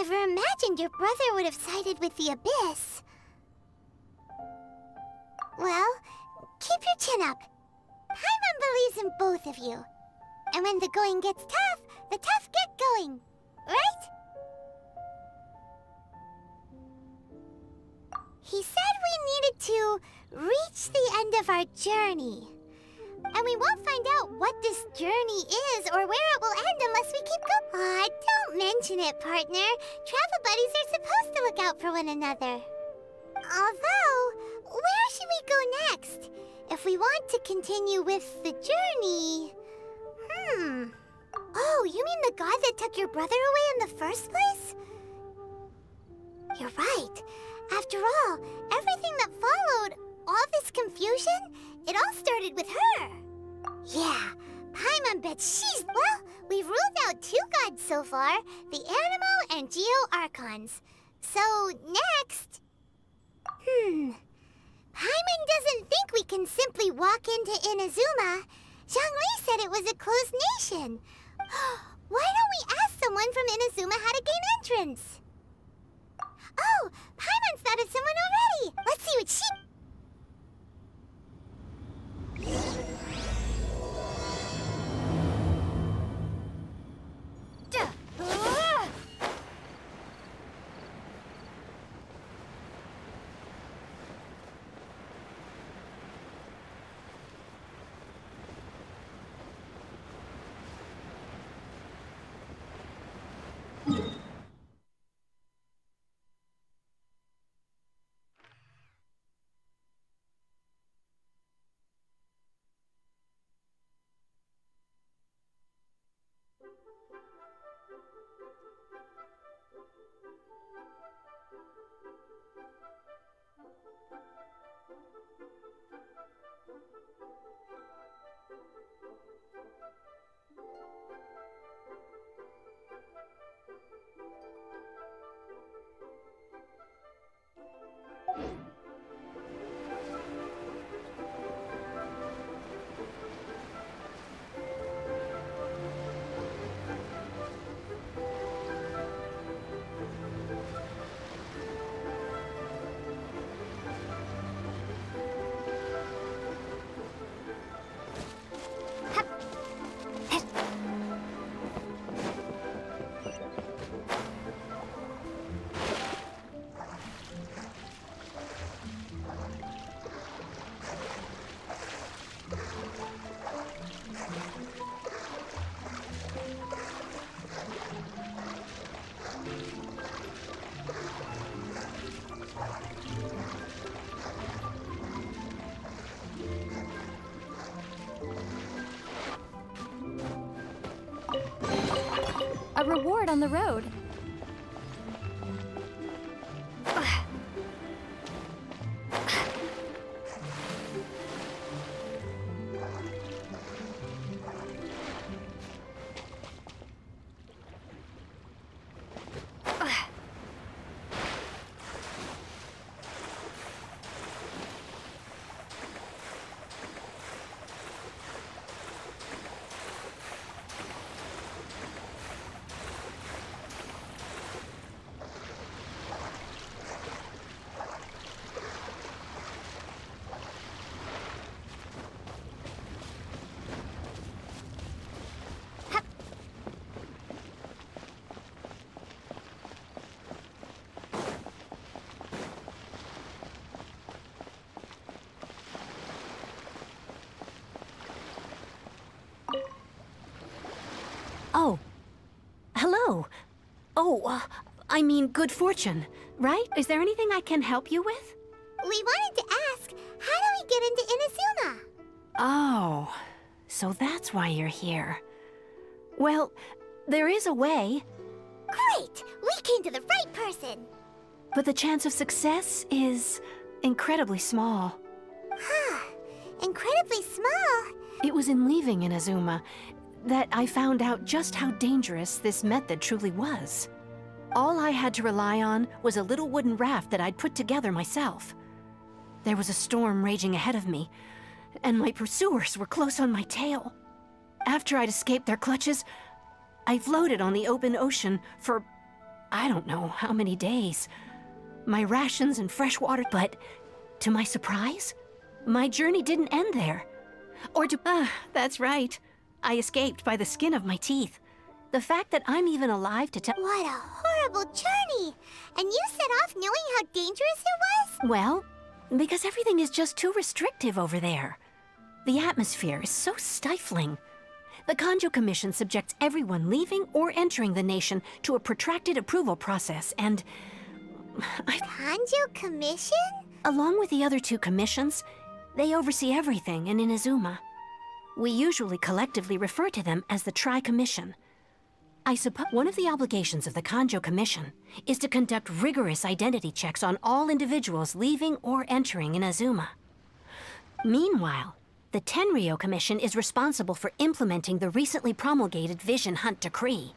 never imagined your brother would have sided with the Abyss. Well, keep your chin up. Paimon believes in both of you. And when the going gets tough, the tough get going. Right? He said we needed to reach the end of our journey. And we won't find out what this journey is or where it will end unless we keep going. Aw, don't mention it, partner. Travel buddies are supposed to look out for one another. Although, where should we go next? If we want to continue with the journey... Oh, you mean the god that took your brother away in the first place? You're right. After all, everything that followed, all this confusion, it all started with her. Yeah, Paimon bets she's... Well, we've ruled out 2 gods so far, the Animo and Geo-Archons. So, next... Paimon doesn't think we can simply walk into Inazuma. Zhongli said it was a closed nation. Why don't we ask someone from Inazuma how to gain entrance? Oh, Paimon's thought of someone already. Let's see what she... A reward on the road. Oh. Hello. Oh, I mean good fortune, right? Is there anything I can help you with? We wanted to ask, how do we get into Inazuma? Oh, so that's why you're here. Well, there is a way. Great! We came to the right person! But the chance of success is incredibly small. Huh. Incredibly small? It was in leaving Inazuma that I found out just how dangerous this method truly was. All I had to rely on was a little wooden raft that I'd put together myself. There was a storm raging ahead of me, and my pursuers were close on my tail. After I'd escaped their clutches, I floated on the open ocean for I don't know how many days. My rations and fresh water, but to my surprise, my journey didn't end there. That's right. I escaped by the skin of my teeth. The fact that I'm even alive to tell— What a horrible journey! And you set off knowing how dangerous it was? Well, because everything is just too restrictive over there. The atmosphere is so stifling. The Kanjo Commission subjects everyone leaving or entering the nation to a protracted approval process, and Kanjo Commission? along with the other two commissions, they oversee everything in Inazuma. We usually collectively refer to them as the Tri-Commission. I suppose one of the obligations of the Kanjo Commission is to conduct rigorous identity checks on all individuals leaving or entering Inazuma. Meanwhile, the Tenryo Commission is responsible for implementing the recently promulgated Vision Hunt Decree.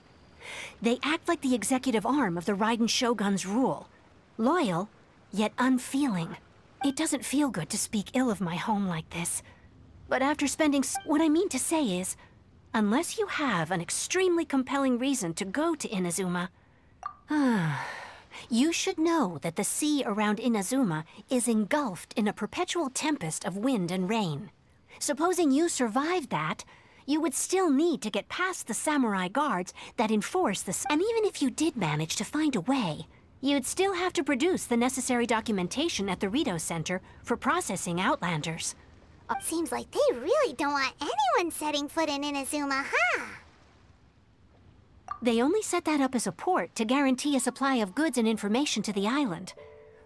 They act like the executive arm of the Raiden Shogun's rule. Loyal, yet unfeeling. It doesn't feel good to speak ill of my home like this. But after spending— what I mean to say is, unless you have an extremely compelling reason to go to Inazuma, you should know that the sea around Inazuma is engulfed in a perpetual tempest of wind and rain. Supposing you survived that, you would still need to get past the samurai guards that enforce the— and even if you did manage to find a way, you'd still have to produce the necessary documentation at the Rito Center for processing Outlanders. Seems like they really don't want anyone setting foot in Inazuma, huh? They only set that up as a port to guarantee a supply of goods and information to the island.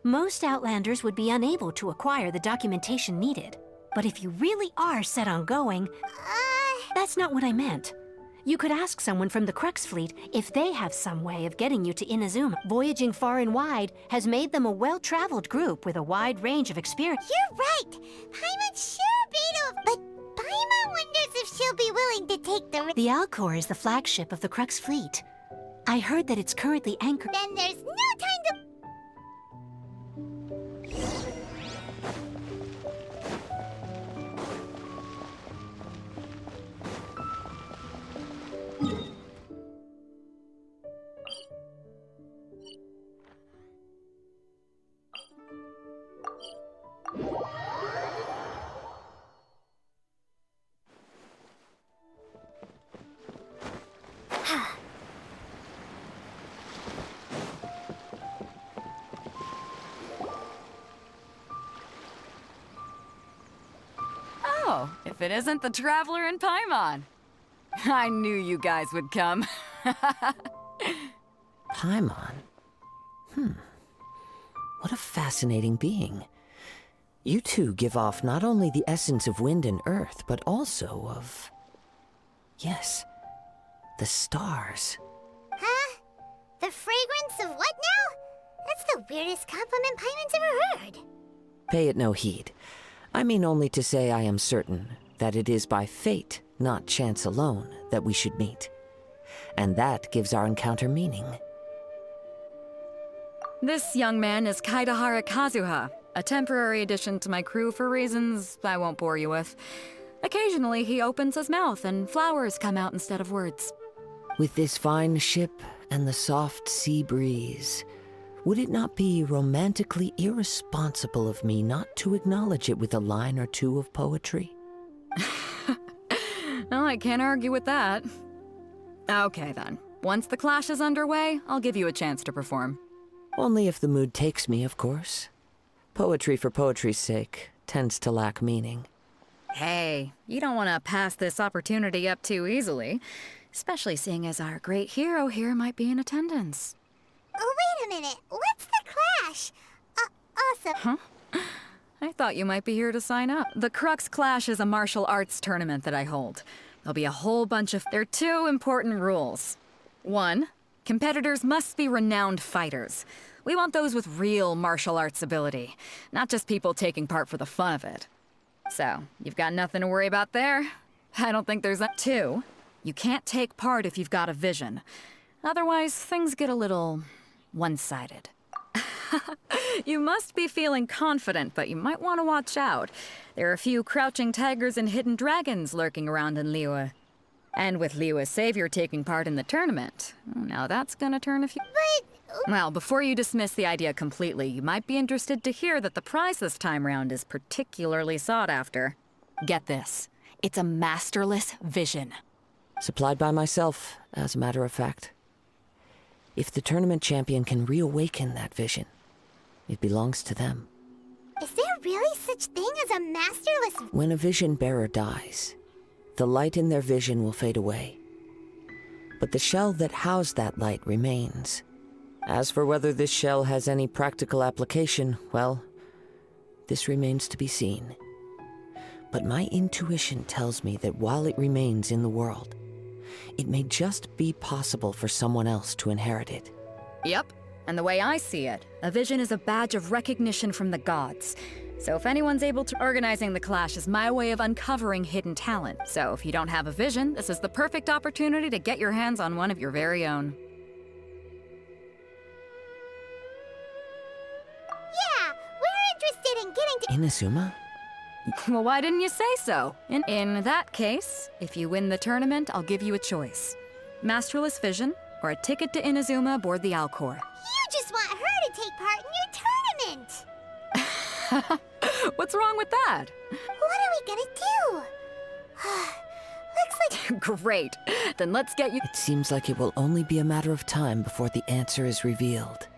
Most Outlanders would be unable to acquire the documentation needed. But if you really are set on going— that's not what I meant. You could ask someone from the Crux Fleet if they have some way of getting you to Inazuma. Voyaging far and wide has made them a well-traveled group with a wide range of experience. You're right! Paimon's sure be to— but Paimon wonders if she'll be willing to take the— The Alcor is the flagship of the Crux Fleet. I heard that it's currently anchored— Then there's no time to— Oh, if it isn't the Traveler and Paimon. I knew you guys would come. Paimon? What a fascinating being. You two give off not only the essence of wind and earth, but also of— yes, the stars. Huh? The fragrance of what now? That's the weirdest compliment Paimon's ever heard. Pay it no heed. I mean only to say I am certain that it is by fate, not chance alone, that we should meet. And that gives our encounter meaning. This young man is Kaidahara Kazuha, a temporary addition to my crew for reasons I won't bore you with. Occasionally, he opens his mouth and flowers come out instead of words. With this fine ship and the soft sea breeze, would it not be romantically irresponsible of me not to acknowledge it with a line or two of poetry? Well, I can't argue with that. Okay then. Once the clash is underway, I'll give you a chance to perform. Only if the mood takes me, of course. Poetry for poetry's sake tends to lack meaning. Hey, you don't want to pass this opportunity up too easily, especially seeing as our great hero here might be in attendance. Oh, wait a minute. What's the clash? Also— Huh? I thought you might be here to sign up. The Crux Clash is a martial arts tournament that I hold. There'll be a whole bunch of— There are two important rules. 1, competitors must be renowned fighters. We want those with real martial arts ability, not just people taking part for the fun of it. So, you've got nothing to worry about there. I don't think there's that. 2, you can't take part if you've got a vision. Otherwise, things get a little one-sided. You must be feeling confident, but you might want to watch out. There are a few crouching tigers and hidden dragons lurking around in Liyue. And with Liyue's savior taking part in the tournament, now that's gonna turn a few— But Well, before you dismiss the idea completely, you might be interested to hear that the prize this time round is particularly sought after. Get this. It's a masterless vision. Supplied by myself, as a matter of fact. If the tournament champion can reawaken that vision, it belongs to them. Is there really such thing as a masterless... When a vision bearer dies, the light in their vision will fade away. But the shell that housed that light remains. As for whether this shell has any practical application, well, this remains to be seen. But my intuition tells me that while it remains in the world, it may just be possible for someone else to inherit it. Yep. And the way I see it, a vision is a badge of recognition from the gods. So if anyone's able to... Organizing the clash is my way of uncovering hidden talent. So if you don't have a vision, this is the perfect opportunity to get your hands on one of your very own. Yeah, we're interested in getting to... Inazuma? Well, why didn't you say so? In that case, if you win the tournament, I'll give you a choice. Masterless Vision, or a ticket to Inazuma aboard the Alcor. You just want her to take part in your tournament! What's wrong with that? What are we gonna do? Looks like... Great. Then let's get you... It seems like it will only be a matter of time before the answer is revealed.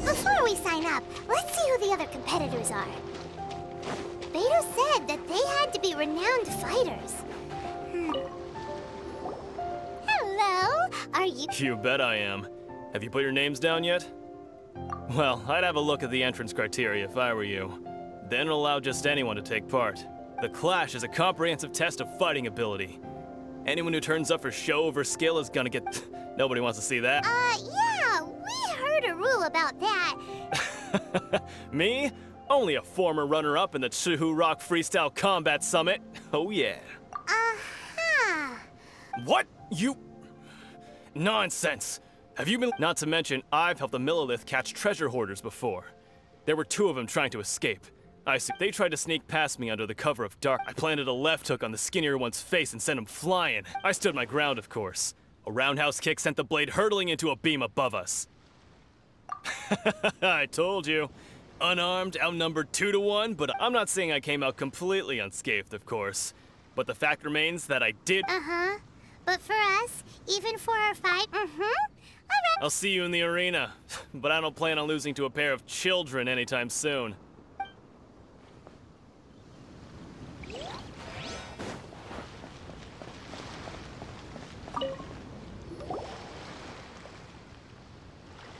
Before we sign up, let's see who the other competitors are. Beto said that they had to be renowned fighters. Hello, are you... You bet I am. Have you put your names down yet? Well, I'd have a look at the entrance criteria if I were you. Then allow just anyone to take part. The Clash is a comprehensive test of fighting ability. Anyone who turns up for show over skill is gonna get... Nobody wants to see that. Yeah, we heard a rule about that. Me? Only a former runner-up in the Chihu Rock Freestyle Combat Summit. Oh yeah. Uh-huh. What? You... Nonsense. Have you been... Not to mention, I've helped the Millilith catch treasure hoarders before. There were 2 of them trying to escape. I see. They tried to sneak past me under the cover of dark. I planted a left hook on the skinnier one's face and sent him flying. I stood my ground, of course. A roundhouse kick sent the blade hurtling into a beam above us. I told you. Unarmed, outnumbered 2 to 1, but I'm not saying I came out completely unscathed, of course. But the fact remains that I did... Uh-huh. But for us, even for our fight, All right. I'll see you in the arena, but I don't plan on losing to a pair of children anytime soon.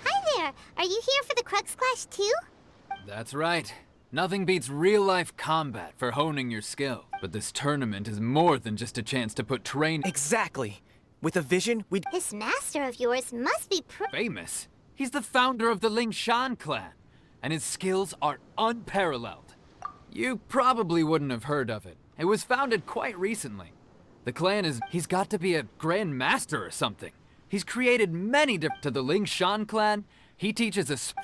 Hi there. Are you here for the Crux Clash too? That's right. Nothing beats real-life combat for honing your skill. But this tournament is more than just a chance to put train... Exactly. With a vision, we'd... This master of yours must be famous. He's the founder of the Lingshan clan, and his skills are unparalleled. You probably wouldn't have heard of it. It was founded quite recently. The clan is... He's got to be a grand master or something. He's created many to the Lingshan clan. He teaches us...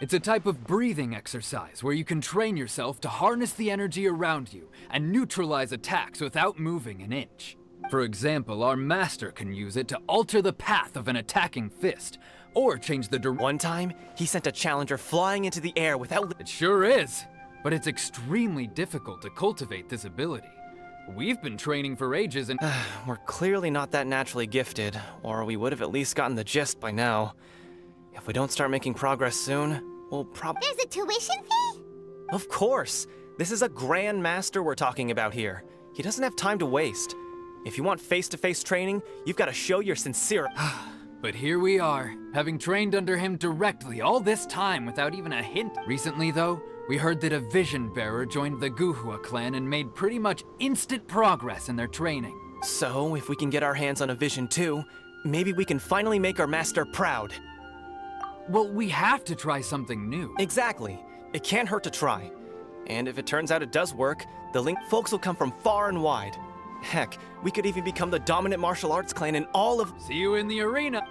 It's a type of breathing exercise where you can train yourself to harness the energy around you and neutralize attacks without moving an inch. For example, our master can use it to alter the path of an attacking fist, or change the One time, he sent a challenger flying into the air without... It sure is, but it's extremely difficult to cultivate this ability. We've been training for ages and We're clearly not that naturally gifted, or we would have at least gotten the gist by now. If we don't start making progress soon, we'll There's a tuition fee? Of course! This is a Grand Master we're talking about here. He doesn't have time to waste. If you want face-to-face training, you've got to show you're sincere. But here we are, having trained under him directly all this time without even a hint. Recently, though, we heard that a Vision Bearer joined the Guhua clan and made pretty much instant progress in their training. So, if we can get our hands on a vision too, maybe we can finally make our master proud. Well, we have to try something new. Exactly. It can't hurt to try. And if it turns out it does work, the Link folks will come from far and wide. Heck, we could even become the dominant martial arts clan in all of— See you in the arena.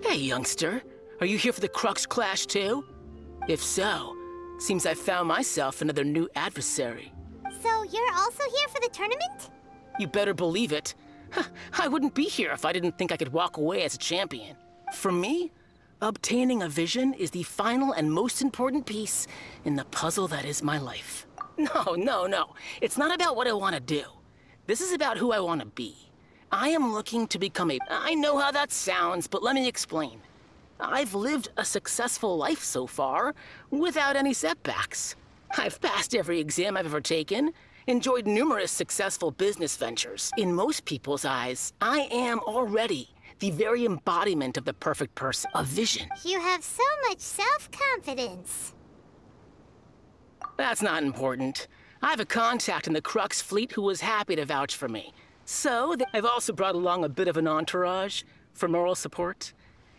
Hey, youngster. Are you here for the Crux Clash too? If so, seems I found myself another new adversary. So you're also here for the tournament? You better believe it. I wouldn't be here if I didn't think I could walk away as a champion. For me, obtaining a vision is the final and most important piece in the puzzle that is my life. No. It's not about what I want to do. This is about who I want to be. I am looking to become a— I know how that sounds, but let me explain. I've lived a successful life so far, without any setbacks. I've passed every exam I've ever taken, enjoyed numerous successful business ventures. In most people's eyes, I am already the very embodiment of the perfect person, a vision. You have so much self-confidence. That's not important. I have a contact in the Crux fleet who was happy to vouch for me. So, I've also brought along a bit of an entourage for moral support.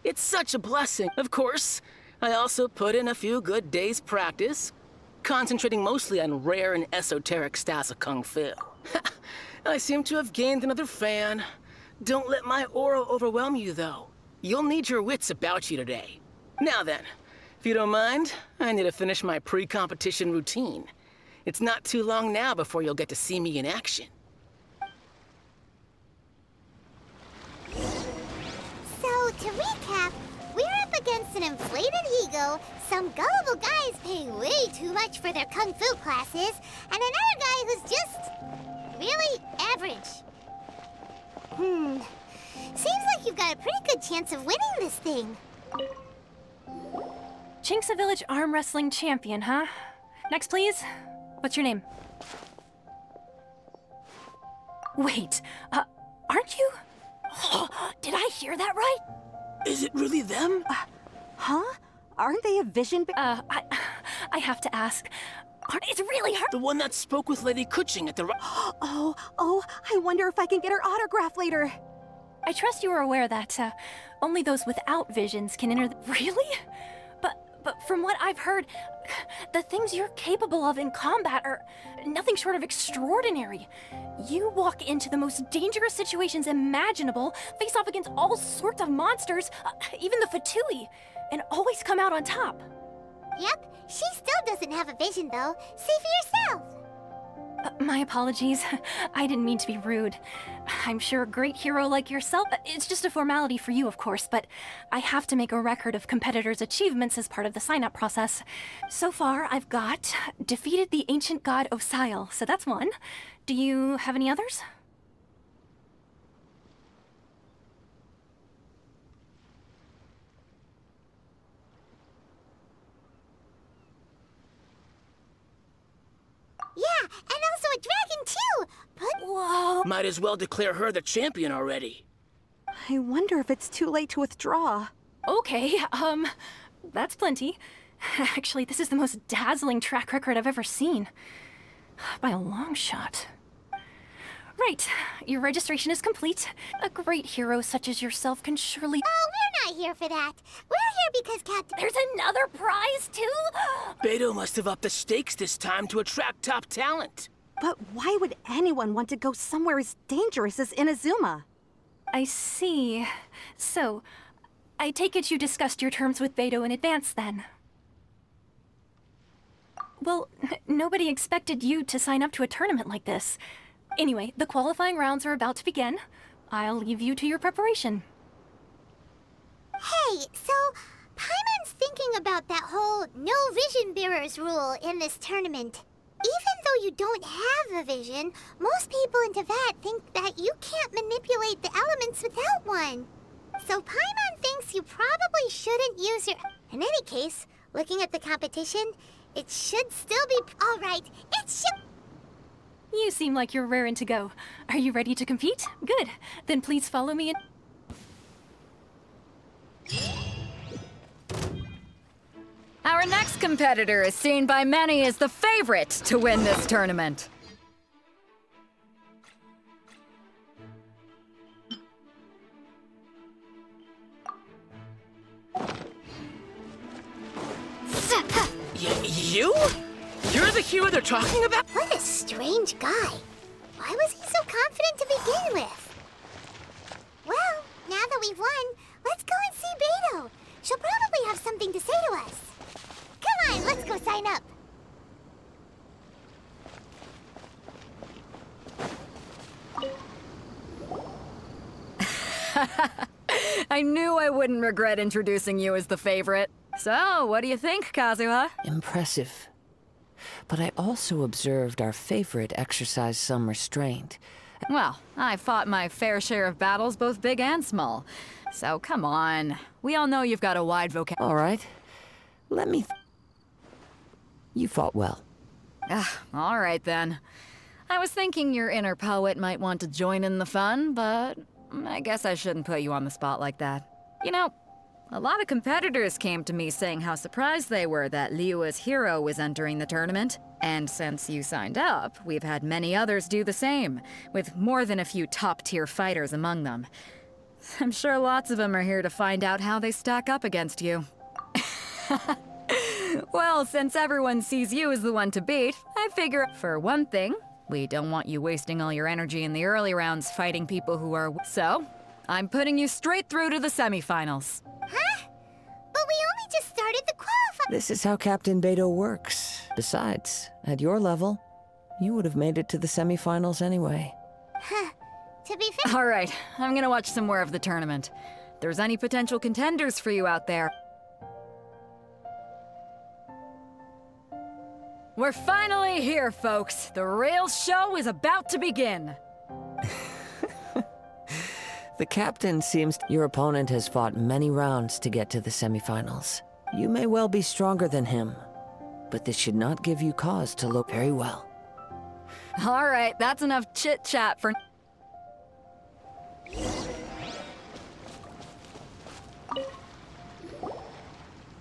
It's such a blessing. Of course, I also put in a few good days' practice, concentrating mostly on rare and esoteric styles of Kung Fu. I seem to have gained another fan. Don't let my aura overwhelm you, though. You'll need your wits about you today. Now then, if you don't mind, I need to finish my pre-competition routine. It's not too long now before you'll get to see me in action. So, to recap, we're up against an inflated ego, some gullible guys paying way too much for their kung fu classes, and another guy who's just really average. Seems like you've got a pretty good chance of winning this thing. Chinksa Village arm wrestling champion, huh? Next, please. What's your name? Wait, aren't you? Did I hear that right? Is it really them? Huh? Aren't they a vision? I have to ask. It's really hard. The one that spoke with Lady Kuching at the— Oh, I wonder if I can get her autograph later. I trust you are aware that only those without visions can enter. Really? But from what I've heard, the things you're capable of in combat are nothing short of extraordinary. You walk into the most dangerous situations imaginable, face off against all sorts of monsters, even the Fatui, and always come out on top. Yep, she still doesn't have a vision, though. See for yourself. My apologies. I didn't mean to be rude. I'm sure a great hero like yourself— it's just a formality for you, of course, but I have to make a record of competitors' achievements as part of the sign-up process. So far, I've got defeated the ancient god Osail, so that's one. Do you have any others? Yeah, and also a dragon, too! But Whoa! Might as well declare her the champion already. I wonder if it's too late to withdraw. Okay, that's plenty. Actually, this is the most dazzling track record I've ever seen. By a long shot. Right, your registration is complete. A great hero such as yourself can surely— oh, we're not here for that. We're here because Captain— There's another prize, too? Beto must have upped the stakes this time to attract top talent. But why would anyone want to go somewhere as dangerous as Inazuma? I see. So, I take it you discussed your terms with Beto in advance, then? Well, nobody expected you to sign up to a tournament like this. Anyway, the qualifying rounds are about to begin. I'll leave you to your preparation. Hey, so Paimon's thinking about that whole no vision bearers rule in this tournament. Even though you don't have a vision, most people in Teyvat think that you can't manipulate the elements without one. So Paimon thinks you probably shouldn't use your... In any case, looking at the competition, it should still be... Alright, it should... You seem like you're raring to go. Are you ready to compete? Good. Then please follow me in... Our next competitor is seen by many as the favorite to win this tournament. You? You're the hero they're talking about? What a strange guy. Why was he so confident to begin with? Well, now that we've won, let's go and see Beto. She'll probably have something to say to us. Come on, let's go sign up. I knew I wouldn't regret introducing you as the favorite. So, what do you think, Kazuha? Impressive. But I also observed our favorite exercise some restraint. Well, I fought my fair share of battles, both big and small. So come on. We all know you've got a wide vocabulary. All right. Let me... You fought well. All right then. I was thinking your inner poet might want to join in the fun, but I guess I shouldn't put you on the spot like that. You know, a lot of competitors came to me saying how surprised they were that Liyue's hero was entering the tournament. And since you signed up, we've had many others do the same, with more than a few top-tier fighters among them. I'm sure lots of them are here to find out how they stack up against you. Well, since everyone sees you as the one to beat, I figure, for one thing, we don't want you wasting all your energy in the early rounds fighting people who are... So, I'm putting you straight through to the semifinals. Huh? But we only just started the qualifying. This is how Captain Beto works. Besides, at your level, you would have made it to the semifinals anyway. Huh. To be fair... All right, I'm gonna watch some more of the tournament. If there's any potential contenders for you out there... We're finally here, folks. The real show is about to begin. The captain seems... Your opponent has fought many rounds to get to the semifinals. You may well be stronger than him, but this should not give you cause to look very well. All right, that's enough chit-chat for...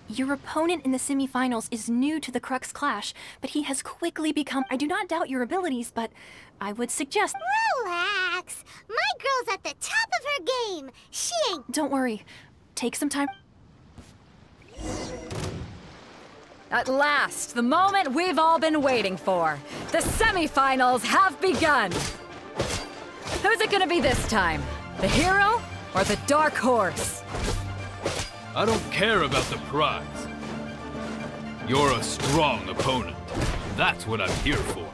Your opponent in the semifinals is new to the Crux Clash, but he has quickly become... I do not doubt your abilities, but I would suggest... Relax. My girl's at the top of her game. She ain't... Don't worry. Take some time... At last, the moment we've all been waiting for. The semifinals have begun. Who's it gonna be this time? The hero or the dark horse? I don't care about the prize. You're a strong opponent. That's what I'm here for.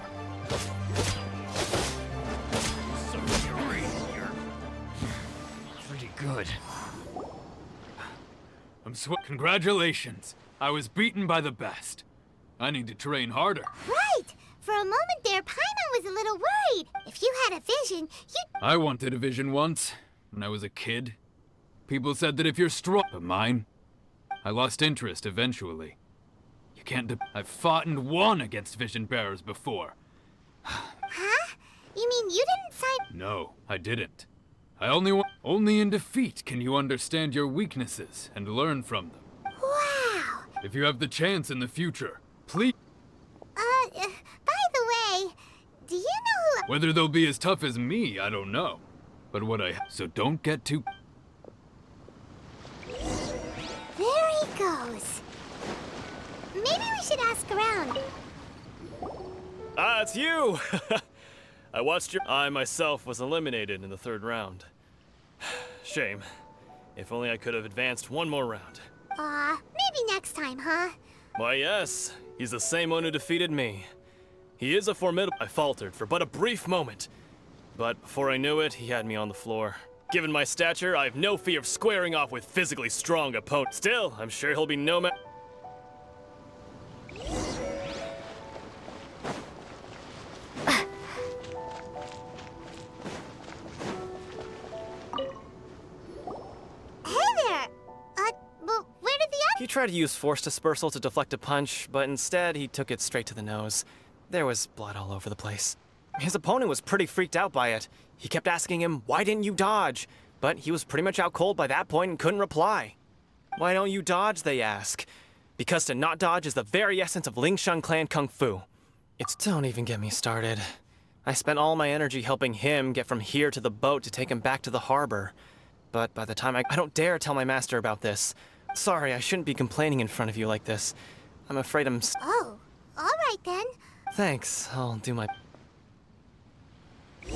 Pretty good. Congratulations. I was beaten by the best. I need to train harder. Right. For a moment there, Paimon was a little worried. If you had a vision, you'd... I wanted a vision once, when I was a kid. People said that if you're strong... But mine? I lost interest eventually. You can't I've fought and won against vision bearers before. Huh? You mean you didn't sign... No, I didn't. I only in defeat can you understand your weaknesses and learn from them. Wow. If you have the chance in the future, please... By the way, do you know who... Whether they'll be as tough as me, I don't know. But so don't get too... There he goes. Maybe we should ask around. Ah, it's you! I watched your... I myself was eliminated in the third round. Shame. If only I could have advanced one more round. Maybe next time, huh? Why, yes. He's the same one who defeated me. He is a formidable... I faltered for but a brief moment, But before I knew it, he had me on the floor. Given my stature, I have no fear of squaring off with physically strong opponents. Still, I'm sure he'll be no match. He tried to use force dispersal to deflect a punch, but instead he took it straight to the nose. There was blood all over the place. His opponent was pretty freaked out by it. He kept asking him, "Why didn't you dodge?" But he was pretty much out cold by that point and couldn't reply. "Why don't you dodge?" they ask. Because to not dodge is the very essence of Lingshan clan kung fu. Don't even get me started. I spent all my energy helping him get from here to the boat to take him back to the harbor. But by the time I don't dare tell my master about this. Sorry, I shouldn't be complaining in front of you like this. I'm afraid I'm Oh, all right then. Thanks, I'll do my... We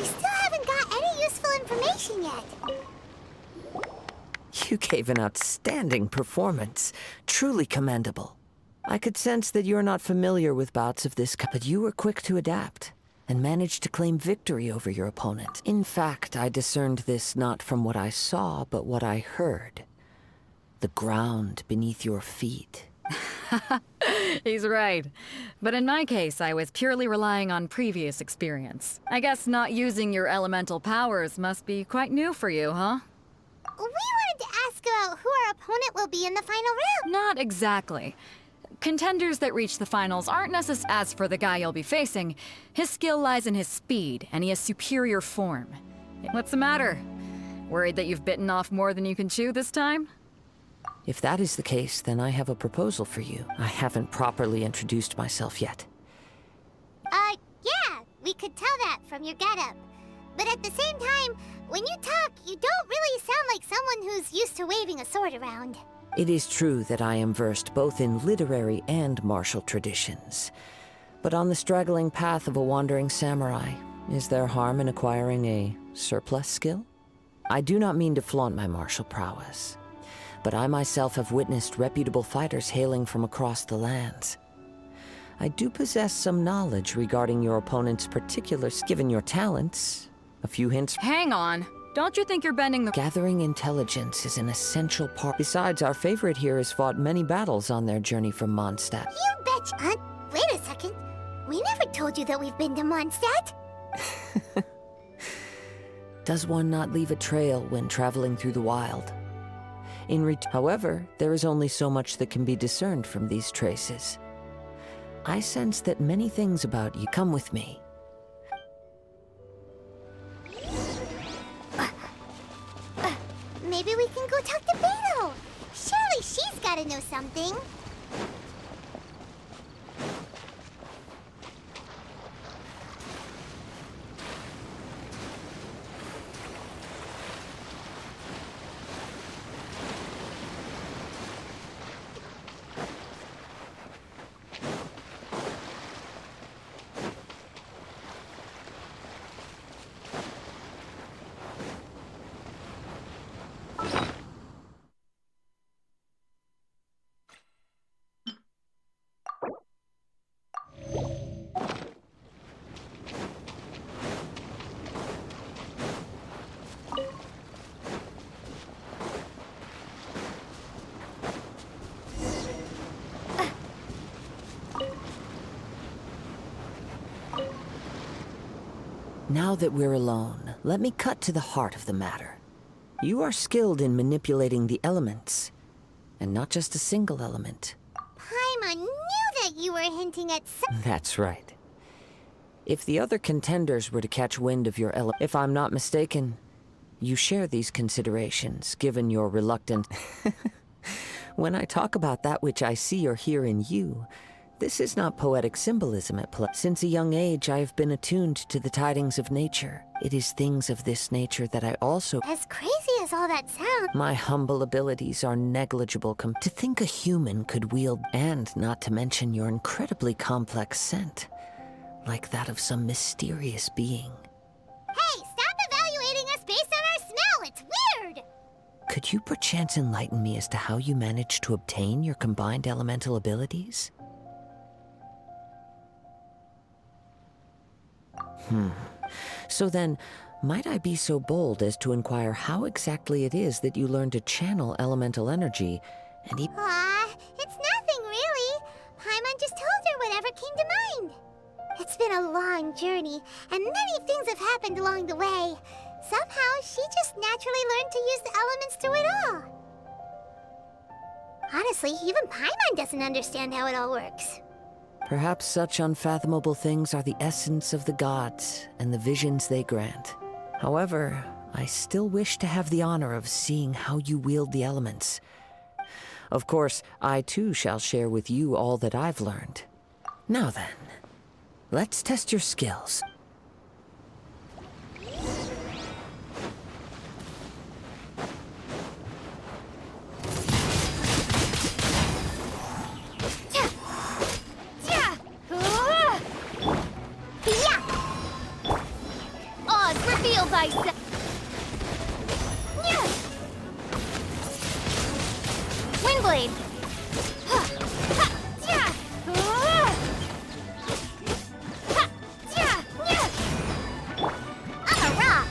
still haven't got any useful information yet. You gave an outstanding performance. Truly commendable. I could sense that you're not familiar with bouts of this kind, but you were quick to adapt and managed to claim victory over your opponent. In fact, I discerned this not from what I saw, but what I heard. The ground beneath your feet. He's right. But in my case, I was purely relying on previous experience. I guess not using your elemental powers must be quite new for you, huh? We wanted to ask about who our opponent will be in the final round. Not exactly. Contenders that reach the finals aren't necessary. As for the guy you'll be facing, his skill lies in his speed, and he has superior form. What's the matter? Worried that you've bitten off more than you can chew this time? If that is the case, then I have a proposal for you. I haven't properly introduced myself yet. Yeah, we could tell that from your getup. But at the same time, when you talk, you don't really sound like someone who's used to waving a sword around. It is true that I am versed both in literary and martial traditions. But on the straggling path of a wandering samurai, is there harm in acquiring a surplus skill? I do not mean to flaunt my martial prowess, but I myself have witnessed reputable fighters hailing from across the lands. I do possess some knowledge regarding your opponent's particulars. Given your talents, a few hints... Hang on. Don't you think you're bending the... Gathering intelligence is an essential part. Besides, our favorite here has fought many battles on their journey from Mondstadt. You betcha. Wait a second. We never told you that we've been to Mondstadt. Does one not leave a trail when traveling through the wild? However, there is only so much that can be discerned from these traces. I sense that many things about you. Come with me. Maybe we can go talk to Beto. Surely she's gotta know something. Now that we're alone, let me cut to the heart of the matter. You are skilled in manipulating the elements, and not just a single element. Paimon knew that you were hinting at That's right. If the other contenders were to catch wind of your if I'm not mistaken, you share these considerations, given your reluctant... When I talk about that which I see or hear in you, this is not poetic symbolism at play. Since a young age, I have been attuned to the tidings of nature. It is things of this nature that I also... As crazy as all that sounds... My humble abilities are negligible to think a human could wield, and not to mention your incredibly complex scent, like that of some mysterious being. Hey, stop evaluating us based on our smell! It's weird! Could you perchance enlighten me as to how you managed to obtain your combined elemental abilities? So then, might I be so bold as to inquire how exactly it is that you learn to channel elemental energy and It's nothing, really. Paimon just told her whatever came to mind. It's been a long journey, and many things have happened along the way. Somehow, she just naturally learned to use the elements through it all. Honestly, even Paimon doesn't understand how it all works. Perhaps such unfathomable things are the essence of the gods and the visions they grant. However, I still wish to have the honor of seeing how you wield the elements. Of course, I too shall share with you all that I've learned. Now then, let's test your skills. Reveal thyself. Windblade. I'm a rock!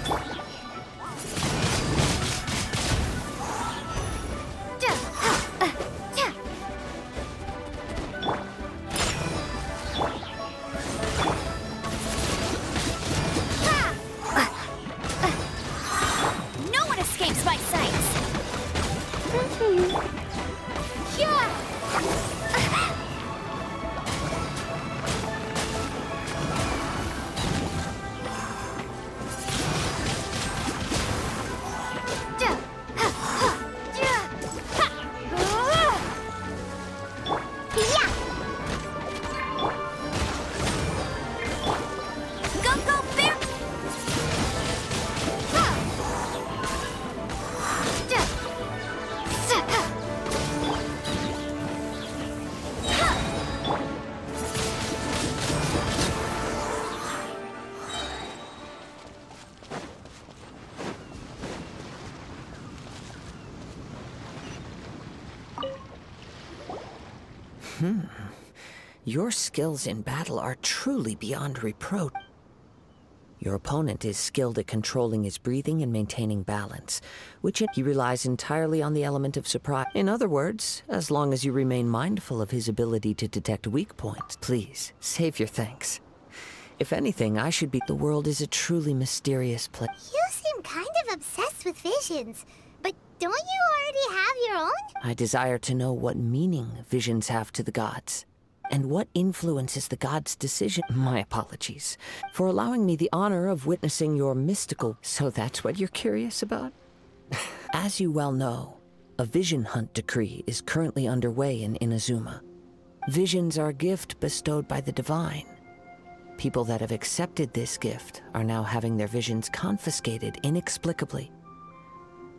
No one escapes my sights. Your skills in battle are truly beyond reproach. Your opponent is skilled at controlling his breathing and maintaining balance, he relies entirely on the element of surprise. In other words, as long as you remain mindful of his ability to detect weak points, please, save your thanks. If anything, I should be. The world is a truly mysterious place. You seem kind of obsessed with visions, but don't you already have your own? I desire to know what meaning visions have to the gods, and what influences the gods' decision. My apologies for allowing me the honor of witnessing your mystical. So that's what you're curious about? As you well know, a vision hunt decree is currently underway in Inazuma. Visions are a gift bestowed by the divine. People that have accepted this gift are now having their visions confiscated inexplicably,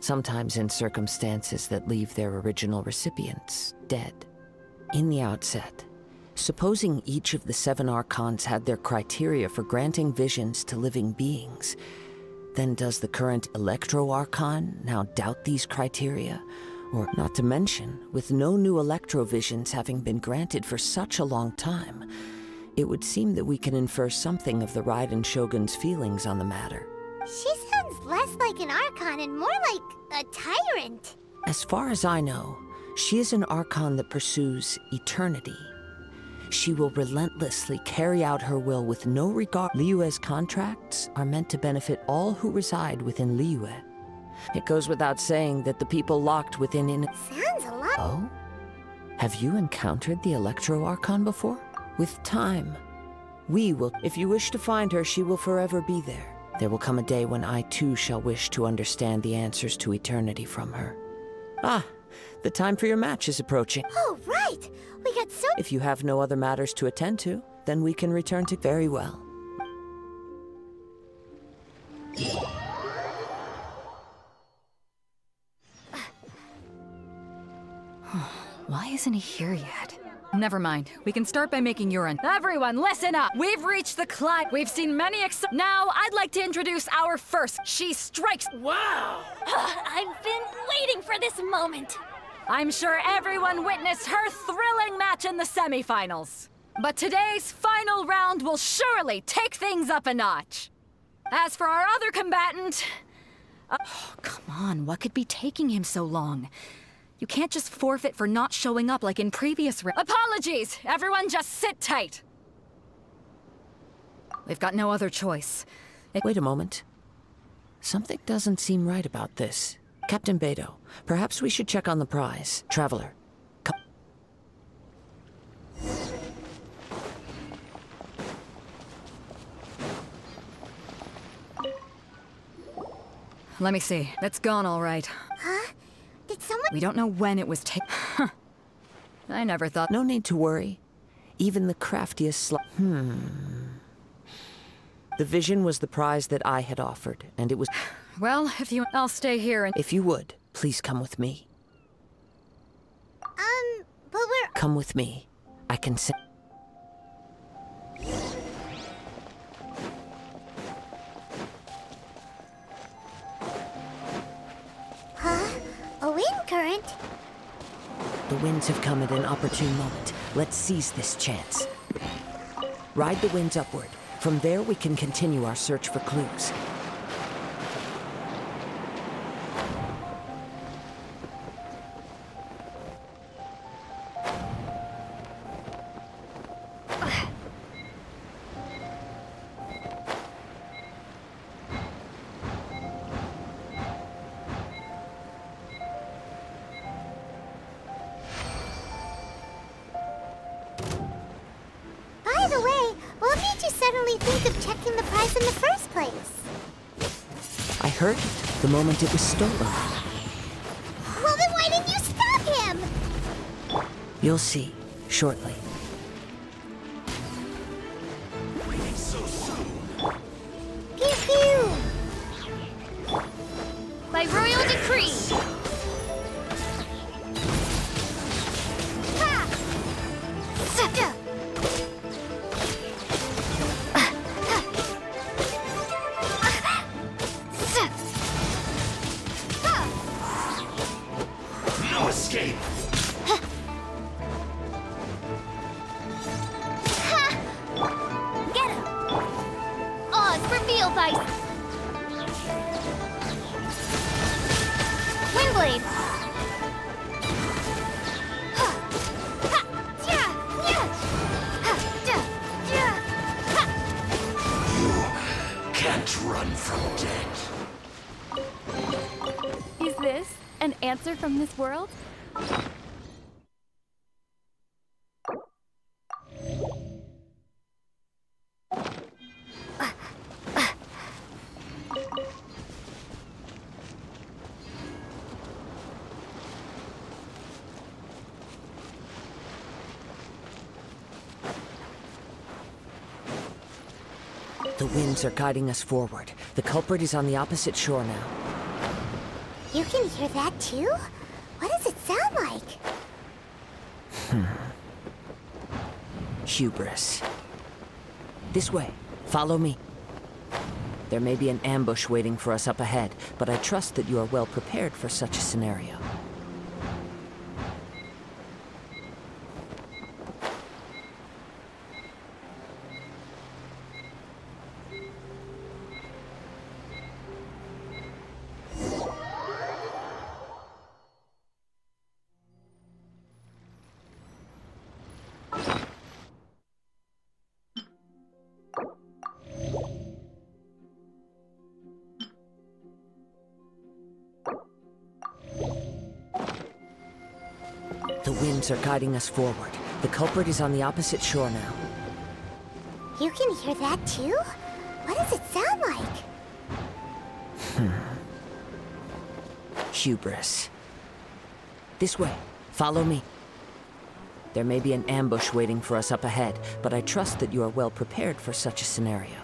sometimes in circumstances that leave their original recipients dead. In the outset, supposing each of the 7 archons had their criteria for granting visions to living beings, then does the current Electro Archon now doubt these criteria? Or, not to mention, with no new Electro visions having been granted for such a long time, it would seem that we can infer something of the Raiden Shogun's feelings on the matter. She sounds less like an Archon and more like a tyrant. As far as I know, she is an Archon that pursues eternity. She will relentlessly carry out her will with no regard. Liyue's contracts are meant to benefit all who reside within Liyue. It goes without saying that the people locked within Sounds a lot. Oh? Have you encountered the Electro Archon before? With time, we will. If you wish to find her, she will forever be there. There will come a day when I too shall wish to understand the answers to eternity from her. Ah, the time for your match is approaching. Oh, right! We got so. If you have no other matters to attend to, then we can return to. Very well. Why isn't he here yet? Never mind. We can start by making urine. Everyone, listen up! We've reached the climb. We've seen many Now, I'd like to introduce our first. She strikes. Wow! I've been waiting for this moment. I'm sure everyone witnessed her thrilling match in the semifinals. But today's final round will surely take things up a notch. As for our other combatant... Oh, come on, what could be taking him so long? You can't just forfeit for not showing up like in previous rounds. Apologies! Everyone just sit tight! We've got no other choice. Wait a moment. Something doesn't seem right about this. Captain Beto, perhaps we should check on the prize. Traveler, come. Let me see. It's gone all right. Huh? Did someone... We don't know when it was taken. I never thought... No need to worry. Even the craftiest The vision was the prize that I had offered, and it was... Well, if you... I'll stay here and... If you would, please come with me. But we're... Come with me. I can say... Huh? A wind current? The winds have come at an opportune moment. Let's seize this chance. Ride the winds upward. From there, we can continue our search for clues. By the way, what made you suddenly think of checking the prize in the first place? I heard it the moment it was stolen. Well, then why didn't you stop him? You'll see, shortly. Pew pew! By royal decree! Ha! Sucker! No escape! Get him! Oz for field ice! Windblade! Can't run from death. Is this an answer from this world? The winds are guiding us forward. The culprit is on the opposite shore now. You can hear that too? What does it sound like? Hubris. This way. Follow me. There may be an ambush waiting for us up ahead, but I trust that you are well prepared for such a scenario. The winds are guiding us forward. The culprit is on the opposite shore now. You can hear that too? What does it sound like? Hubris. This way. Follow me. There may be an ambush waiting for us up ahead, but I trust that you are well prepared for such a scenario.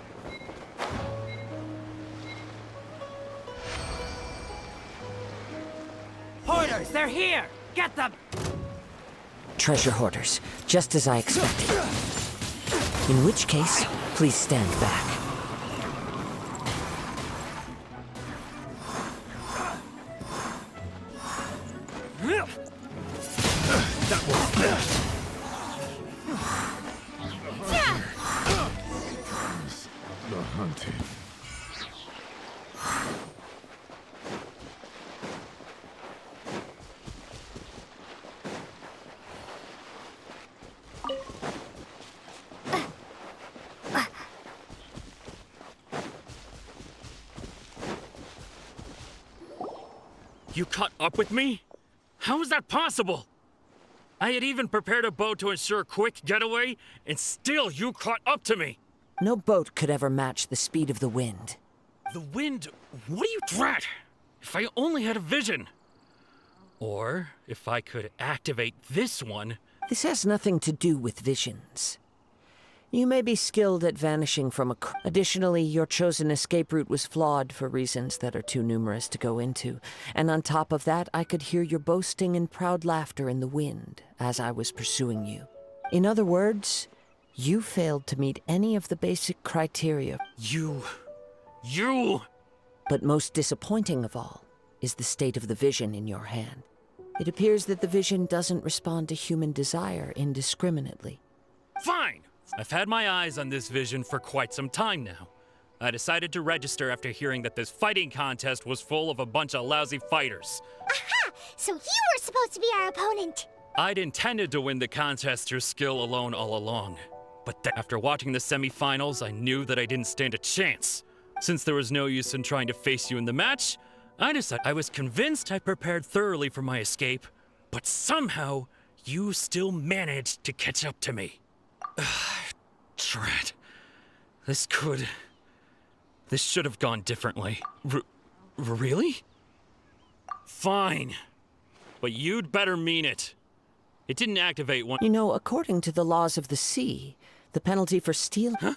Hoarders, they're here! Get them! Treasure hoarders, just as I expected. In which case, please stand back. You caught up with me? How is that possible? I had even prepared a boat to ensure a quick getaway, and still you caught up to me! No boat could ever match the speed of the wind. The wind? What are you drat? If I only had a vision! Or if I could activate this one... This has nothing to do with visions. You may be skilled at vanishing from a... Additionally, your chosen escape route was flawed for reasons that are too numerous to go into. And on top of that, I could hear your boasting and proud laughter in the wind as I was pursuing you. In other words, you failed to meet any of the basic criteria. You... But most disappointing of all is the state of the vision in your hand. It appears that the vision doesn't respond to human desire indiscriminately. Fine! I've had my eyes on this vision for quite some time now. I decided to register after hearing that this fighting contest was full of a bunch of lousy fighters. Aha! So you were supposed to be our opponent! I'd intended to win the contest through skill alone all along. But after watching the semifinals, I knew that I didn't stand a chance. Since there was no use in trying to face you in the match, I was convinced I prepared thoroughly for my escape, but somehow, you still managed to catch up to me. Drat. This should have gone differently. Really? Fine. But you'd better mean it. It didn't activate one— You know, according to the laws of the sea, the penalty for stealing— Huh?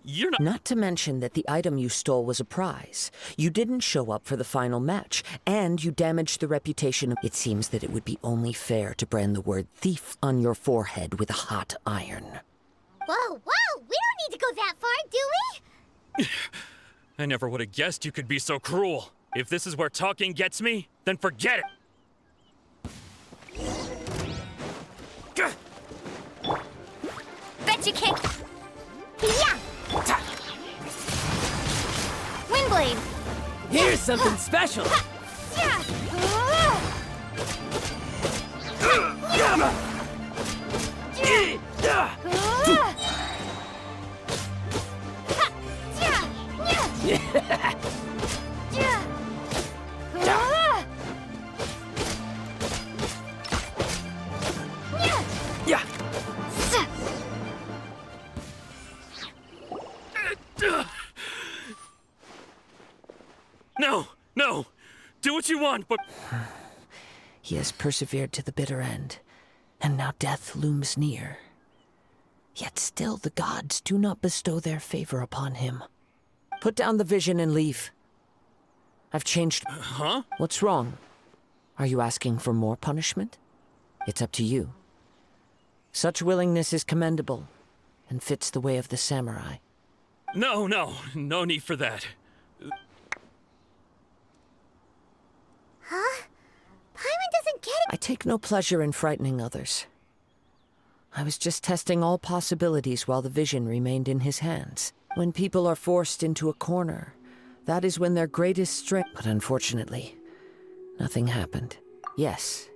You're not— Not to mention that the item you stole was a prize. You didn't show up for the final match, and you damaged the reputation of— It seems that it would be only fair to brand the word thief on your forehead with a hot iron. Whoa, whoa! We don't need to go that far, do we? I never would have guessed you could be so cruel. If this is where talking gets me, then forget it. Bet you can't. Yeah! Windblade! Here's something special! Yeah! No! Do what you want, but— He has persevered to the bitter end, and now death looms near. Yet still the gods do not bestow their favor upon him. Put down the vision and leave. I've changed— Huh? What's wrong? Are you asking for more punishment? It's up to you. Such willingness is commendable, and fits the way of the samurai. No need for that. Huh? Paimon doesn't get it. I take no pleasure in frightening others. I was just testing all possibilities while the vision remained in his hands. When people are forced into a corner, that is when their greatest strength— But unfortunately, nothing happened. Yes.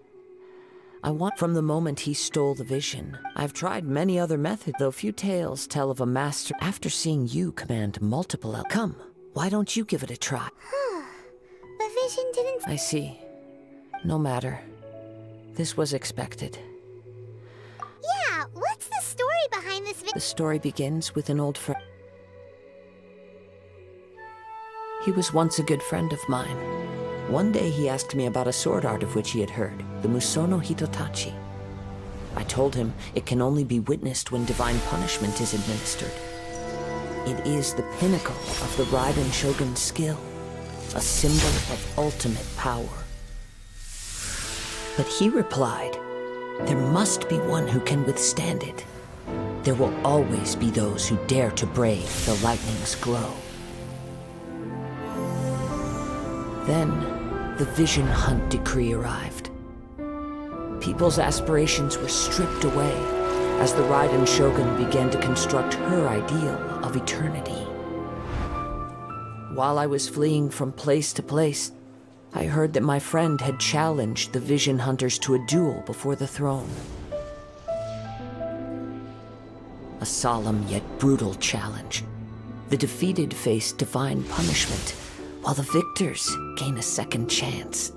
From the moment he stole the vision, I've tried many other methods, though few tales tell of a master. After seeing you command multiple— Come, why don't you give it a try? The vision didn't— I see. No matter. This was expected. Yeah, what's the story behind this The story begins with an old friend. He was once a good friend of mine. One day he asked me about a sword art of which he had heard, the Musono Hitotachi. I told him it can only be witnessed when divine punishment is administered. It is the pinnacle of the Raiden Shogun's skill, a symbol of ultimate power. But he replied, there must be one who can withstand it. There will always be those who dare to brave the lightning's glow. Then, the Vision Hunt decree arrived. People's aspirations were stripped away as the Raiden Shogun began to construct her ideal of eternity. While I was fleeing from place to place, I heard that my friend had challenged the Vision Hunters to a duel before the throne. A solemn yet brutal challenge. The defeated face divine punishment, while the victors gain a second chance.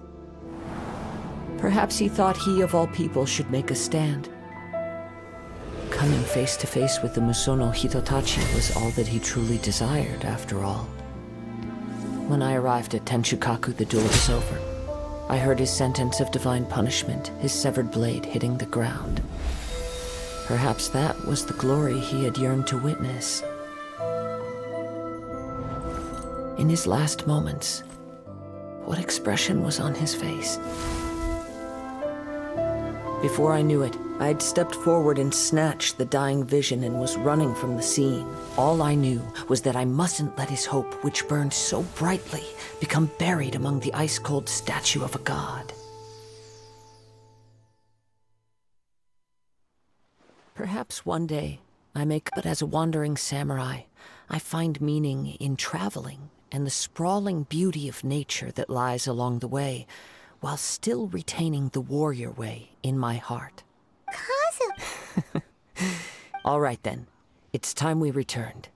Perhaps he thought he of all people should make a stand. Coming face to face with the Musono Hitotachi was all that he truly desired, after all. When I arrived at Tenshukaku, the duel was over. I heard his sentence of divine punishment, his severed blade hitting the ground. Perhaps that was the glory he had yearned to witness. In his last moments, what expression was on his face? Before I knew it, I'd stepped forward and snatched the dying vision and was running from the scene. All I knew was that I mustn't let his hope, which burned so brightly, become buried among the ice-cold statue of a god. Perhaps one day I may, but as a wandering samurai, I find meaning in traveling and the sprawling beauty of nature that lies along the way, while still retaining the warrior way in my heart. Kazu! All right then, it's time we returned.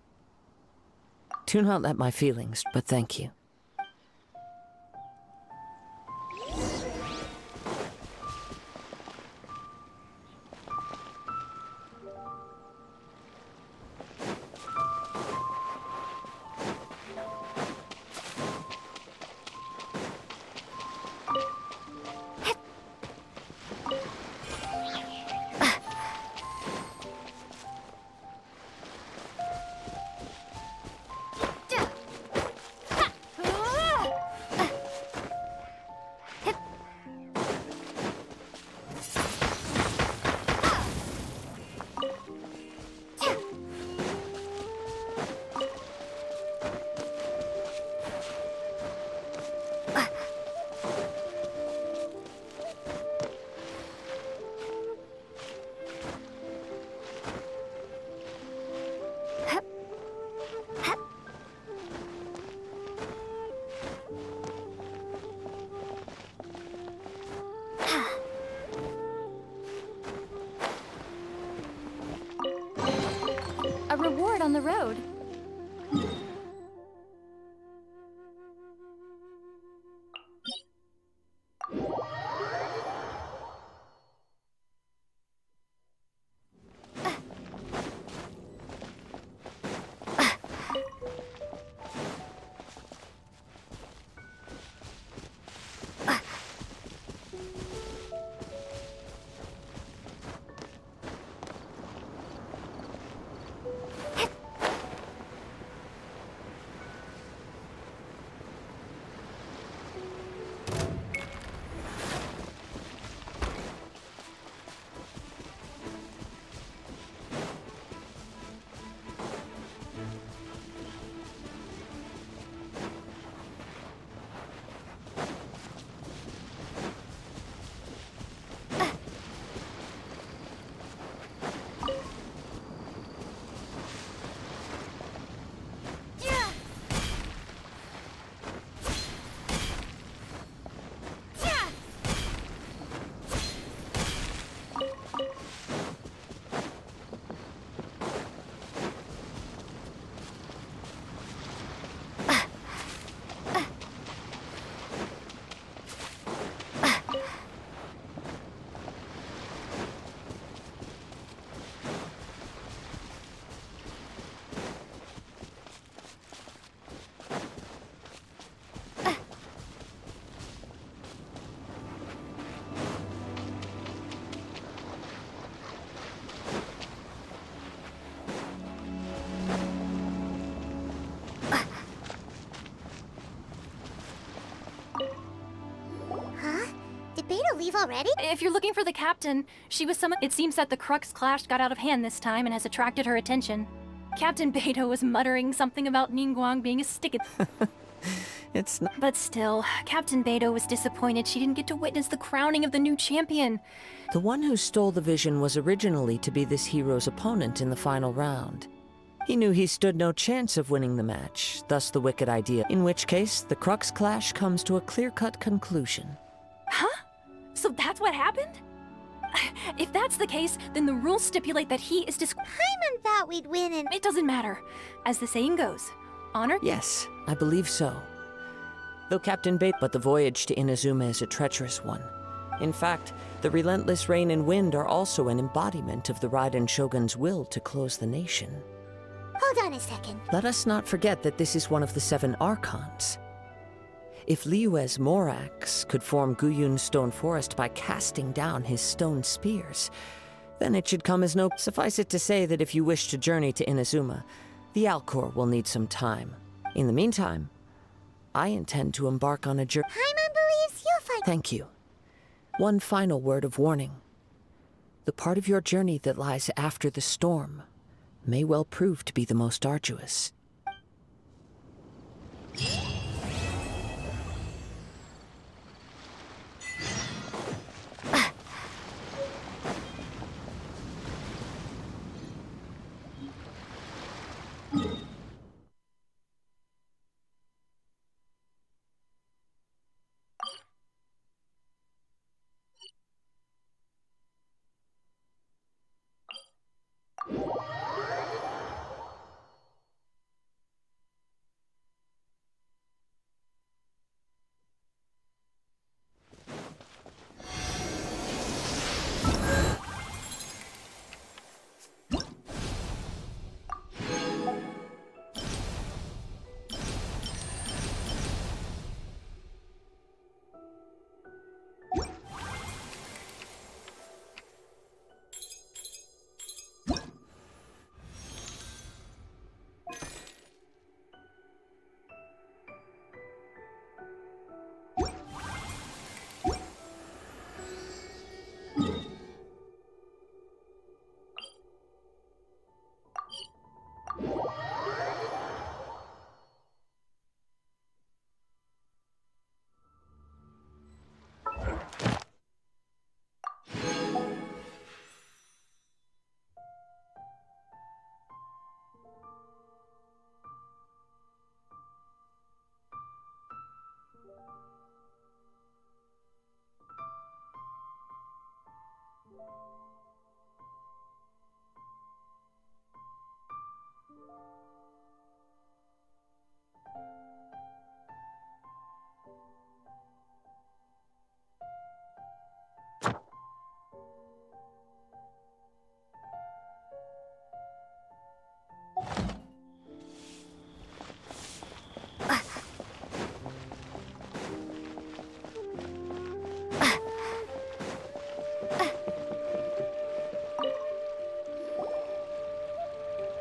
Do not let my feelings, but thank you. A reward on the road. Leave already? If you're looking for the captain, she was someone. It seems that the Crux clash got out of hand this time and has attracted her attention. Captain Beidou was muttering something about Ningguang being a stick. It's not. But still, Captain Beidou was disappointed she didn't get to witness the crowning of the new champion. The one who stole the vision was originally to be this hero's opponent in the final round. He knew he stood no chance of winning the match, thus the wicked idea, in which case the Crux clash comes to a clear-cut conclusion. Huh? So that's what happened? If that's the case, then the rules stipulate that he is Paimon thought we'd win and... It doesn't matter. As the saying goes, honor? Yes, I believe so. Though Captain Bait, but the voyage to Inazuma is a treacherous one. In fact, the relentless rain and wind are also an embodiment of the Raiden Shogun's will to close the nation. Hold on a second. Let us not forget that this is one of the 7 Archons. If Liyue's Morax could form Guyun's stone forest by casting down his stone spears, then it should come as no... Suffice it to say that if you wish to journey to Inazuma, the Alcor will need some time. In the meantime, I intend to embark on a journey... Paimon believes you'll find... Thank you. One final word of warning. The part of your journey that lies after the storm may well prove to be the most arduous.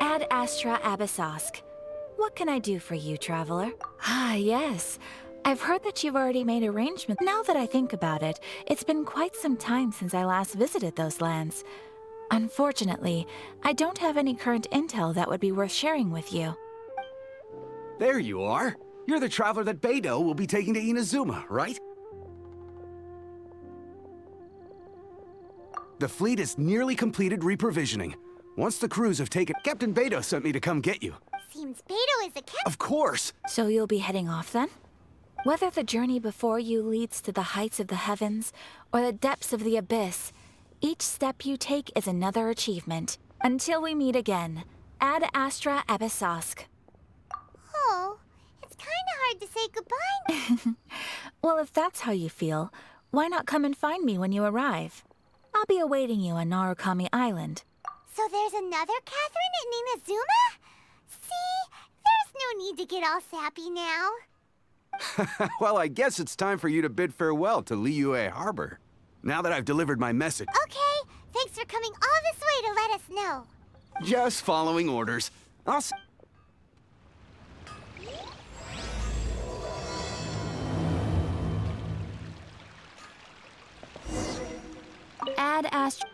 Ad Astra Abyssosk. What can I do for you, traveler? Ah, yes. I've heard that you've already made arrangements. Now that I think about it, it's been quite some time since I last visited those lands. Unfortunately, I don't have any current intel that would be worth sharing with you. There you are. You're the traveler that Beidou will be taking to Inazuma, right? The fleet is nearly completed reprovisioning. Once the crews have taken... Captain Beidou sent me to come get you. Seems Beidou is a captain. Of course! So you'll be heading off then? Whether the journey before you leads to the heights of the heavens or the depths of the abyss, each step you take is another achievement. Until we meet again, Ad Astra Abyssosk. Oh, it's kinda hard to say goodbye. Well, if that's how you feel, why not come and find me when you arrive? I'll be awaiting you on Narukami Island. So there's another Catherine in Inazuma? See? There's no need to get all sappy now. Well, I guess it's time for you to bid farewell to Liyue Harbor. Now that I've delivered my message... Okay, thanks for coming all this way to let us know. Just following orders. I'll... Ad Astra...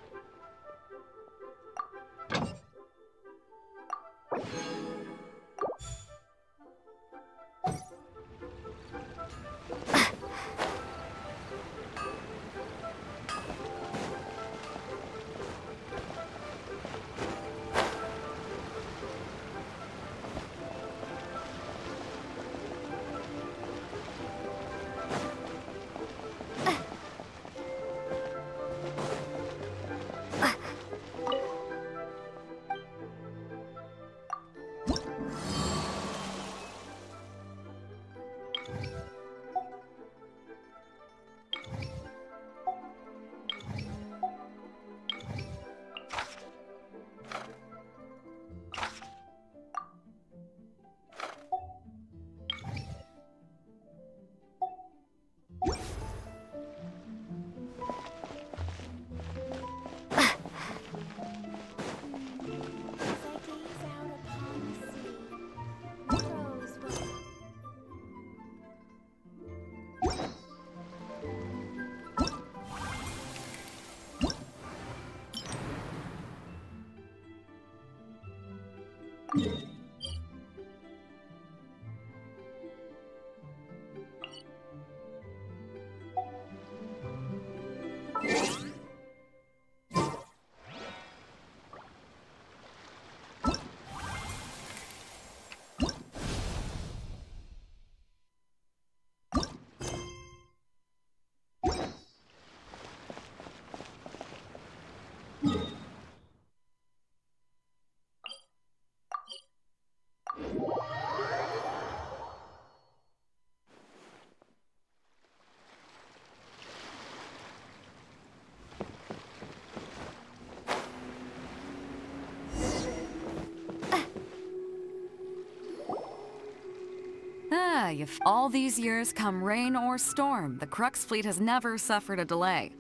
yeah, all these years, come rain or storm, the Crux fleet has never suffered a delay.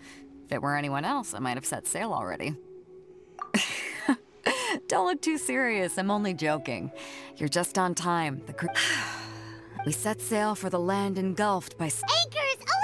If it were anyone else, I might have set sail already. Don't look too serious, I'm only joking. You're just on time. We set sail for the land engulfed by... Anchors away!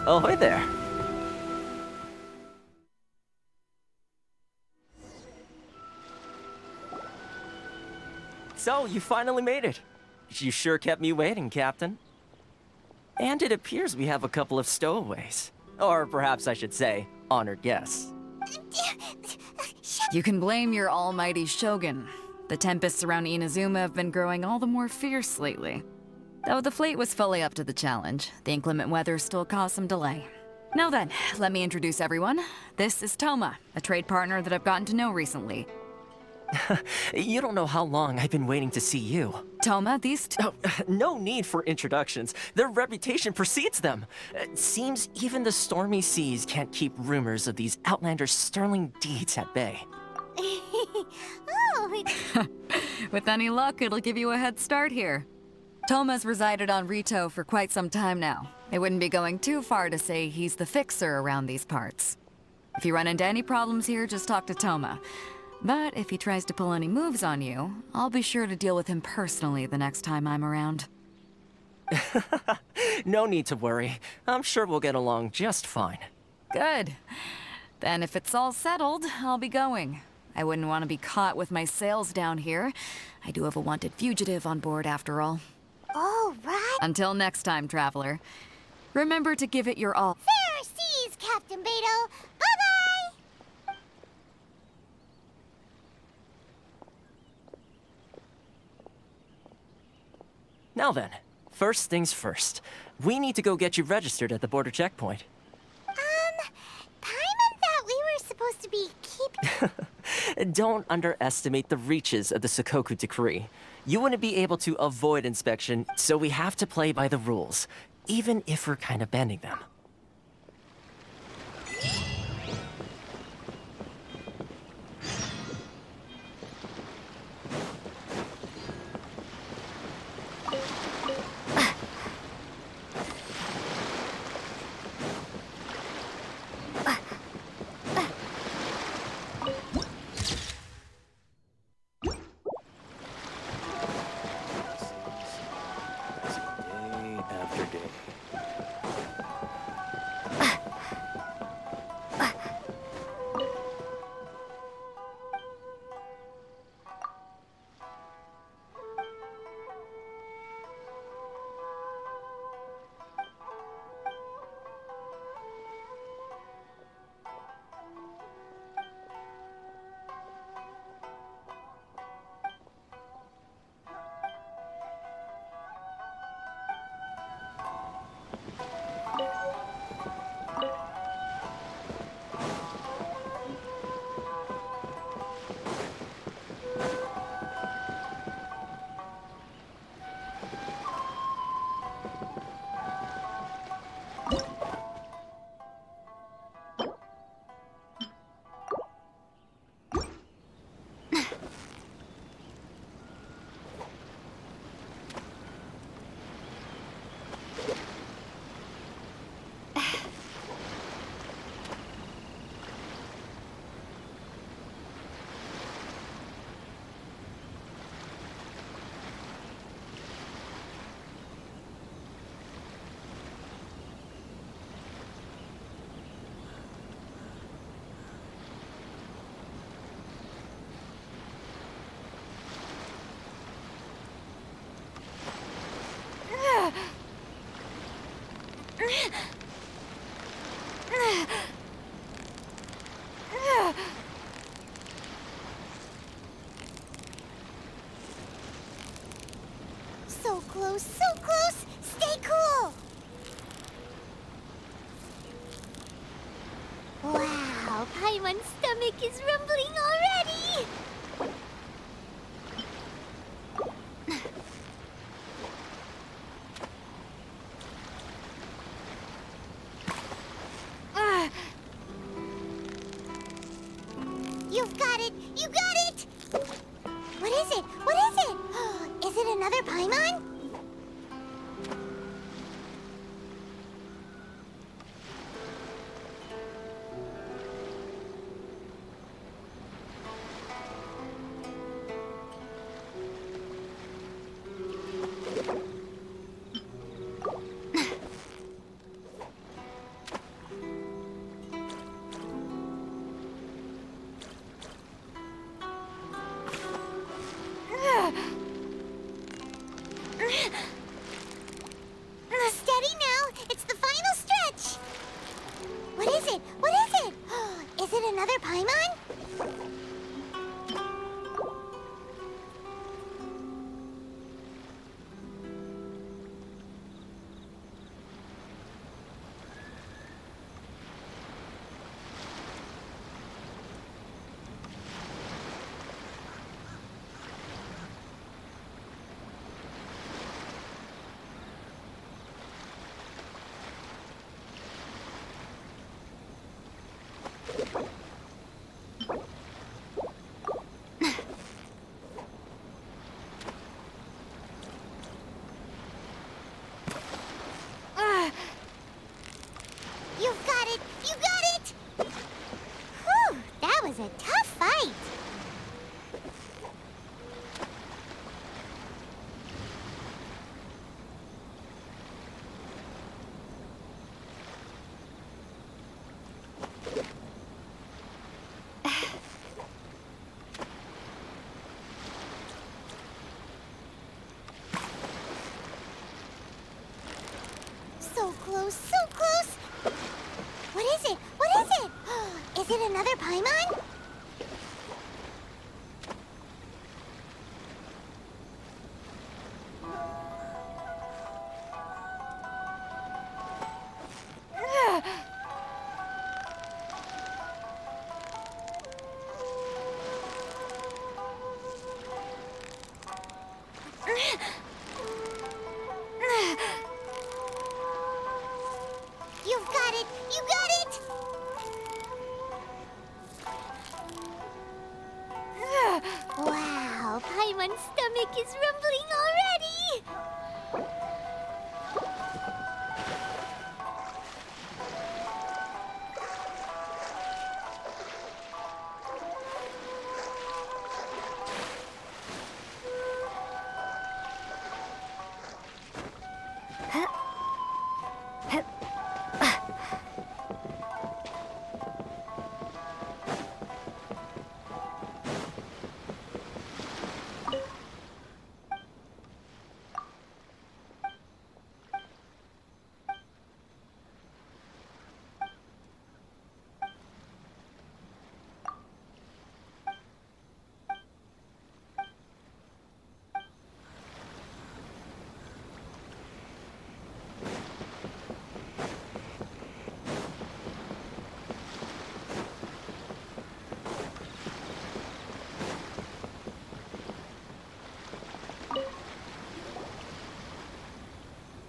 Ahoy there. So, you finally made it. You sure kept me waiting, Captain. And it appears we have a couple of stowaways. Or perhaps I should say, honored guests. You can blame your almighty Shogun. The tempests around Inazuma have been growing all the more fierce lately. Though the fleet was fully up to the challenge, the inclement weather still caused some delay. Now then, let me introduce everyone. This is Toma, a trade partner that I've gotten to know recently. You don't know how long I've been waiting to see you. Toma, these Oh, no need for introductions. Their reputation precedes them. Seems even the stormy seas can't keep rumors of these outlanders' sterling deeds at bay. Oh, With any luck, it'll give you a head start here. Toma's resided on Rito for quite some time now. It wouldn't be going too far to say he's the fixer around these parts. If you run into any problems here, just talk to Toma. But if he tries to pull any moves on you, I'll be sure to deal with him personally the next time I'm around. No need to worry. I'm sure we'll get along just fine. Good. Then if it's all settled, I'll be going. I wouldn't want to be caught with my sails down here. I do have a wanted fugitive on board after all. all right. Until next time, traveler. Remember to give it your all. Fair seas, Captain Beto. Bye-bye. Now then, first things first. We need to go get you registered at the border checkpoint. Paimon thought we were supposed to be keeping... Don't underestimate the reaches of the Sakoku Decree. You wouldn't be able to avoid inspection, so we have to play by the rules, even if we're kind of bending them. close, so close! Stay cool! Wow, Paimon's stomach is rumbling already! You've got it! You got it! What is it? What is it? Is it another Paimon? Steady now! It's the final stretch! What is it? What is it? Is it another Paimon? You've got it! You got it! Whew, that was a tough fight. So close, so close! What is it? What is it? Is it another Paimon? You've got it! You got it! Wow, Paimon's stomach is rumbling already!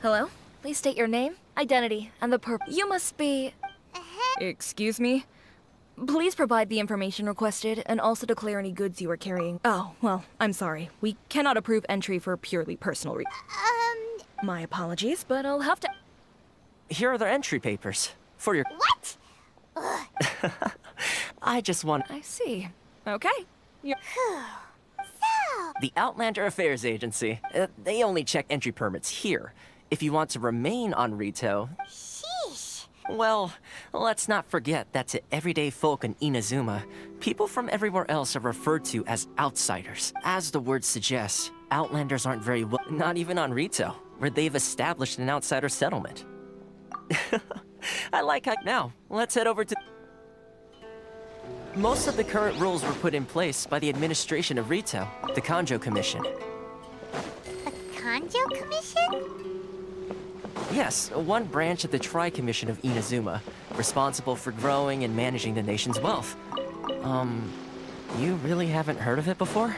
Hello? Please state your name, identity, and the purpose. You must be... Excuse me? Please provide the information requested and also declare any goods you are carrying. Oh, well, I'm sorry. We cannot approve entry for purely personal reasons. My apologies, but I'll have to... Here are the entry papers for your... What? I just want... I see. Okay. You're... The Outlander Affairs Agency. They only check entry permits here. If you want to remain on Rito... Sheesh. Well, let's not forget that to everyday folk in Inazuma, people from everywhere else are referred to as outsiders. As the word suggests, Outlanders aren't very well... Not even on Rito, where they've established an outsider settlement. I like how... Now, let's head over to... Most of the current rules were put in place by the administration of Rito, the Kanjo Commission. The Hanjo Commission? Yes, one branch of the Tri-Commission of Inazuma, responsible for growing and managing the nation's wealth. You really haven't heard of it before?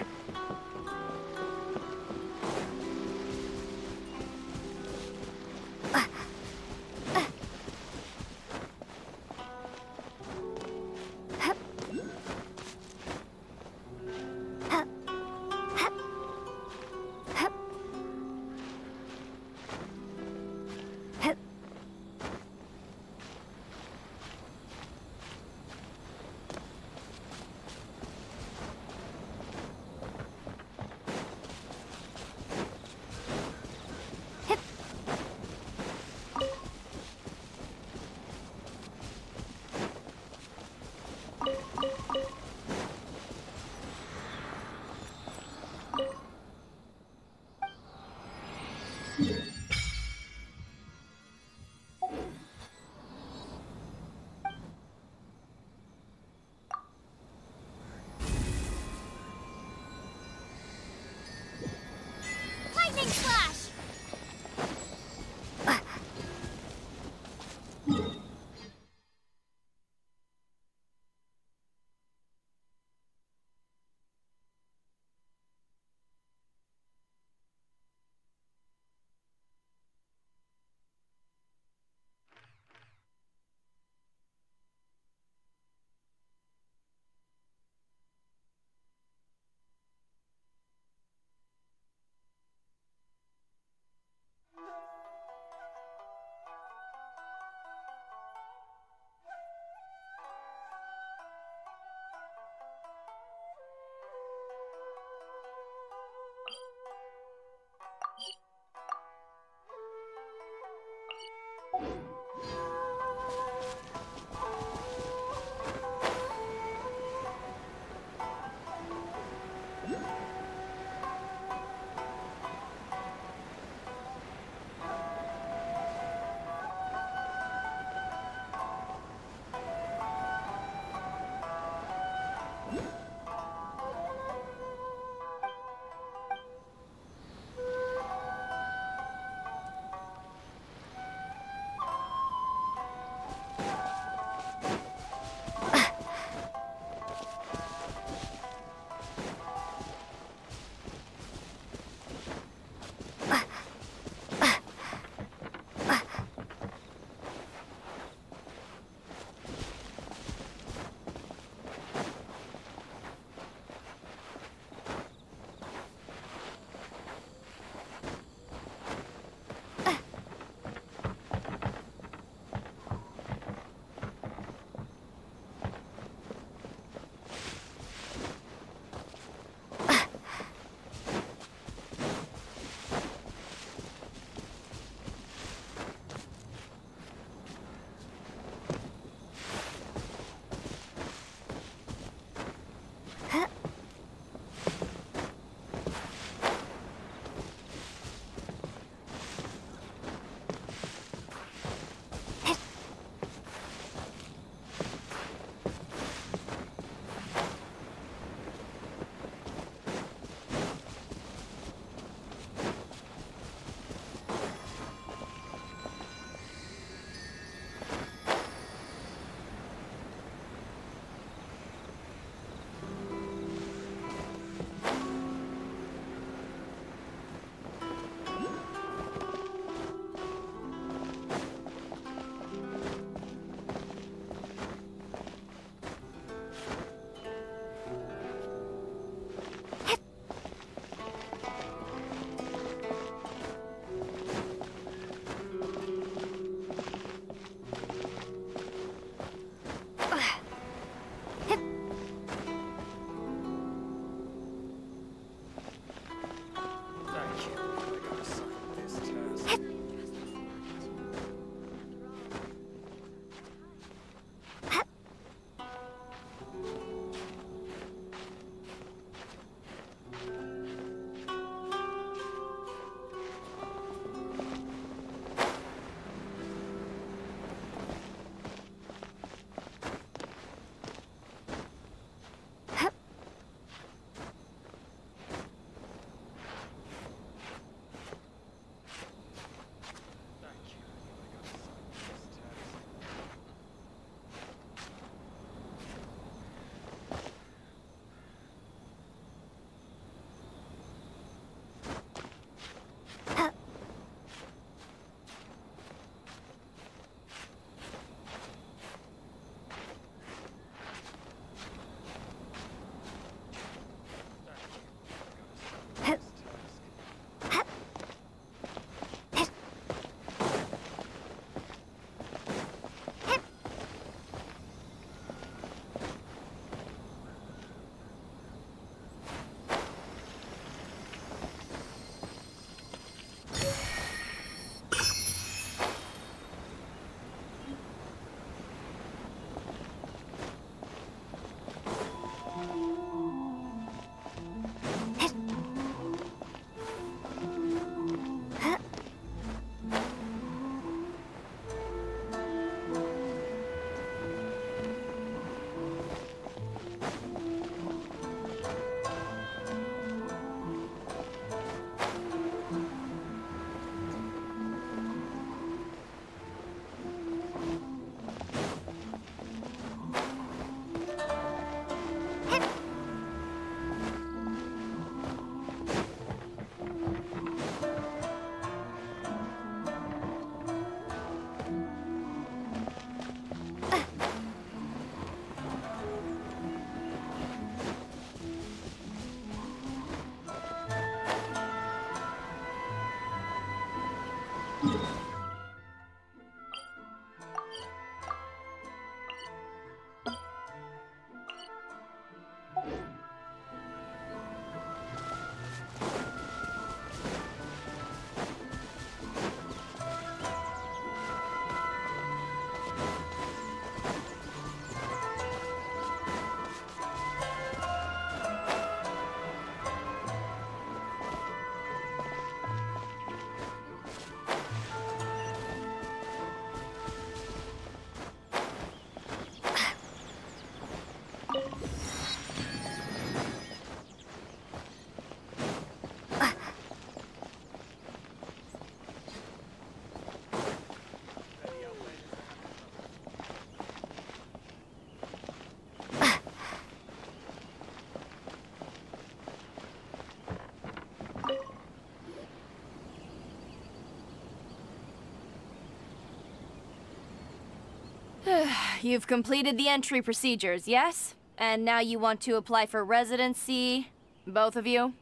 you've completed the entry procedures, yes? And now you want to apply for residency, both of you?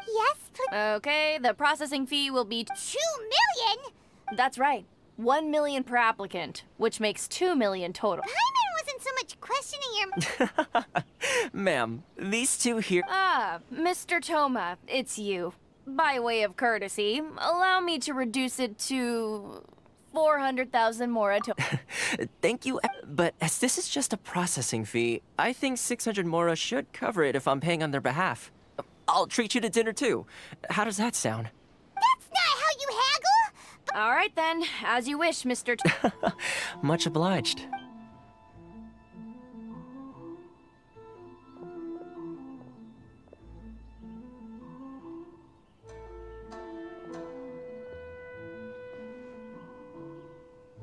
Yes, but... Okay, the processing fee will be 2 million? That's right. 1 million per applicant, which makes 2 million total. Paimon wasn't so much questioning your... Ma'am, these two here. Ah, Mr. Toma, it's you. By way of courtesy, allow me to reduce it to 400,000 mora to... Thank you, but as this is just a processing fee, I think 600 mora should cover it if I'm paying on their behalf. I'll treat you to dinner too. How does that sound? That's not how you haggle! All right then, as you wish, Mr. Much obliged.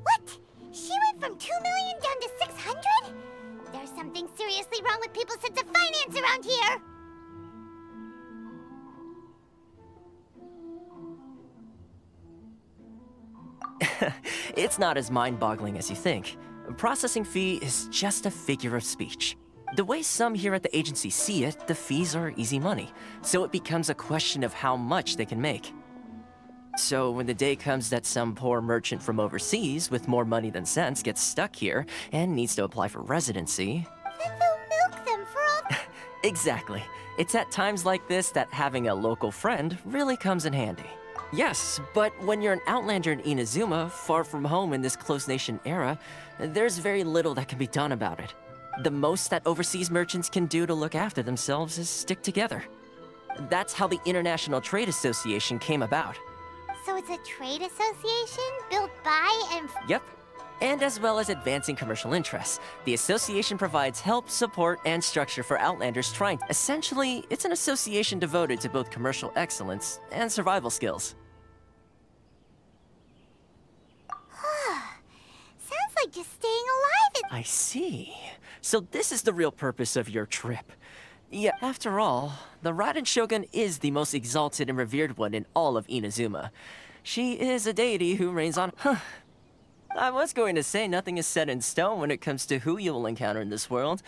What? She went from 2 million down to 600? There's something seriously wrong with people's sense of finance around here! It's not as mind-boggling as you think. A processing fee is just a figure of speech. The way some here at the agency see it, the fees are easy money, so it becomes a question of how much they can make. So when the day comes that some poor merchant from overseas with more money than sense gets stuck here and needs to apply for residency... Then they'll milk them for all... Exactly. It's at times like this that having a local friend really comes in handy. Yes, but when you're an outlander in Inazuma, far from home in this closed nation era, there's very little that can be done about it. The most that overseas merchants can do to look after themselves is stick together. That's how the International Trade Association came about. So it's a trade association built by and... Yep. And as well as advancing commercial interests, the association provides help, support, and structure for Outlanders trying to... Essentially, it's an association devoted to both commercial excellence and survival skills. Sounds like just staying alive and... I see. So this is the real purpose of your trip. Yeah, after all, the Raiden Shogun is the most exalted and revered one in all of Inazuma. She is a deity who reigns on... I was going to say nothing is set in stone when it comes to who you will encounter in this world.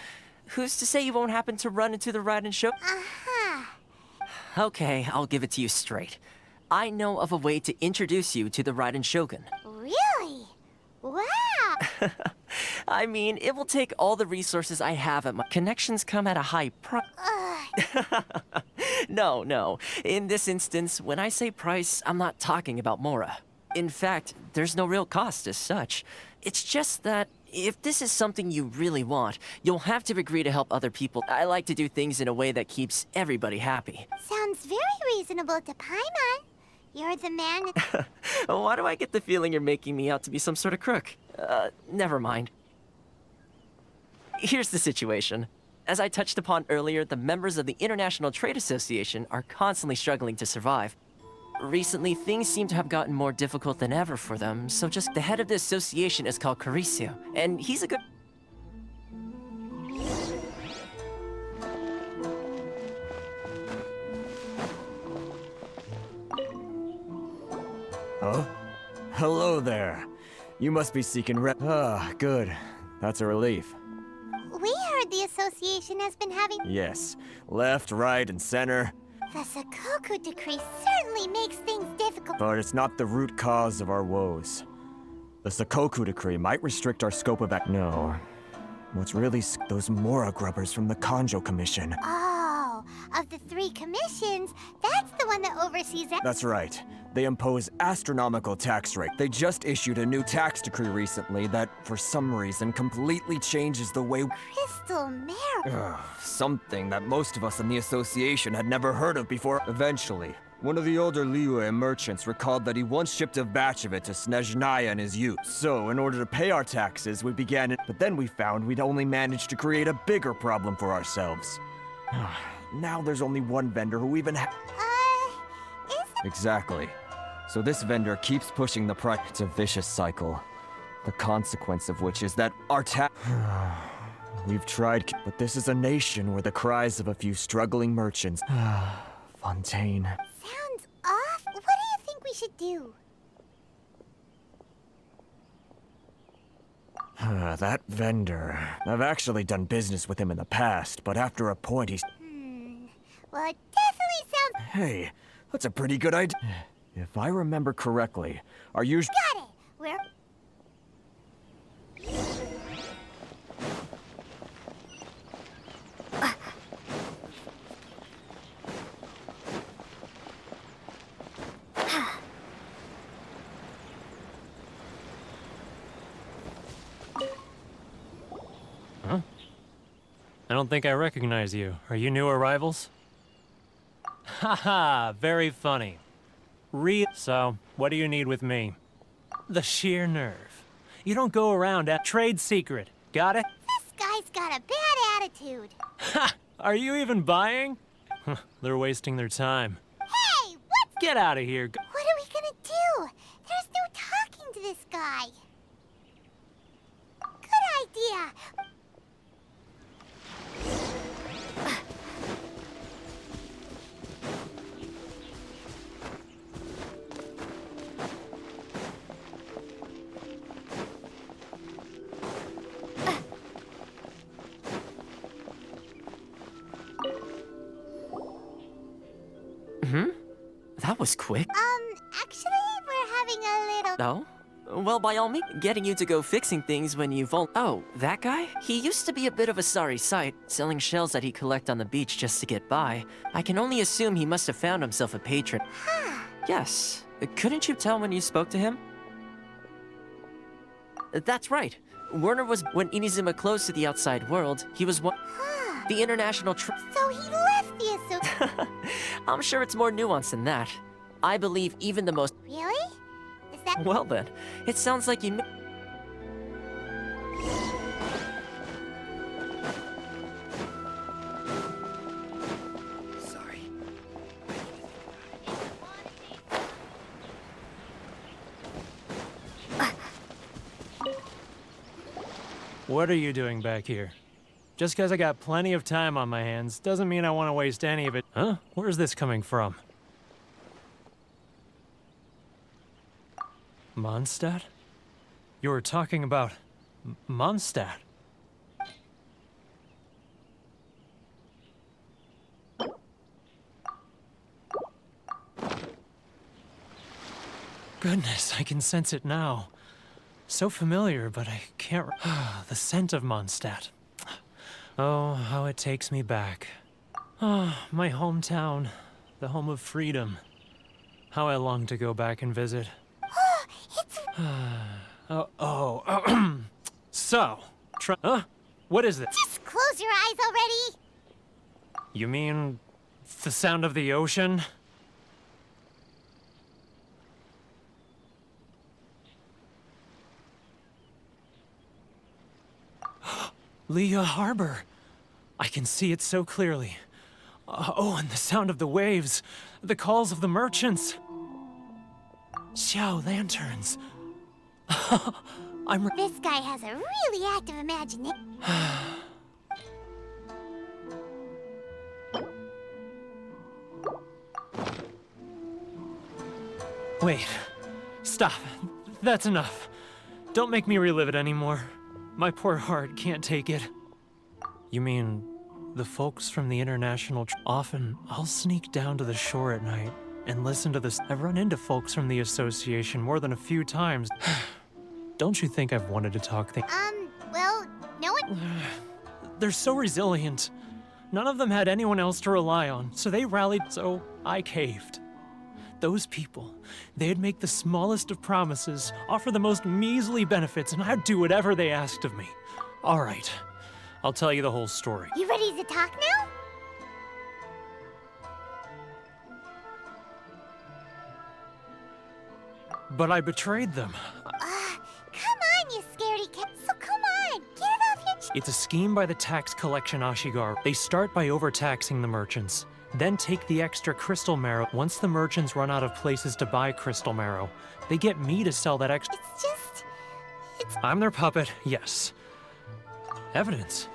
Who's to say you won't happen to run into the Raiden Shogun? Okay, I'll give it to you straight. I know of a way to introduce you to the Raiden Shogun. Really? Wow! I mean, it will take all the resources I have at my... Connections come at a high price. No. In this instance, when I say price, I'm not talking about Mora. In fact, there's no real cost as such. It's just that if this is something you really want, you'll have to agree to help other people. I like to do things in a way that keeps everybody happy. Sounds very reasonable to Paimon. You're the man... Why do I get the feeling you're making me out to be some sort of crook? Never mind. Here's the situation. As I touched upon earlier, the members of the International Trade Association are constantly struggling to survive. Recently, things seem to have gotten more difficult than ever for them, so just the head of the association is called Caricio, and he's a good... Huh? Hello there. You must be seeking good. That's a relief. We heard the association has been having... Yes. Left, right, and center. The Sakoku decree certainly makes things difficult. But it's not the root cause of our woes. The Sakoku decree might restrict our scope of No. What's really those Mora grubbers from the Kanjo Commission. Oh, of the 3 commissions, that's the one that oversees... That's right. They impose astronomical tax rate. They just issued a new tax decree recently that, for some reason, completely changes the way... Crystal Mare... something that most of us in the association had never heard of before. Eventually, one of the older Liyue merchants recalled that he once shipped a batch of it to Snezhnaya in his youth. So, in order to pay our taxes, we began it. But then we found we'd only managed to create a bigger problem for ourselves. Now there's only one vendor who even is it... Exactly. So this vendor keeps pushing the price. It's a vicious cycle. The consequence of which is that our We've tried, but this is a nation where the cries of a few struggling merchants... Fontaine. Sounds off. What do you think we should do? That vendor. I've actually done business with him in the past, but after a point he's... Well, it definitely sounds... Hey, that's a pretty good idea. If I remember correctly, are you... Got it! Where... Huh? I don't think I recognize you. Are you new arrivals? Haha, very funny. So, what do you need with me? The sheer nerve. You don't go around at trade secret. Got it? This guy's got a bad attitude. Ha! Are you even buying? They're wasting their time. Hey, what? Get out of here. What are we gonna do? There's no talking to this guy. Good idea. That was quick. Actually, we're having a little... Oh? Well, by all means, getting you to go fixing things when you've all... Oh, that guy? He used to be a bit of a sorry sight, selling shells that he'd collect on the beach just to get by. I can only assume he must have found himself a patron. Yes. Couldn't you tell when you spoke to him? That's right. Werner was... When Inazuma closed to the outside world, he was one... The international So he left the association. I'm sure it's more nuanced than that. I believe even the most... Really? Is that... Well then, it sounds like you... Sorry. What are you doing back here? Just because I got plenty of time on my hands doesn't mean I want to waste any of it. Huh? Where's this coming from? Mondstadt? You were talking about... Mondstadt? Goodness, I can sense it now. So familiar, but I can't... The scent of Mondstadt. Oh, how it takes me back. Oh, my hometown. The home of freedom. How I long to go back and visit. So, what is this? Just close your eyes already. You mean the sound of the ocean? Leah Harbor. I can see it so clearly. Oh, and the sound of the waves. The calls of the merchants. Xiao lanterns. This guy has a really active imagination. Wait. Stop. That's enough. Don't make me relive it anymore. My poor heart can't take it. You mean the folks from the international... Often, I'll sneak down to the shore at night and listen to this. I've run into folks from the association more than a few times. Don't you think I've wanted to talk Well, no one... They're so resilient. None of them had anyone else to rely on, so they rallied, so I caved. Those people, they'd make the smallest of promises, offer the most measly benefits, and I'd do whatever they asked of me. All right, I'll tell you the whole story. You ready to talk now? But I betrayed them. Come on, you scaredy cat. So come on, get it off your chest. It's a scheme by the tax collection Ashigar. They start by overtaxing the merchants, then take the extra crystal marrow. Once the merchants run out of places to buy crystal marrow, they get me to sell that extra. I'm their puppet, yes. Evidence.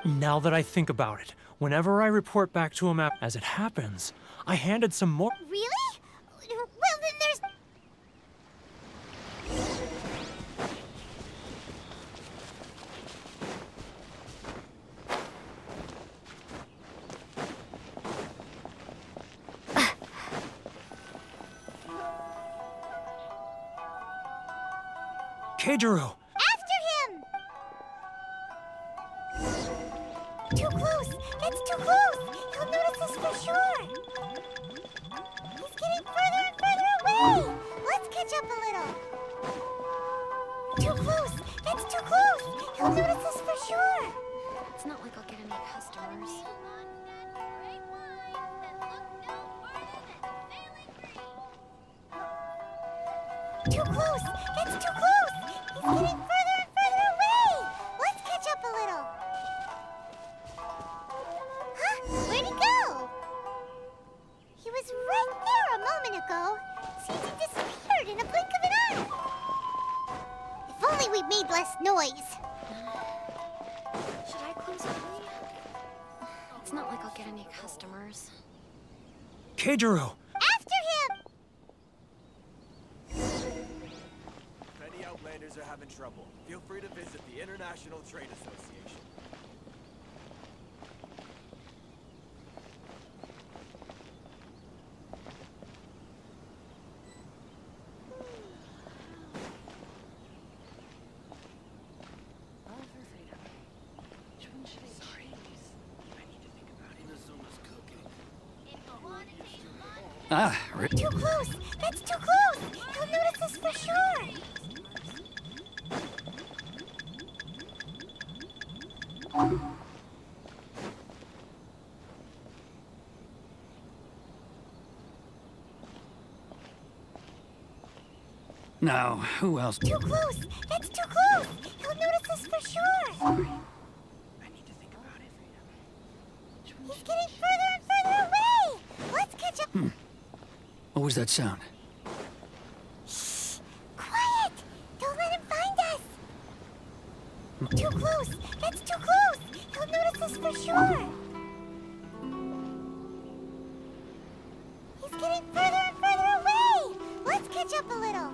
Now that I think about it, whenever I report back to a map, as it happens, I handed some more. Really? Well, then there's... Keijiro! After him! Too close! It's too close! He'll notice us for sure! He's getting further and further away! Let's catch up a little! Too close! It's too close! He'll notice us for sure! It's not like I'll get any customers. Too close! It's too close! He's getting further and further away! Let's catch up a little! Huh? Where'd he go? He was right there a moment ago. Seems he disappeared in a blink of an eye. If only we made less noise. Should I close early? It's not like I'll get any customers. Keijiro! After him! If any Outlanders are having trouble, feel free to visit the International Trade Association. Too close! It's too close! He'll notice us for sure! Now, who else? Too close! It's too close! He'll notice us for sure! Sorry. He's getting further and further away! Let's catch up. What was that sound? Shh! Quiet! Don't let him find us! Too close! It's too close! He'll notice us for sure! He's getting further and further away! Let's catch up a little!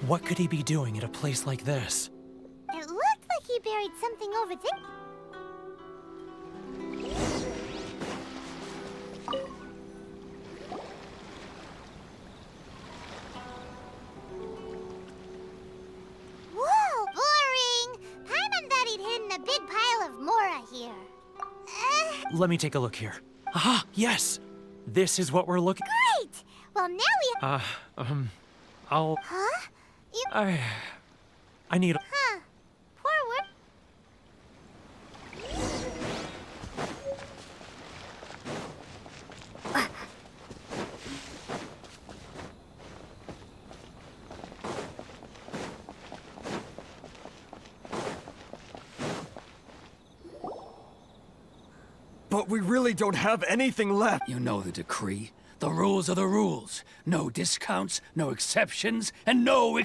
What could he be doing at a place like this? It looked like he buried something over there. Whoa, boring! Paimon thought he'd hidden a big pile of Mora here. Let me take a look here. Aha! Yes! This is what we're looking... Great! Well, now we... I'll... Huh? You... I need... Huh. Poor work. But we really don't have anything left. You know the decree. The rules are the rules. No discounts, no exceptions, and no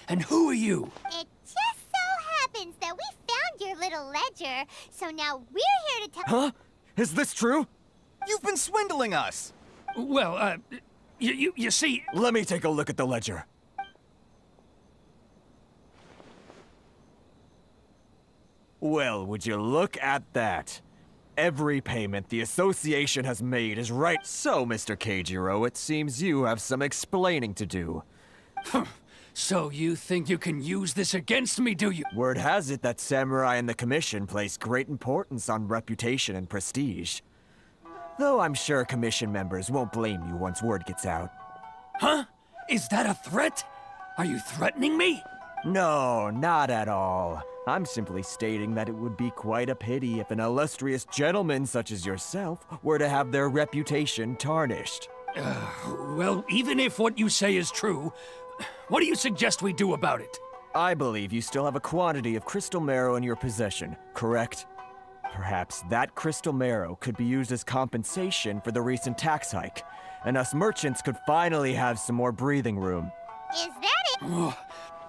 And who are you? It just so happens that we found your little ledger, so now we're here to tell... Huh? Is this true? You've been swindling us! Well, you see... Let me take a look at the ledger. Well, would you look at that? Every payment the association has made is right. So, Mr. Keijiro, it seems you have some explaining to do. So you think you can use this against me, do you? Word has it that Samurai and the Commission place great importance on reputation and prestige. Though I'm sure Commission members won't blame you once word gets out. Huh? Is that a threat? Are you threatening me? No, not at all. I'm simply stating that it would be quite a pity if an illustrious gentleman such as yourself were to have their reputation tarnished. Well, even if what you say is true, what do you suggest we do about it? I believe you still have a quantity of crystal marrow in your possession, correct? Perhaps that crystal marrow could be used as compensation for the recent tax hike, and us merchants could finally have some more breathing room. Is that it?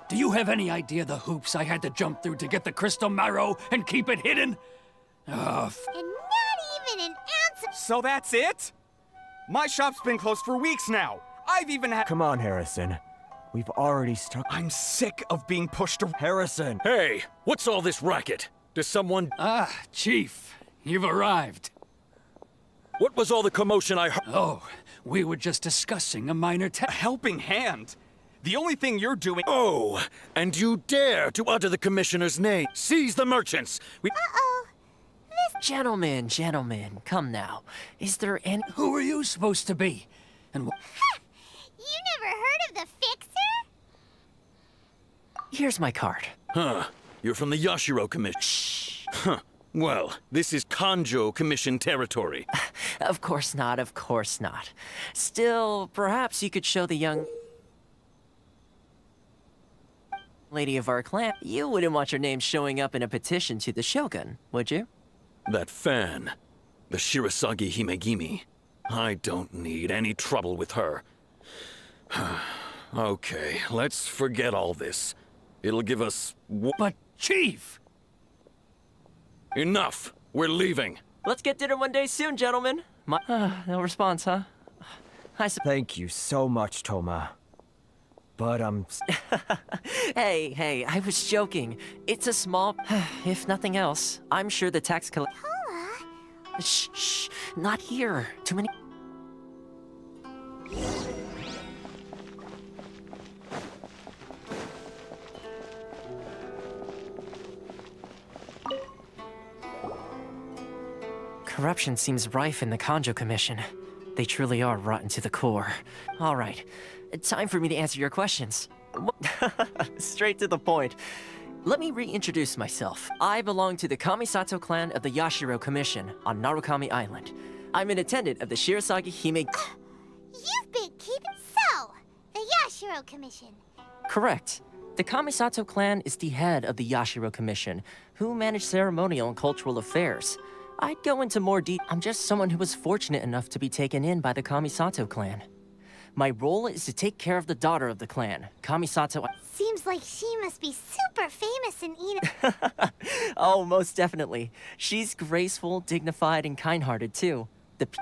Do you have any idea the hoops I had to jump through to get the crystal marrow and keep it hidden? And not even an ounce of... So that's it? My shop's been closed for weeks now. I've even had— Come on, Harrison. We've already started. I'm sick of being pushed around. Harrison! Hey, what's all this racket? Does someone— Ah, Chief, you've arrived. What was all the commotion I heard? Oh, we were just discussing a minor A helping hand. The only thing you're doing— Oh, and you dare to utter the Commissioner's name. Seize the merchants. Uh-oh. Gentlemen, come now. Is there any— Who are you supposed to be? And You never heard of the Fixer? Here's my card. Huh. You're from the Yashiro Commission. Shh. Huh. Well, this is Kanjo Commission territory. Of course not, of course not. Still, perhaps you could show the young lady of our clan. You wouldn't want your name showing up in a petition to the Shogun, would you? That fan, the Shirasagi Himegimi. I don't need any trouble with her. Okay, let's forget all this. It'll give us— But, Chief! Enough! We're leaving. Let's get dinner one day soon, gentlemen. No response, huh? Thank you so much, Toma. But, Hey, I was joking. It's a small— if nothing else, I'm sure the tax collector— Shh, not here. Too many— Corruption seems rife in the Kanjo Commission. They truly are rotten to the core. All right, time for me to answer your questions. Straight to the point. Let me reintroduce myself. I belong to the Kamisato clan of the Yashiro Commission on Narukami Island. I'm an attendant of the Shirasagi Hime— You've been keeping— So, the Yashiro Commission. Correct. The Kamisato clan is the head of the Yashiro Commission, who manage ceremonial and cultural affairs. I'd go into more detail. I'm just someone who was fortunate enough to be taken in by the Kamisato clan. My role is to take care of the daughter of the clan, Kamisato— Seems like she must be super famous in Ina. Oh, most definitely. She's graceful, dignified, and kind-hearted, too.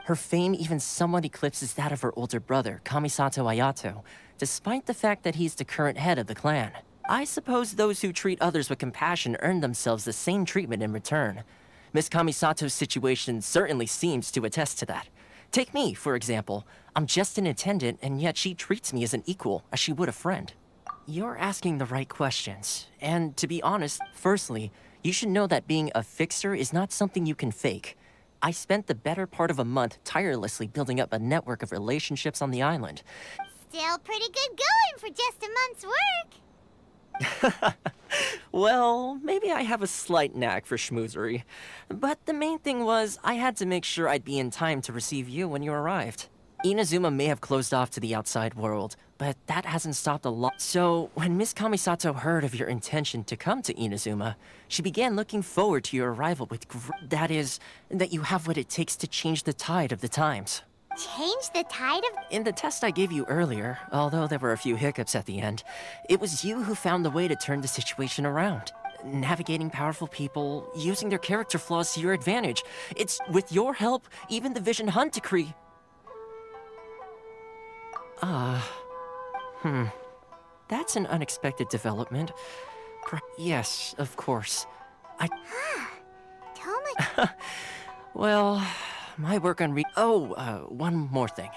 Her fame even somewhat eclipses that of her older brother, Kamisato Ayato, despite the fact that he's the current head of the clan. I suppose those who treat others with compassion earn themselves the same treatment in return. Miss Kamisato's situation certainly seems to attest to that. Take me, for example. I'm just an attendant, and yet she treats me as an equal, as she would a friend. You're asking the right questions. And to be honest, firstly, you should know that being a fixer is not something you can fake. I spent the better part of a month tirelessly building up a network of relationships on the island. Still pretty good going for just a month's work. Well, maybe I have a slight knack for schmoozery. But the main thing was, I had to make sure I'd be in time to receive you when you arrived. Inazuma may have closed off to the outside world, but that hasn't stopped a lot. So, when Miss Kamisato heard of your intention to come to Inazuma, she began looking forward to your arrival with that is, that you have what it takes to change the tide of the times. Change the tide of— In the test I gave you earlier, although there were a few hiccups at the end, it was you who found the way to turn the situation around. Navigating powerful people, using their character flaws to your advantage. It's with your help, even the Vision Hunt decree. That's an unexpected development. Yes, of course. Toma. Well, my work on one more thing.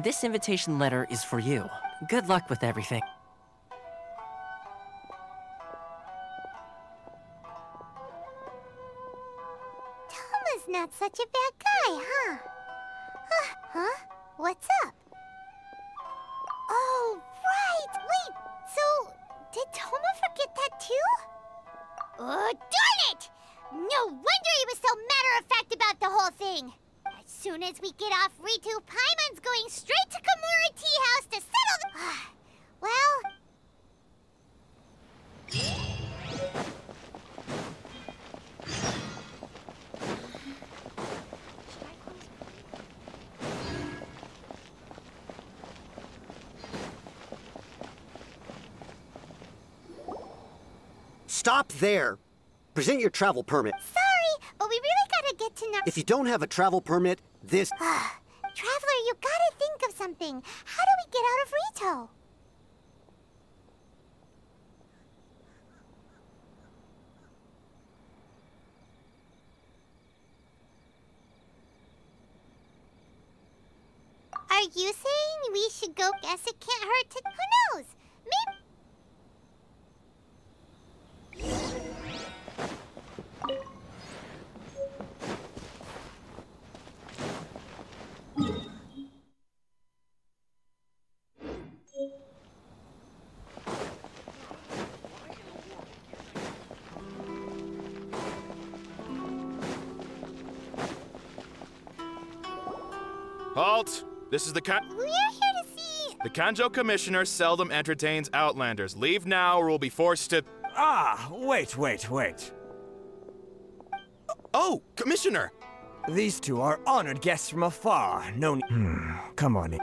This invitation letter is for you. Good luck with everything. Toma's not such a bad guy, huh? Huh? What's up? Oh, right! Wait, so did Toma forget that too? Oh, darn it! No wonder he was so matter-of-fact about the whole thing. As soon as we get off Ritu, Paimon's going straight to Komura Tea House to settle the— well— Stop there! Present your travel permit. Sorry, but we really gotta get to know— If you don't have a travel permit, this— Traveler, you gotta think of something. How do we get out of Rito? Are you saying we should go? Guess it can't hurt to... Who knows? Maybe... Halt! This is the We're here to see... The Kanjo Commissioner seldom entertains Outlanders. Leave now or we'll be forced to... Ah, wait. Oh, Commissioner! These two are honored guests from afar. No come on in.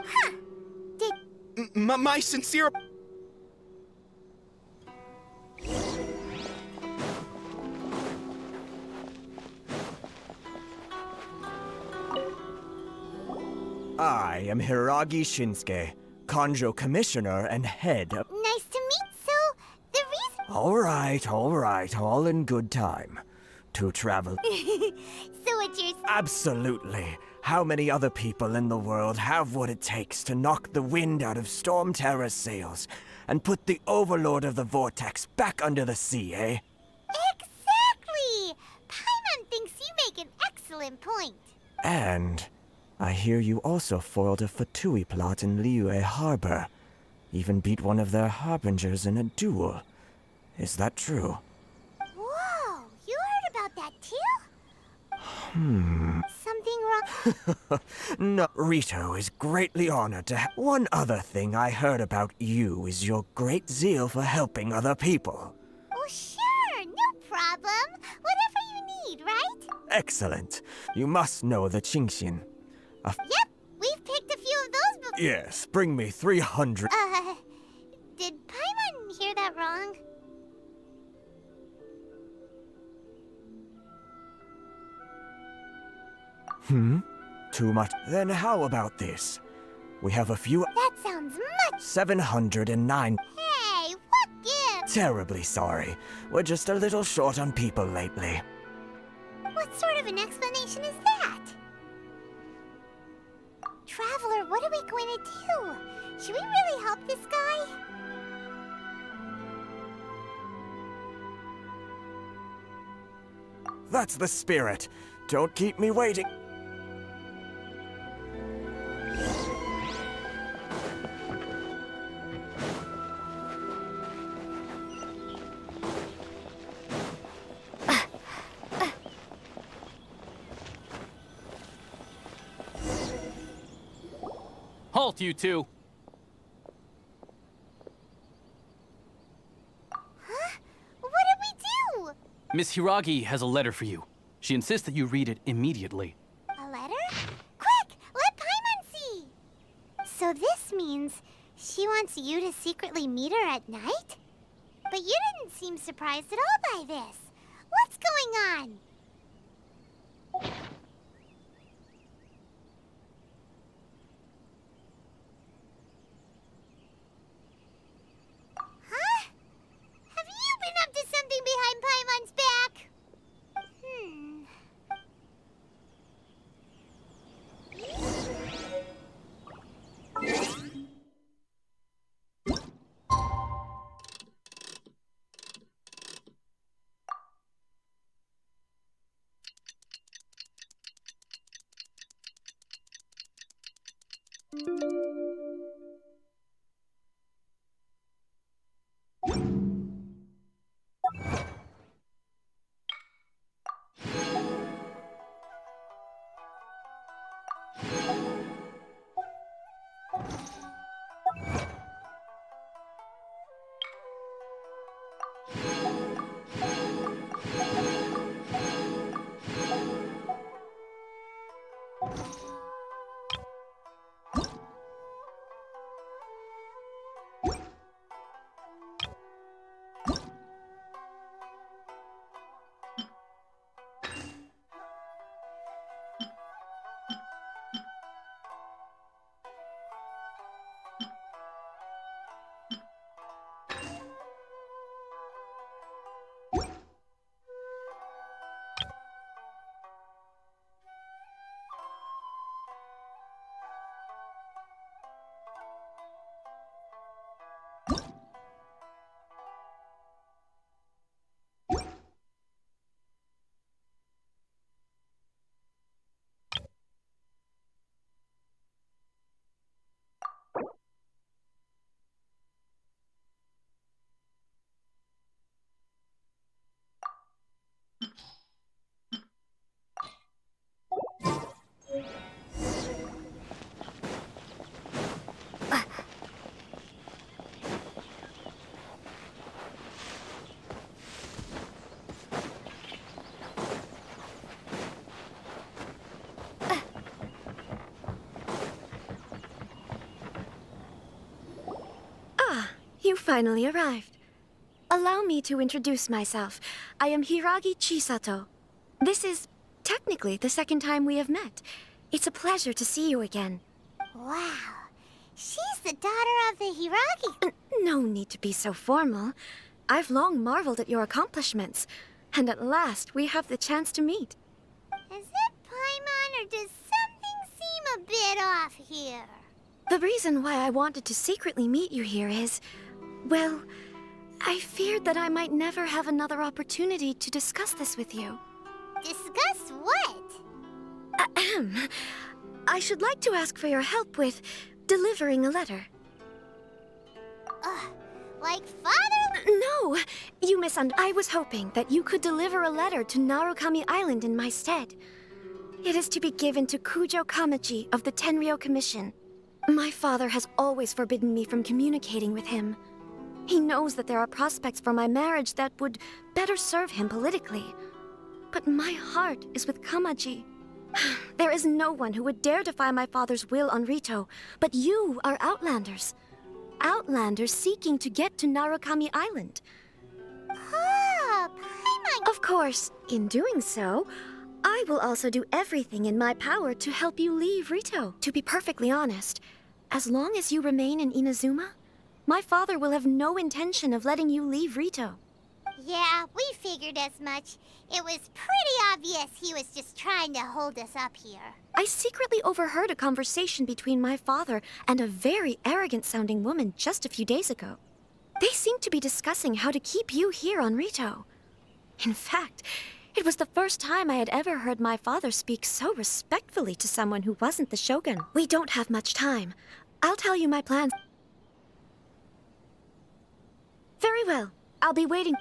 My sincere... I am Hiragi Shinsuke, Kanjo Commissioner and head of... Nice to meet. So, the reason... All right, all in good time. To travel... So what you're... Absolutely. How many other people in the world have what it takes to knock the wind out of Storm Terror's sails and put the Overlord of the Vortex back under the sea, eh? Exactly! Paimon thinks you make an excellent point. And I hear you also foiled a Fatui plot in Liyue Harbor. Even beat one of their harbingers in a duel. Is that true? Whoa! You heard about that too? Something wrong? No, Rito is greatly honored to One other thing I heard about you is your great zeal for helping other people. Oh, sure! No problem! Whatever you need, right? Excellent. You must know the Qingxin. Yep! We've picked a few of those before. Yes, bring me 300. Did Paimon hear that wrong? Too much. Then how about this? We have a few... That sounds much... 709. Hey, what gives? Terribly sorry. We're just a little short on people lately. What sort of an explanation is that? Traveler, what are we going to do? Should we really help this guy? That's the spirit. Don't keep me waiting. Halt, you two! Huh? What did we do? Miss Hiragi has a letter for you. She insists that you read it immediately. A letter? Quick! Let Paimon see! So this means she wants you to secretly meet her at night? But you didn't seem surprised at all by this. What's going on? Huh? Have you been up to something behind Paimon's back? You finally arrived. Allow me to introduce myself. I am Hiragi Chisato. This is technically the second time we have met. It's a pleasure to see you again. Wow. She's the daughter of the Hiragi. No need to be so formal. I've long marveled at your accomplishments. And at last, we have the chance to meet. Is it Paimon, or does something seem a bit off here? The reason why I wanted to secretly meet you here is, well, I feared that I might never have another opportunity to discuss this with you. Discuss what? Ahem. I should like to ask for your help with delivering a letter. Like father? No, you misunderstood. I was hoping that you could deliver a letter to Narukami Island in my stead. It is to be given to Kujo Kamaji of the Tenryou Commission. My father has always forbidden me from communicating with him. He knows that there are prospects for my marriage that would better serve him politically. But my heart is with Kamaji. There is no one who would dare defy my father's will on Rito, but you are Outlanders. Outlanders seeking to get to Narukami Island. Ah, Paimon. Of course, in doing so, I will also do everything in my power to help you leave Rito. To be perfectly honest, as long as you remain in Inazuma, my father will have no intention of letting you leave Rito. Yeah, we figured as much. It was pretty obvious he was just trying to hold us up here. I secretly overheard a conversation between my father and a very arrogant-sounding woman just a few days ago. They seemed to be discussing how to keep you here on Rito. In fact, it was the first time I had ever heard my father speak so respectfully to someone who wasn't the Shogun. We don't have much time. I'll tell you my plans. Very well. I'll be waiting.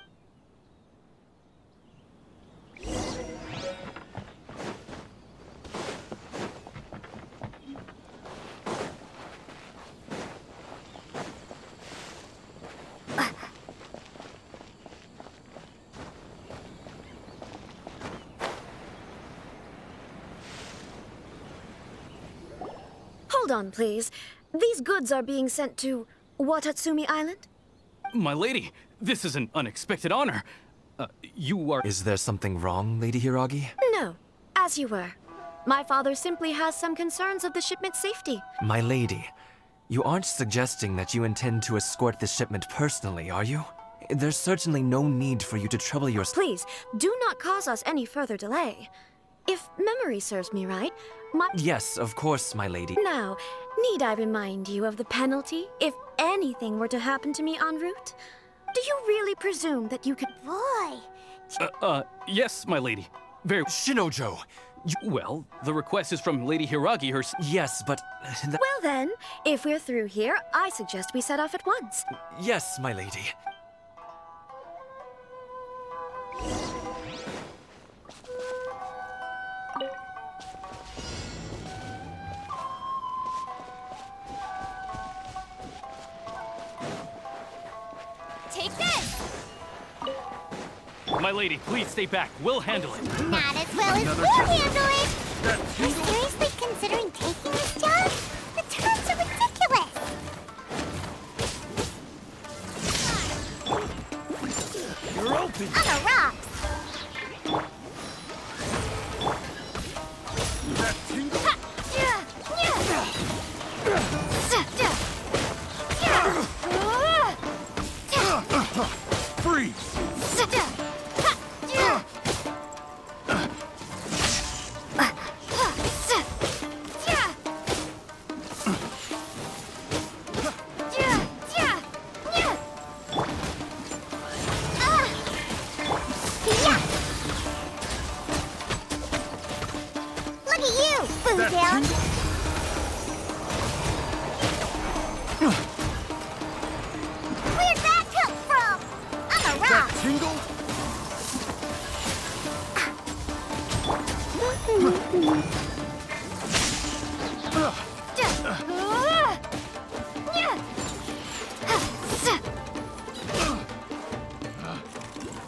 Hold on, please. These goods are being sent to Watatsumi Island? My lady, this is an unexpected honor. You are... Is there something wrong, Lady Hiragi? No, as you were. My father simply has some concerns of the shipment's safety. My lady, you aren't suggesting that you intend to escort the shipment personally, are you? There's certainly no need for you to trouble yourself. Please, do not cause us any further delay. If memory serves me right, Yes, of course, my lady. Now, need I remind you of the penalty if anything were to happen to me en route? Do you really presume that you could... Boy! Yes, my lady. Very... Shinojo! Well, the request is from Lady Hiragi herself. Yes, but... Well then, if we're through here, I suggest we set off at once. Yes, my lady. Take this! My lady, please stay back. We'll handle it. Not as well as we'll handle it! You're seriously considering taking this job? The terms are ridiculous! You're open! On the rocks! That tingle? Freeze! Look at you, Boozle! Where'd that come from? I'm a rock! Tingle?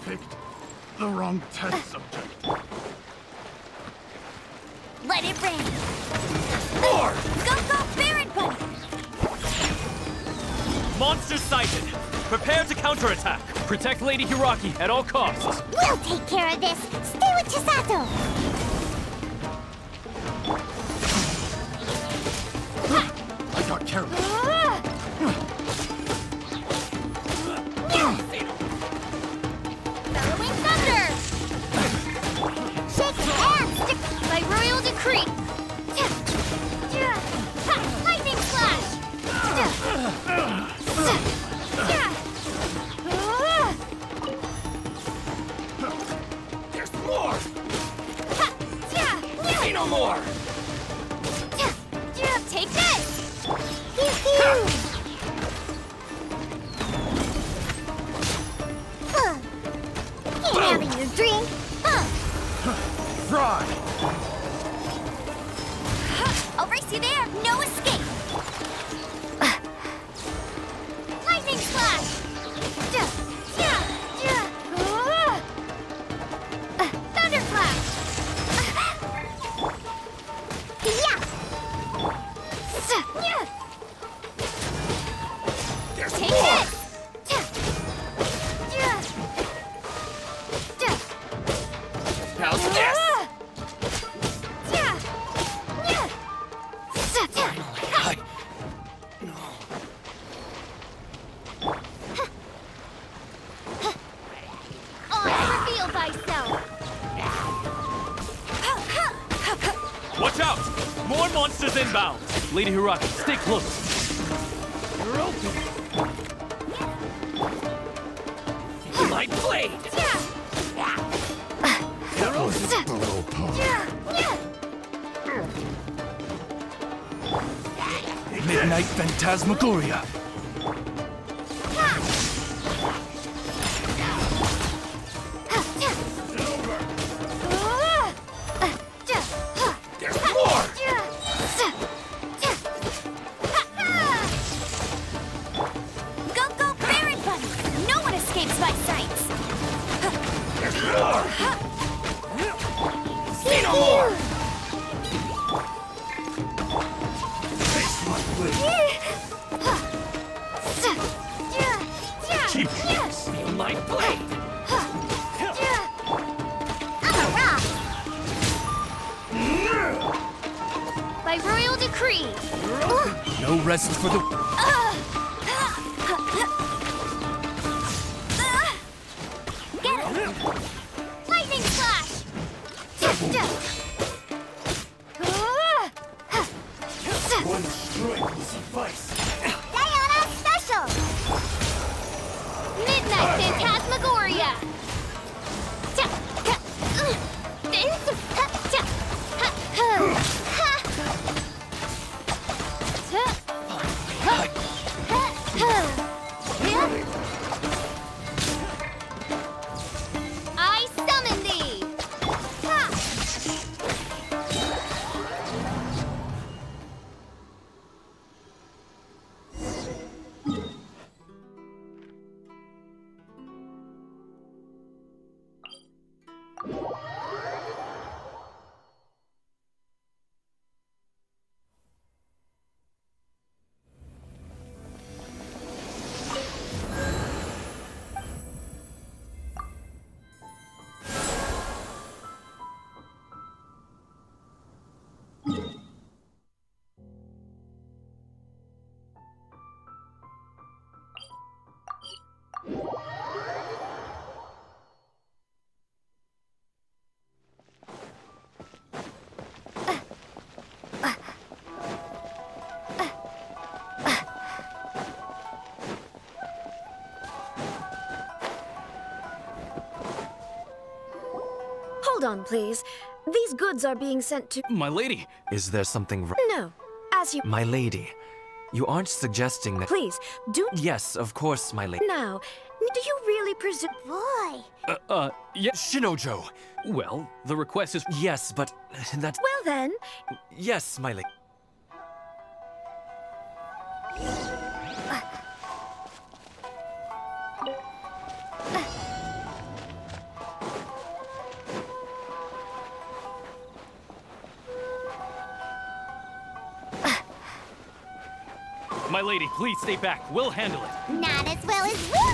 Picked the wrong test subject. Let it rain! More! Go, go, Baron Bunny! Monster sighted! Prepare to counterattack. Protect Lady Hiraki at all costs. We'll take care of this. Stay with Chisato. I got careless. Bellowing thunder. Shake hands by royal decree. Lightning flash. There's more! Say no more! Take this. Ain't having your drink. Fry! I'll race you there. No escape. Lightning slash. Thunder flash. There's Take more! this. How's this? Reveal thyself. Watch out! More monsters inbound. Lady Hiraki, stay close. You're open. My blade! Below par. Midnight Phantasmagoria. There's more! Go, Baron Bunny! No one escapes my sights! There's more! Say no more! Face my blade! Keep feel my blade! I'm a rock! By royal decree! No rest for the... Get it! Lightning slash! One strike will suffice. Diana Special! Midnight Phantasmagoria! I summon thee! Hold on, please. These goods are being sent to... My lady. Is there something wrong? No, as you... My lady, you aren't suggesting that... Please, do... Yes, of course, my lady. Now, do you really presume... Boy! Yes, Shinojo. Well, the request is... Yes, but that's... Well then... Yes, my lady. My lady, please stay back. We'll handle it. Not as well as we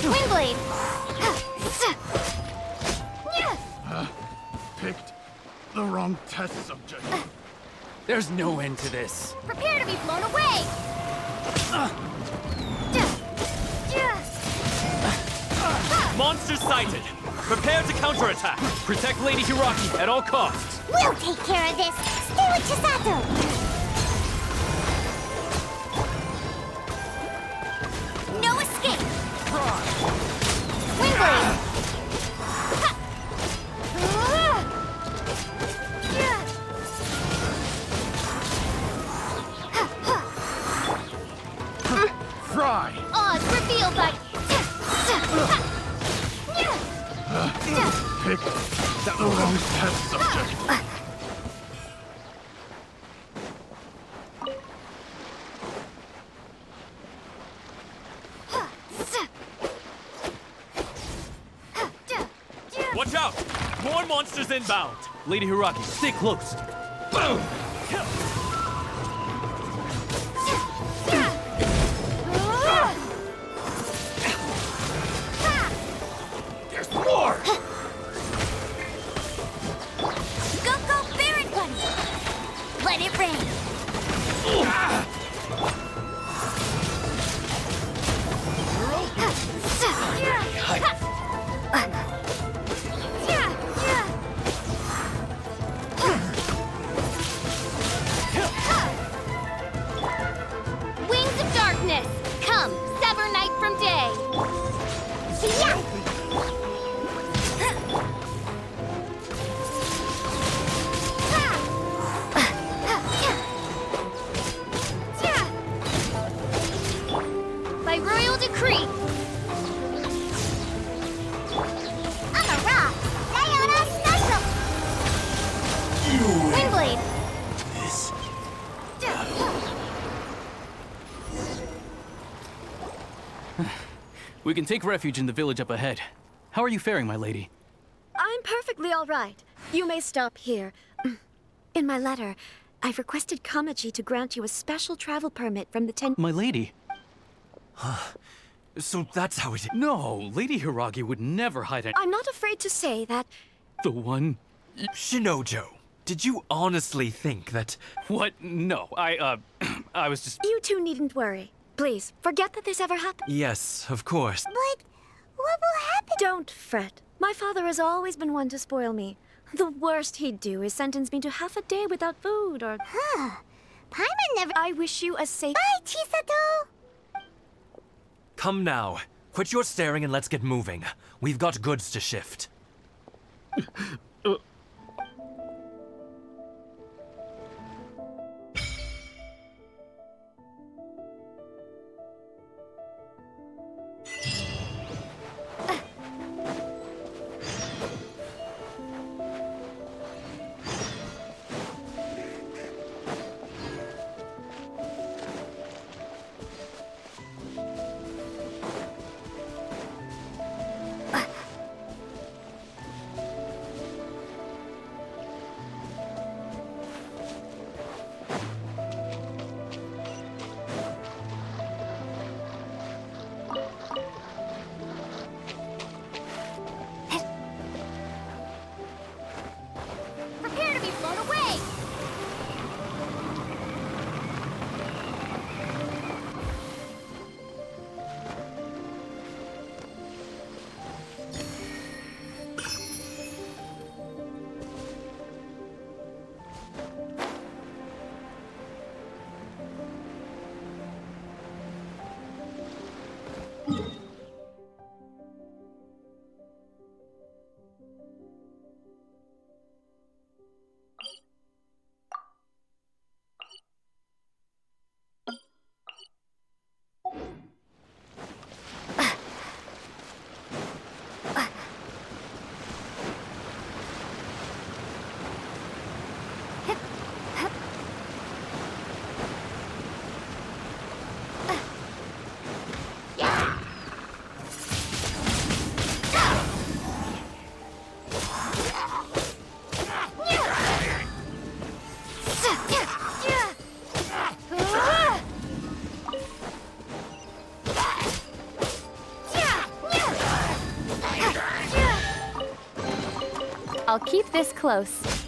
Windblade! Picked the wrong test subject. There's no end to this. Prepare to be blown away! Monster sighted! Prepare to counterattack! Protect Lady Hiraki at all costs! We'll take care of this! Stay with Chisato! No escape! Windblade! Fry! Odds revealed by... Picked the wrong test subject. Watch out! More monsters inbound! Lady Hiraki, stay close! Boom! There's more! Go, Baron Bunny! Let it rain! Wings of Darkness! Come, sever night from day! Yeah! By royal decree! I'm a rock! Sayonara special! Windblade! We can take refuge in the village up ahead. How are you faring, my lady? I'm perfectly all right. You may stop here. In my letter, I've requested Kamaji to grant you a special travel permit from the My lady? So that's how it... No, Lady Hiragi would never hide it. I'm not afraid to say that... The one... Shinojo, did you honestly think that... What? No, I was just... You two needn't worry. Please, forget that this ever happened. Yes, of course. But what will happen? Don't fret. My father has always been one to spoil me. The worst he'd do is sentence me to half a day without food or... Paimon never... I wish you a safe... Bye, Chisato! Come now. Quit your staring and let's get moving. We've got goods to shift. I'll keep this close.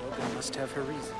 Shogun must have her reasons.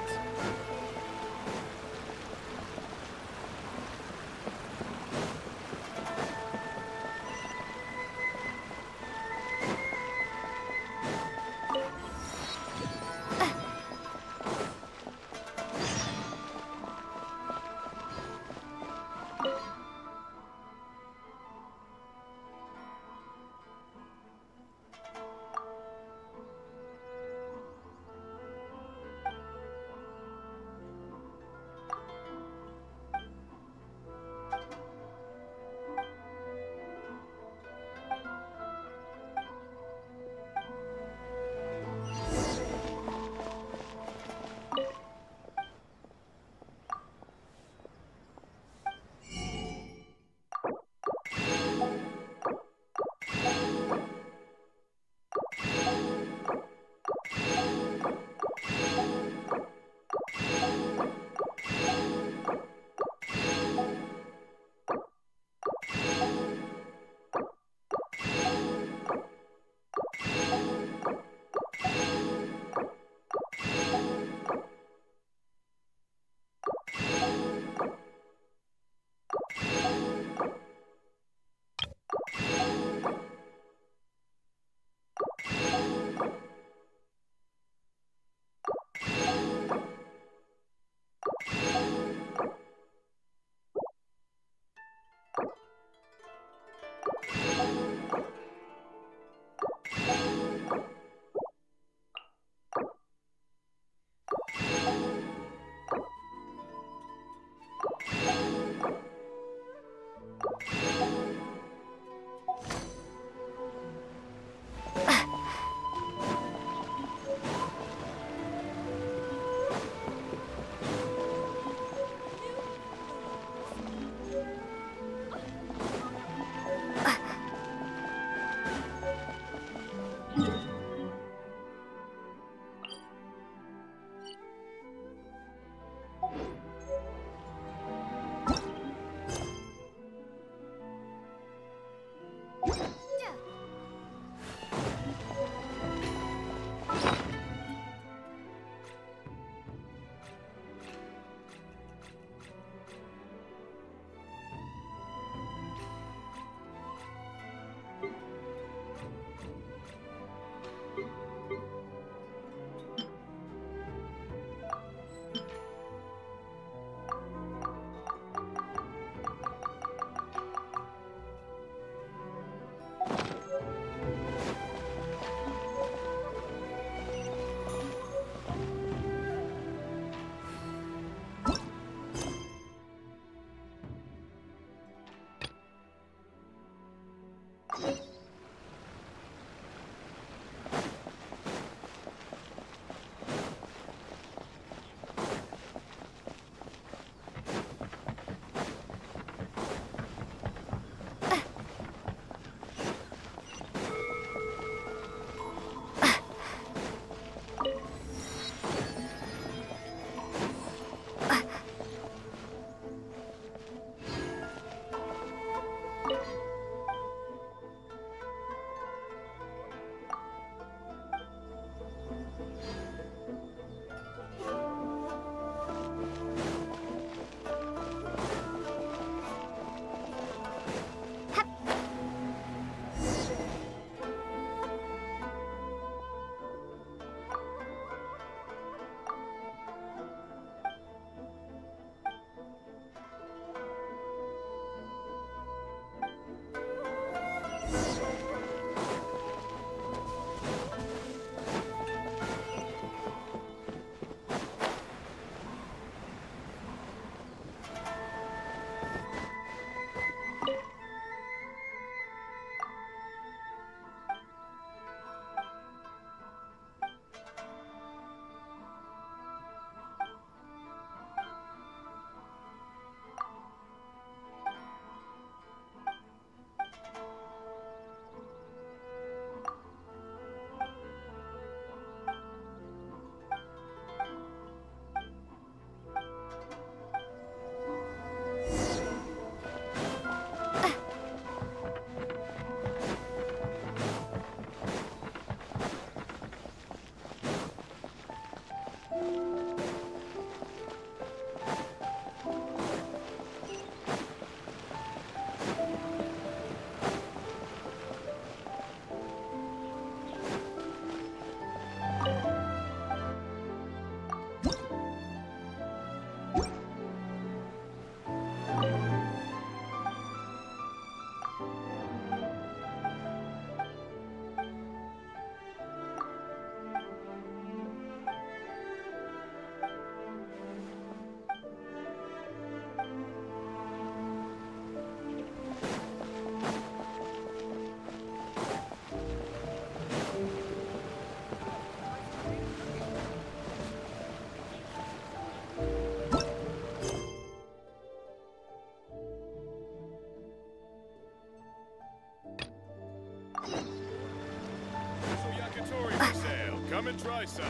Come and try some.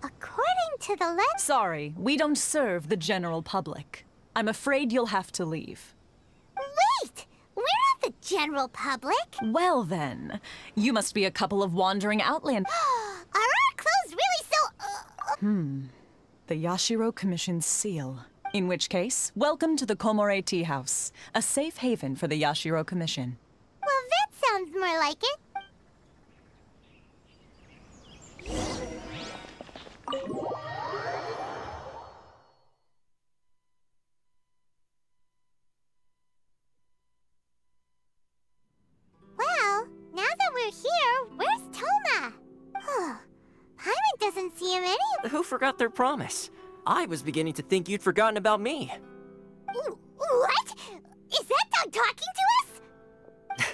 According to the legend... Sorry, we don't serve the general public. I'm afraid you'll have to leave. Wait! We're not the general public! Well then, you must be a couple of wandering outland... Are our clothes really so... The Yashiro Commission's seal. In which case, welcome to the Komore Tea House, a safe haven for the Yashiro Commission. Well, that sounds more like it. Well, now that we're here, where's Toma? Paimon doesn't see him any... Who forgot their promise? I was beginning to think you'd forgotten about me. What? Is that dog talking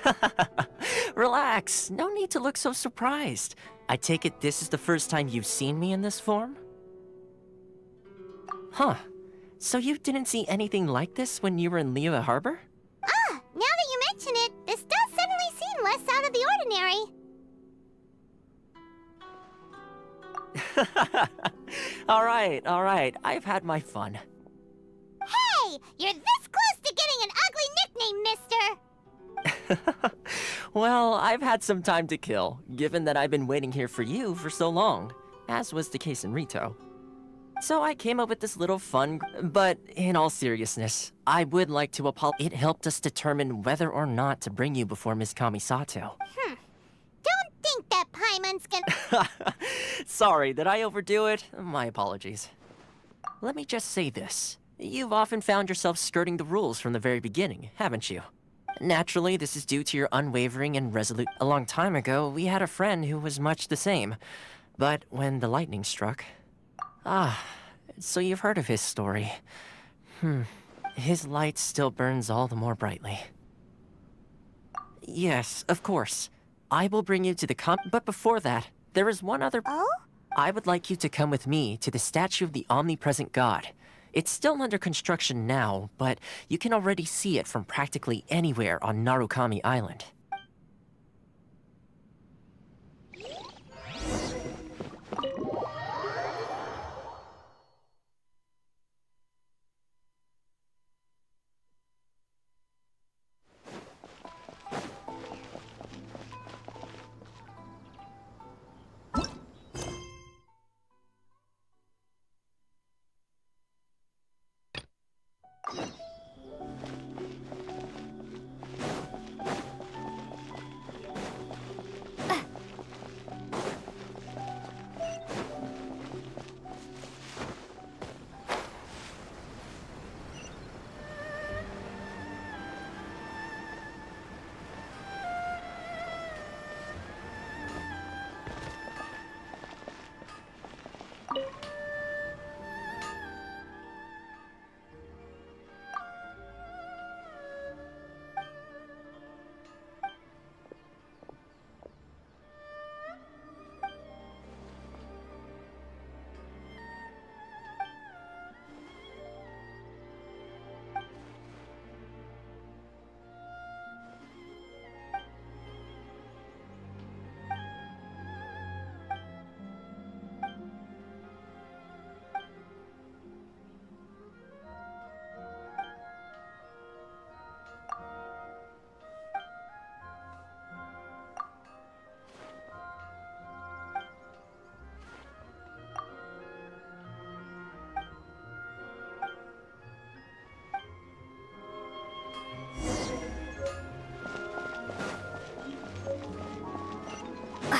to us? Relax, no need to look so surprised. I take it this is the first time you've seen me in this form? Huh. So you didn't see anything like this when you were in Liyue Harbor? Now that you mention it, this does suddenly seem less out of the ordinary. All right. I've had my fun. Hey! You're this close to getting an ugly nickname, mister! Well, I've had some time to kill, given that I've been waiting here for you for so long, as was the case in Rito. So I came up with this little fun, but in all seriousness, I would like to apologize. It helped us determine whether or not to bring you before Miss Kamisato. Don't think that Paimon's gonna... Sorry, did I overdo it? My apologies. Let me just say this. You've often found yourself skirting the rules from the very beginning, haven't you? Naturally, this is due to your unwavering and resolute... A long time ago, we had a friend who was much the same. But when the lightning struck... so you've heard of his story. his light still burns all the more brightly. Yes, of course. I will bring you to the but before that, there is one other— Oh? I would like you to come with me to the statue of the omnipresent god. It's still under construction now, but you can already see it from practically anywhere on Narukami Island.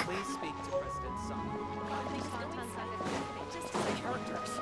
Please speak to President Sun. Just the characters.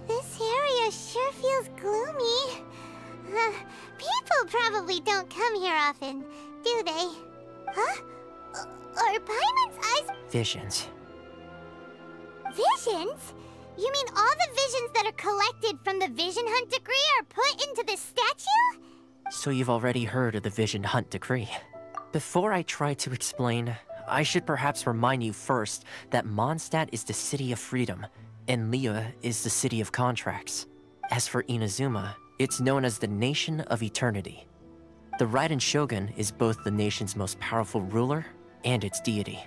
This area sure feels gloomy. People probably don't come here often, do they? Huh? Are Paimon's eyes Visions. visions? You mean all the visions that are collected from the Vision Hunt decree are put into the statue? So you've already heard of the Vision Hunt decree. Before I try to explain, I should perhaps remind you first that Mondstadt is the city of freedom, and Liyue is the city of contracts. As for Inazuma, it's known as the Nation of Eternity. The Raiden Shogun is both the nation's most powerful ruler and its deity.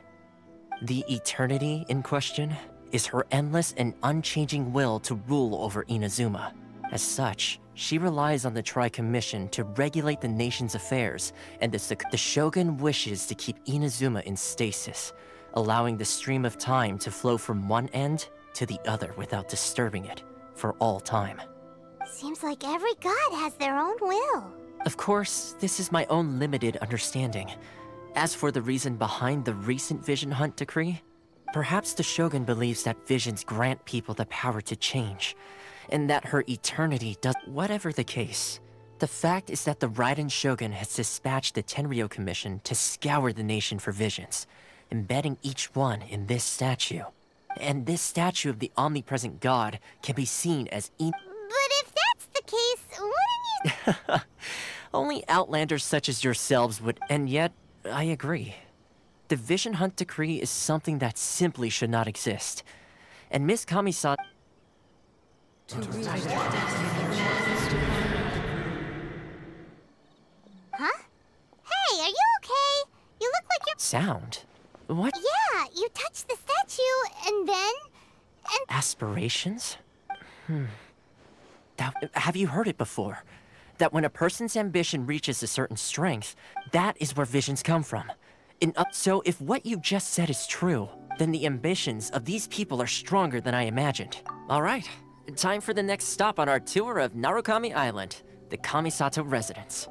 The Eternity in question is her endless and unchanging will to rule over Inazuma. As such, she relies on the Tri-Commission to regulate the nation's affairs, and the Shogun wishes to keep Inazuma in stasis, allowing the stream of time to flow from one end to the other without disturbing it for all time. Seems like every god has their own will. Of course, this is my own limited understanding. As for the reason behind the recent Vision Hunt decree, perhaps the Shogun believes that visions grant people the power to change, and that her eternity does— Whatever the case, The fact is that the Raiden Shogun has dispatched the Tenryo Commission to scour the nation for visions, embedding each one in this statue. And this statue of the omnipresent god can be seen as But if that's the case, wouldn't you... Only outlanders such as yourselves would, and yet, I agree. The Vision Hunt Decree is something that simply should not exist. And Miss Kami-san... Huh? Hey, are you okay? You look like you're... Sound? What? Yeah, you touched the statue, and then... Aspirations? Have you heard it before? That when a person's ambition reaches a certain strength, that is where visions come from. So if what you just said is true, then the ambitions of these people are stronger than I imagined. All right, time for the next stop on our tour of Narukami Island, the Kamisato residence.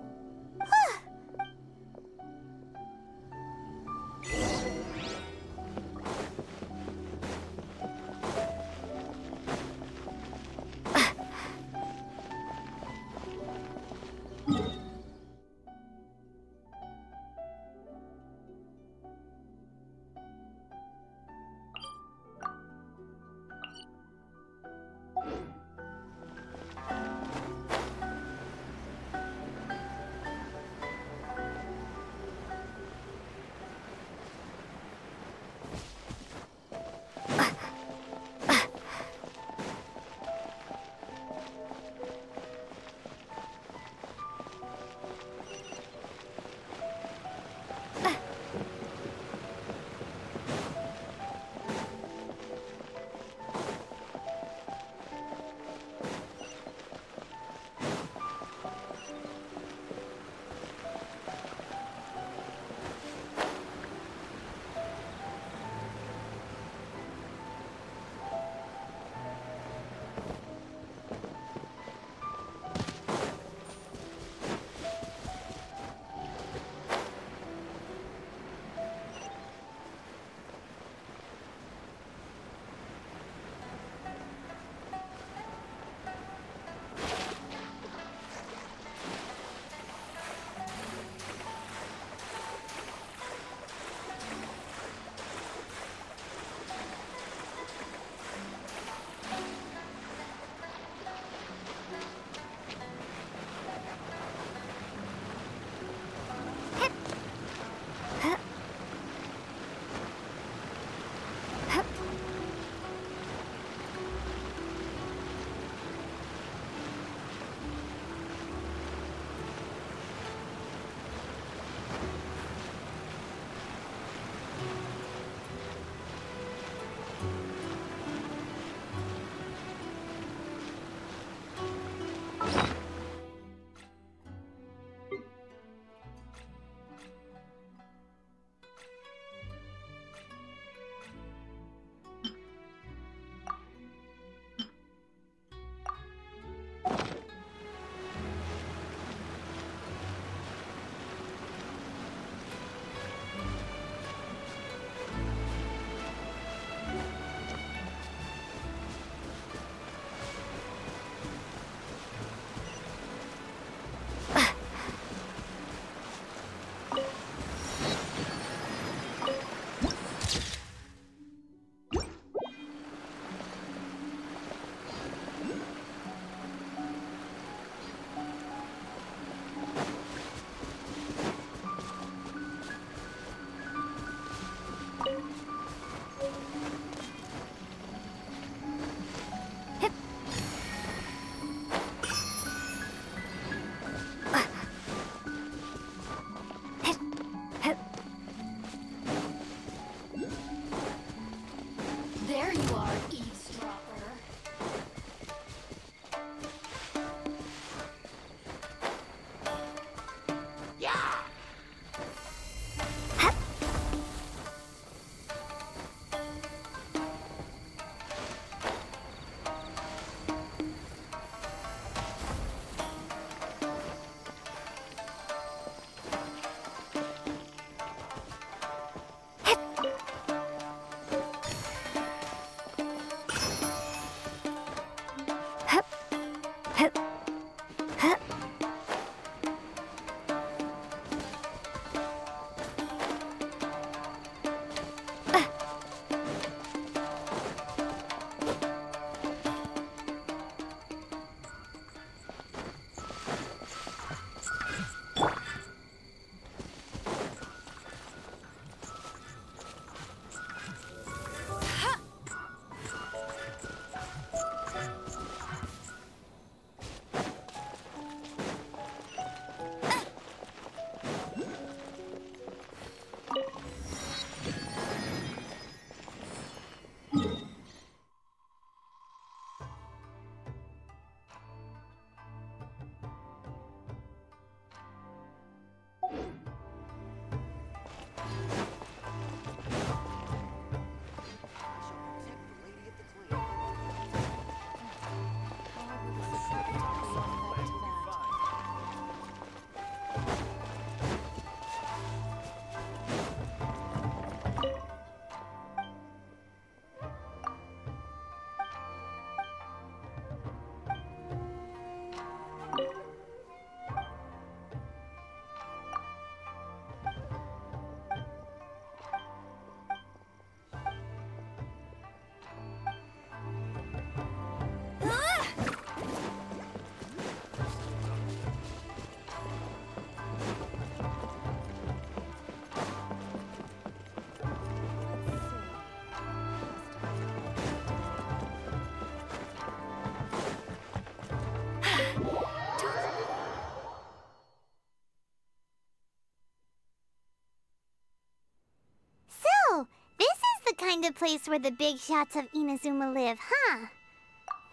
kind of place where the big shots of Inazuma live, huh?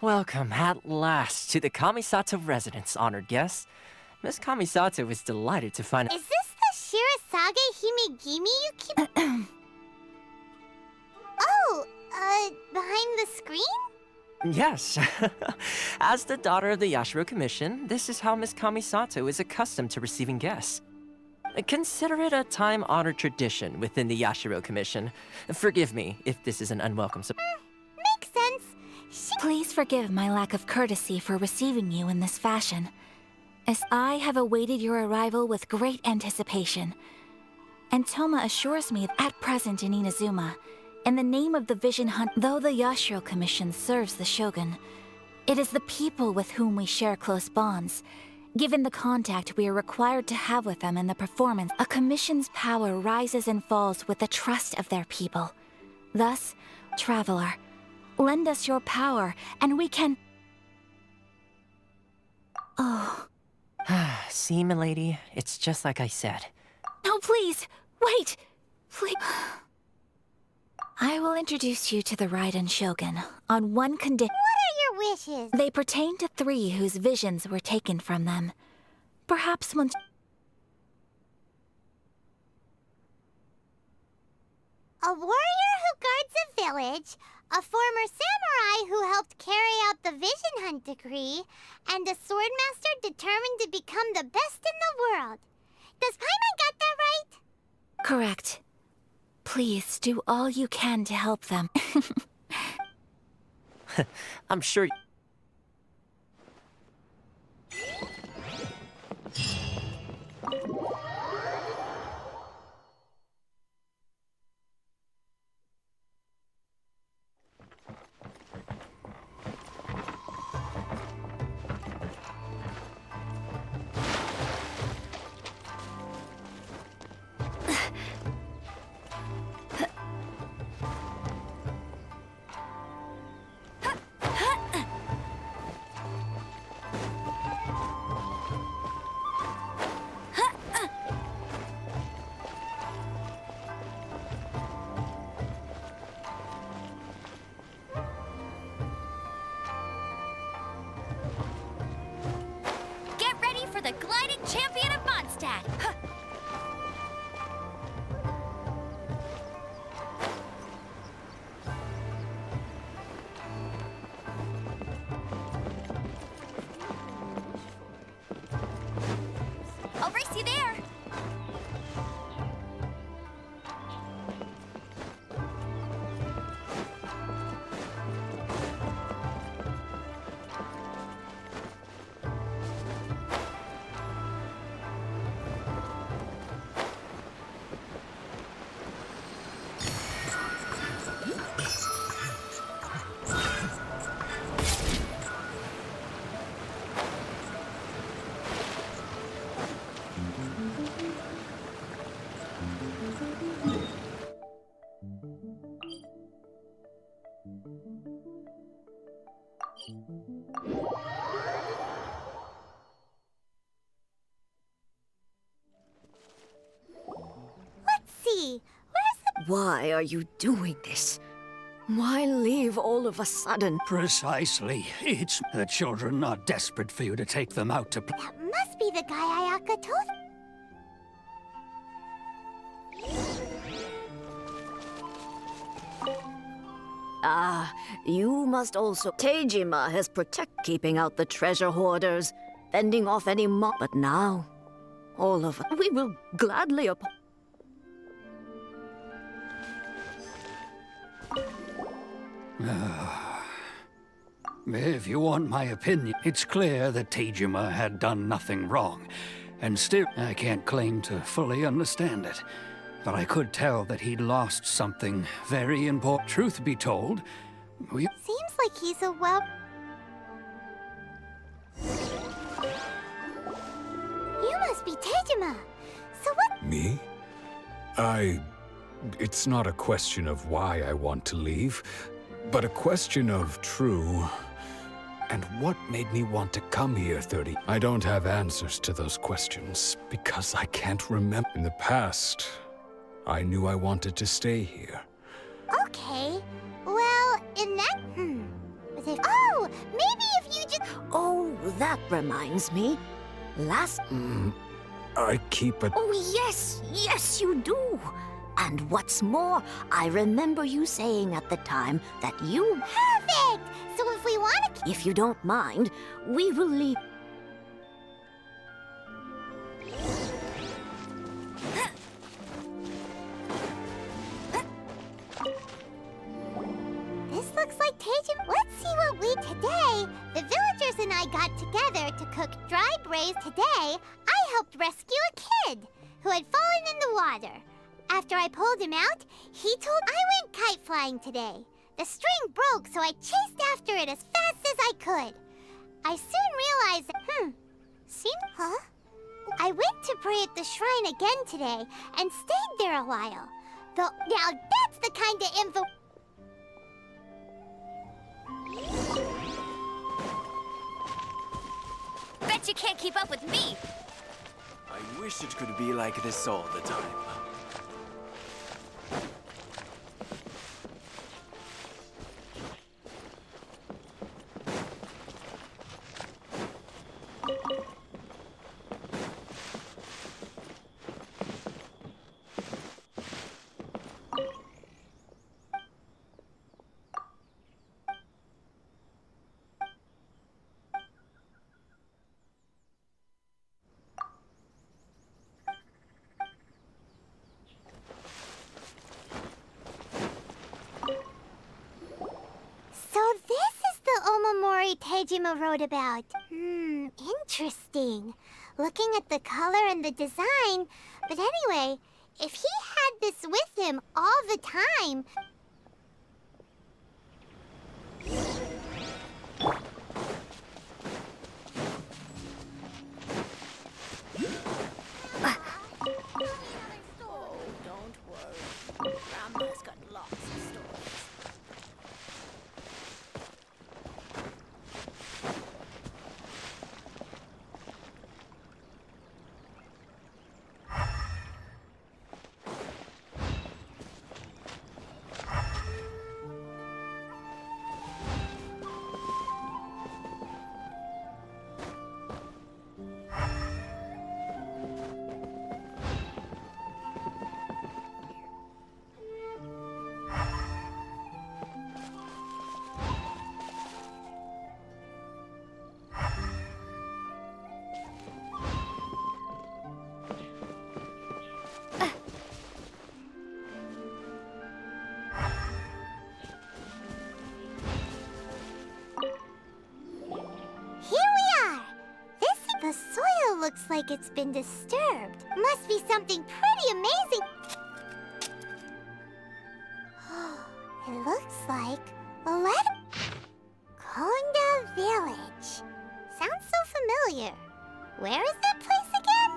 Welcome at last to the Kamisato residence, honored guests. Miss Kamisato is delighted to find. Is this the Shirazage Himegimi you keep... Oh, behind the screen? Yes. As the daughter of the Yashiro Commission, this is how Miss Kamisato is accustomed to receiving guests. Consider it a time-honored tradition within the Yashiro Commission. Forgive me if this is an unwelcome surprise. Makes sense. Please forgive my lack of courtesy for receiving you in this fashion, as I have awaited your arrival with great anticipation. And Toma assures me that at present in Inazuma, in the name of the Vision Hunt, though the Yashiro Commission serves the Shogun, it is the people with whom we share close bonds. Given the contact we are required to have with them in the performance, a commission's power rises and falls with the trust of their people. Thus, traveler, lend us your power, and we can... Oh. See, milady, it's just like I said. No, please! Wait! Please... I will introduce you to the Raiden Shogun, on one condition... What are your wishes? They pertain to 3 whose visions were taken from them. Perhaps once... A warrior who guards a village, a former samurai who helped carry out the Vision Hunt decree, and a swordmaster determined to become the best in the world. Does Paimon got that right? Correct. Please do all you can to help them. I'm sure... The gliding champion of Mondstadt! I'll race you there! Let's see. Why are you doing this? Why leave all of a sudden? Precisely. It's the children are desperate for you to take them out to play. That must be the guy Ayaka told. Ah, you must also... Teijima has keeping out the treasure hoarders, fending off any But now, all of us, we will gladly If you want my opinion, it's clear that Teijima had done nothing wrong. And still, I can't claim to fully understand it. But I could tell that he'd lost something very important. Truth be told, Seems like he's a well... You must be Teijima. So what... Me? It's not a question of why I want to leave, but a question of true... And what made me want to come here 30? I don't have answers to those questions, because I can't remember. In the past, I knew I wanted to stay here. Okay. Well, in that... Oh! Maybe if you just... Oh, that reminds me. Last... I keep it. Oh, yes, yes, you do. And what's more, I remember you saying at the time that you... Perfect! So if we want to... If you don't mind, we will leave... This looks like Teijin. Let's see what we... Today, the villagers and I got together to cook dry braised. Today, I helped rescue a kid who had fallen in the water. After I pulled him out, he told I went kite flying today. The string broke, so I chased after it as fast as I could. I soon realized that, I went to pray at the shrine again today and stayed there a while. Now that's the kind of info... Bet you can't keep up with me! I wish it could be like this all the time. So this is the Omamori Teijima wrote about. Interesting. Looking at the color and the design. But anyway, if he had this with him all the time... Oh, don't worry. Grandma's got lots of stories. The soil looks like it's been disturbed. Must be something pretty amazing. It looks like a letter. Konda Village. Sounds so familiar. Where is that place again?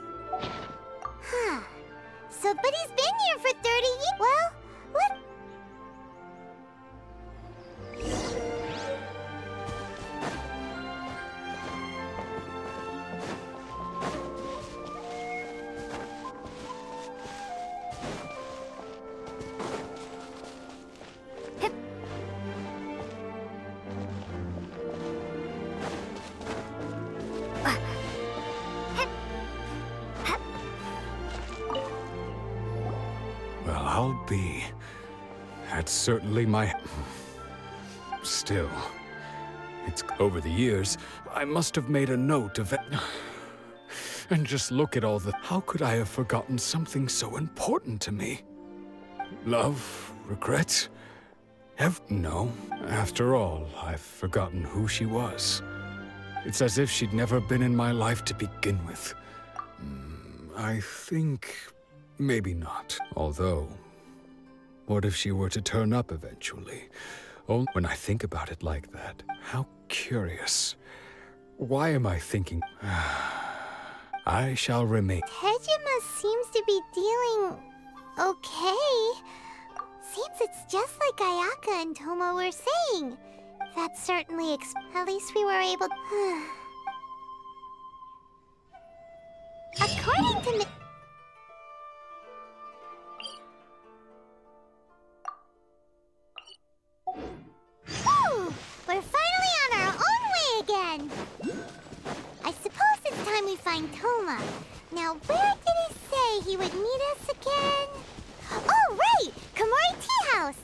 But he's been here for 30 years. Well, what? Well, I'll be. That's certainly my... Still, it's over the years, I must have made a note of it. And just look at all the... How could I have forgotten something so important to me? Love? Regret? No. After all, I've forgotten who she was. It's as if she'd never been in my life to begin with. I think... maybe not. Although, what if she were to turn up eventually? Oh, when I think about it like that, how curious. Why am I thinking... I shall remain... Tejima seems to be dealing... okay. Seems it's just like Ayaka and Tomo were saying. That certainly at least we were able... According to... Now, where did he say he would meet us again? Oh, right! Komori Tea House!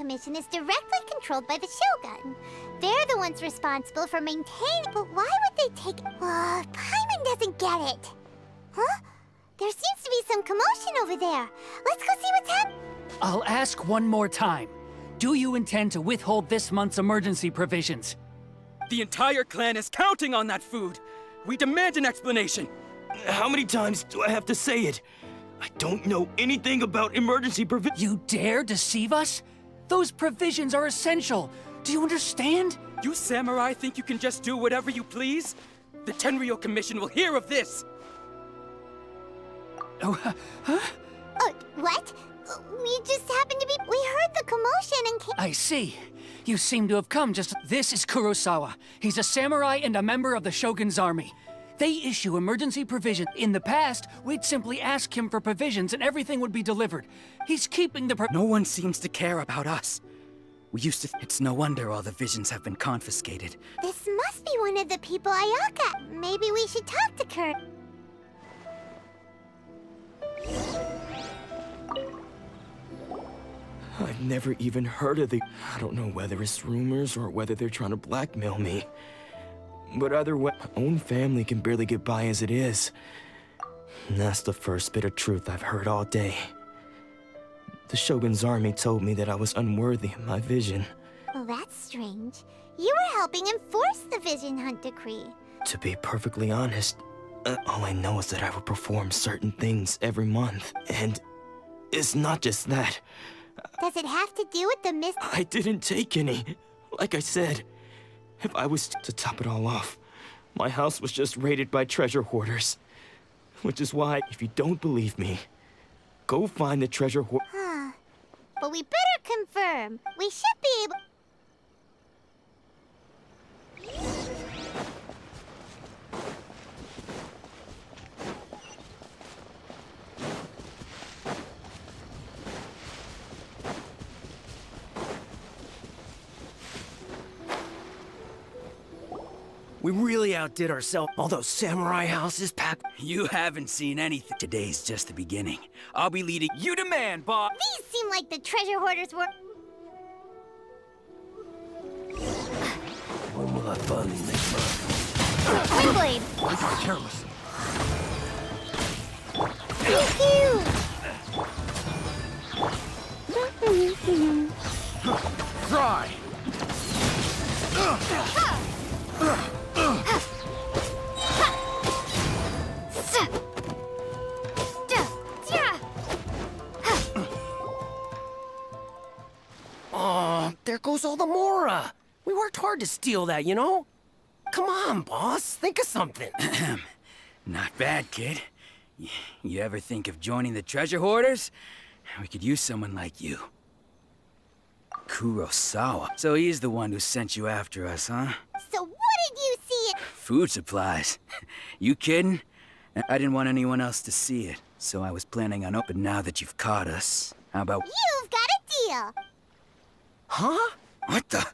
Commission is directly controlled by the Shogun. They're the ones responsible for maintaining... But why would they take... Paimon doesn't get it. Huh? There seems to be some commotion over there. Let's go see what's happening. I'll ask one more time. Do you intend to withhold this month's emergency provisions? The entire clan is counting on that food. We demand an explanation. How many times do I have to say it? I don't know anything about emergency provisions. You dare deceive us? Those provisions are essential. Do you understand? You samurai think you can just do whatever you please? The Tenryou Commission will hear of this. Oh, huh? What? We just happened to be... We heard the commotion and came... I see. You seem to have come just... This is Kurosawa. He's a samurai and a member of the Shogun's army. They issue emergency provisions. In the past, we'd simply ask him for provisions and everything would be delivered. He's keeping the... No one seems to care about us. We used to... It's no wonder all the visions have been confiscated. This must be one of the people Ayaka. Maybe we should talk to Kurt. I've never even heard of the... I don't know whether it's rumors or whether they're trying to blackmail me. But either way, my own family can barely get by as it is. And that's the first bit of truth I've heard all day. The Shogun's army told me that I was unworthy of my vision. Well, that's strange. You were helping enforce the Vision Hunt decree. To be perfectly honest, all I know is that I will perform certain things every month. And it's not just that. Does it have to do with the I didn't take any. Like I said, if I was to top it all off, my house was just raided by treasure hoarders. Which is why, if you don't believe me, go find the treasure hoard... Huh. But we better confirm. We should be able... We really outdid ourselves. All those samurai houses packed. You haven't seen anything. Today's just the beginning. I'll be leading you to man, Bob. These seem like the treasure hoarders were... When will I finally make Twin blade! I got careless. Try! Oh, there goes all the Mora. We worked hard to steal that, you know? Come on, boss. Think of something. Not bad, kid. You ever think of joining the treasure hoarders? We could use someone like you. Kurosawa. So he's the one who sent you after us, huh? So what did you see it? Food supplies. You kidding? I didn't want anyone else to see it, so I was planning on opening. Now that you've caught us, how about... You've got a deal! Huh? What the...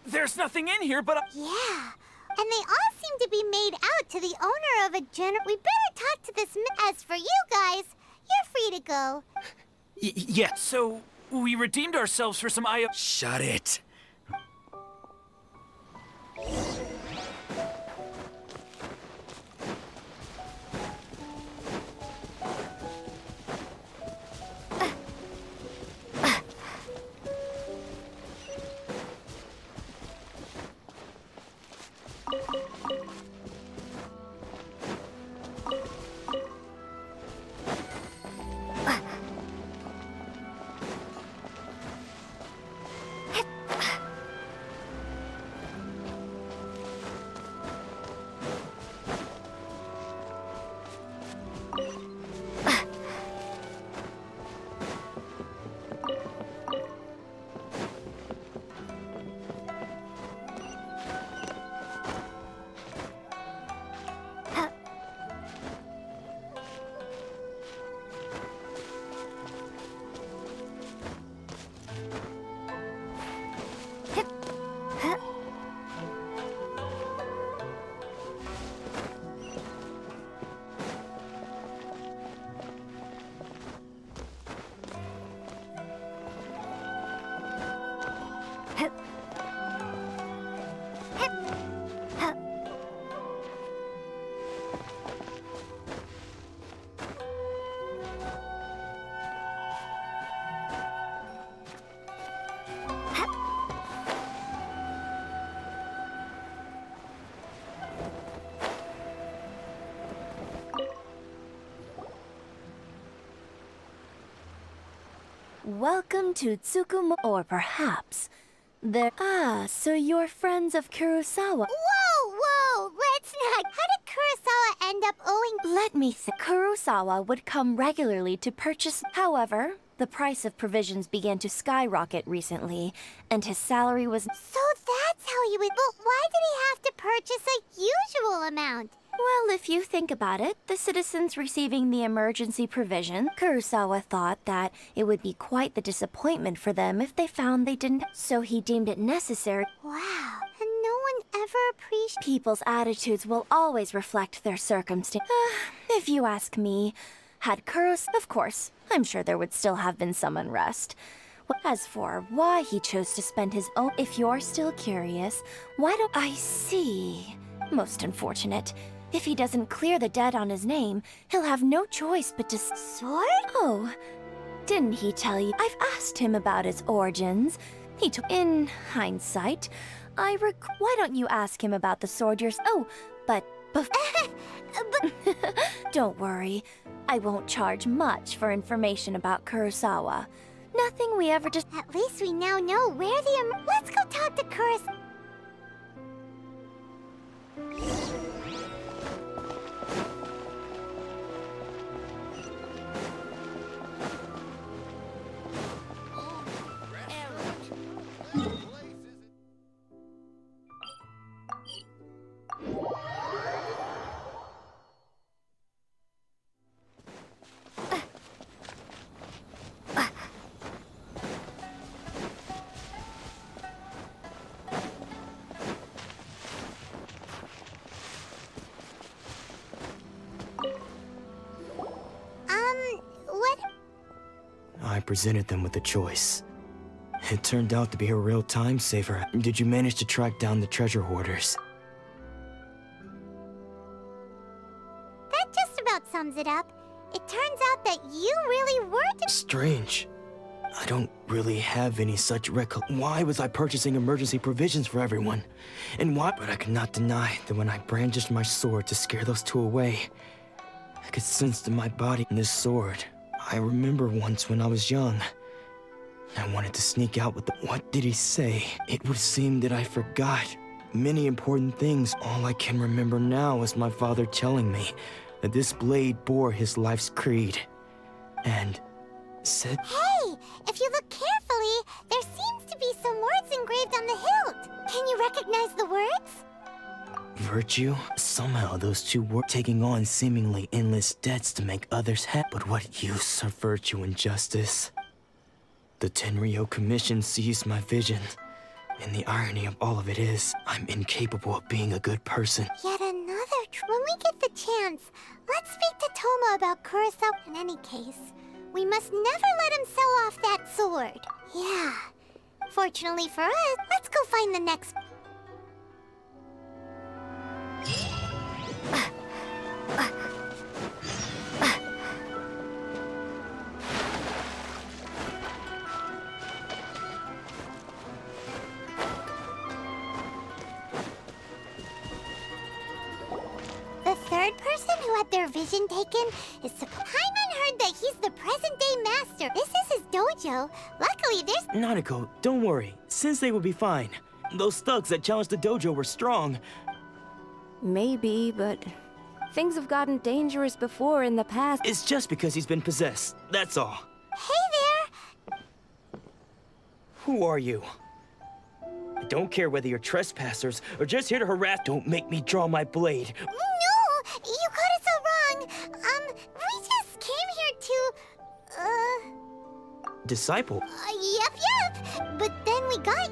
There's nothing in here but... Yeah, and they all seem to be made out to the owner of a We better talk to this... As for you guys, you're free to go. Yeah, so we redeemed ourselves for some Shut it. Welcome to Tsukumo, or perhaps so you're friends of Kurosawa. Whoa! Let's not. How did Kurosawa end up owing? Let me think. Kurosawa would come regularly to purchase. However, the price of provisions began to skyrocket recently, and his salary was. So that's how he would. But why did he have to purchase a usual amount? Well, if you think about it, the citizens receiving the emergency provision, Kurosawa thought that it would be quite the disappointment for them if they found they didn't, so he deemed it necessary. Wow, and no one ever appreciates. People's attitudes will always reflect their circumstance. If you ask me, had of course, I'm sure there would still have been some unrest. As for why he chose to spend his own, if you're still curious, why don't I see? Most unfortunate. If he doesn't clear the debt on his name, he'll have no choice but to sword? Oh, didn't he tell you? I've asked him about its origins. He took. In hindsight, why don't you ask him about the sword yourself? Oh, but don't worry. I won't charge much for information about Kurosawa. Nothing we ever just. At least we now know where the. Let's go talk to Kurosawa. I presented them with a choice. It turned out to be a real time saver. Did you manage to track down the treasure hoarders? That just about sums it up. It turns out that you really were. Strange. I don't really have any such Why was I purchasing emergency provisions for everyone? And why? But I could not deny that when I brandished my sword to scare those two away, I could sense in my body this sword. I remember once when I was young, I wanted to sneak out with the. What did he say? It would seem that I forgot many important things. All I can remember now is my father telling me that this blade bore his life's creed. And said. Hey, if you look carefully, there seems to be some words engraved on the hilt. Can you recognize the words? Virtue? Somehow those two were taking on seemingly endless debts to make others happy. But what use are virtue and justice? The Tenryo Commission seized my vision, and the irony of all of it is, I'm incapable of being a good person. Yet another when we get the chance, let's speak to Toma about Kurosawa. In any case, we must never let him sell off that sword. Yeah. Fortunately for us, let's go find the next... The third person who had their vision taken is Paimon heard that he's the present-day master. This is his dojo. Luckily, there's... Nanako, don't worry. Sensei will be fine. Those thugs that challenged the dojo were strong. Maybe, but things have gotten dangerous before in the past. It's just because he's been possessed. That's all. Hey there! Who are you? I don't care whether you're trespassers or just here to harass. Don't make me draw my blade. No! You got it so wrong. We just came here to, Disciple? Yep. But then we got...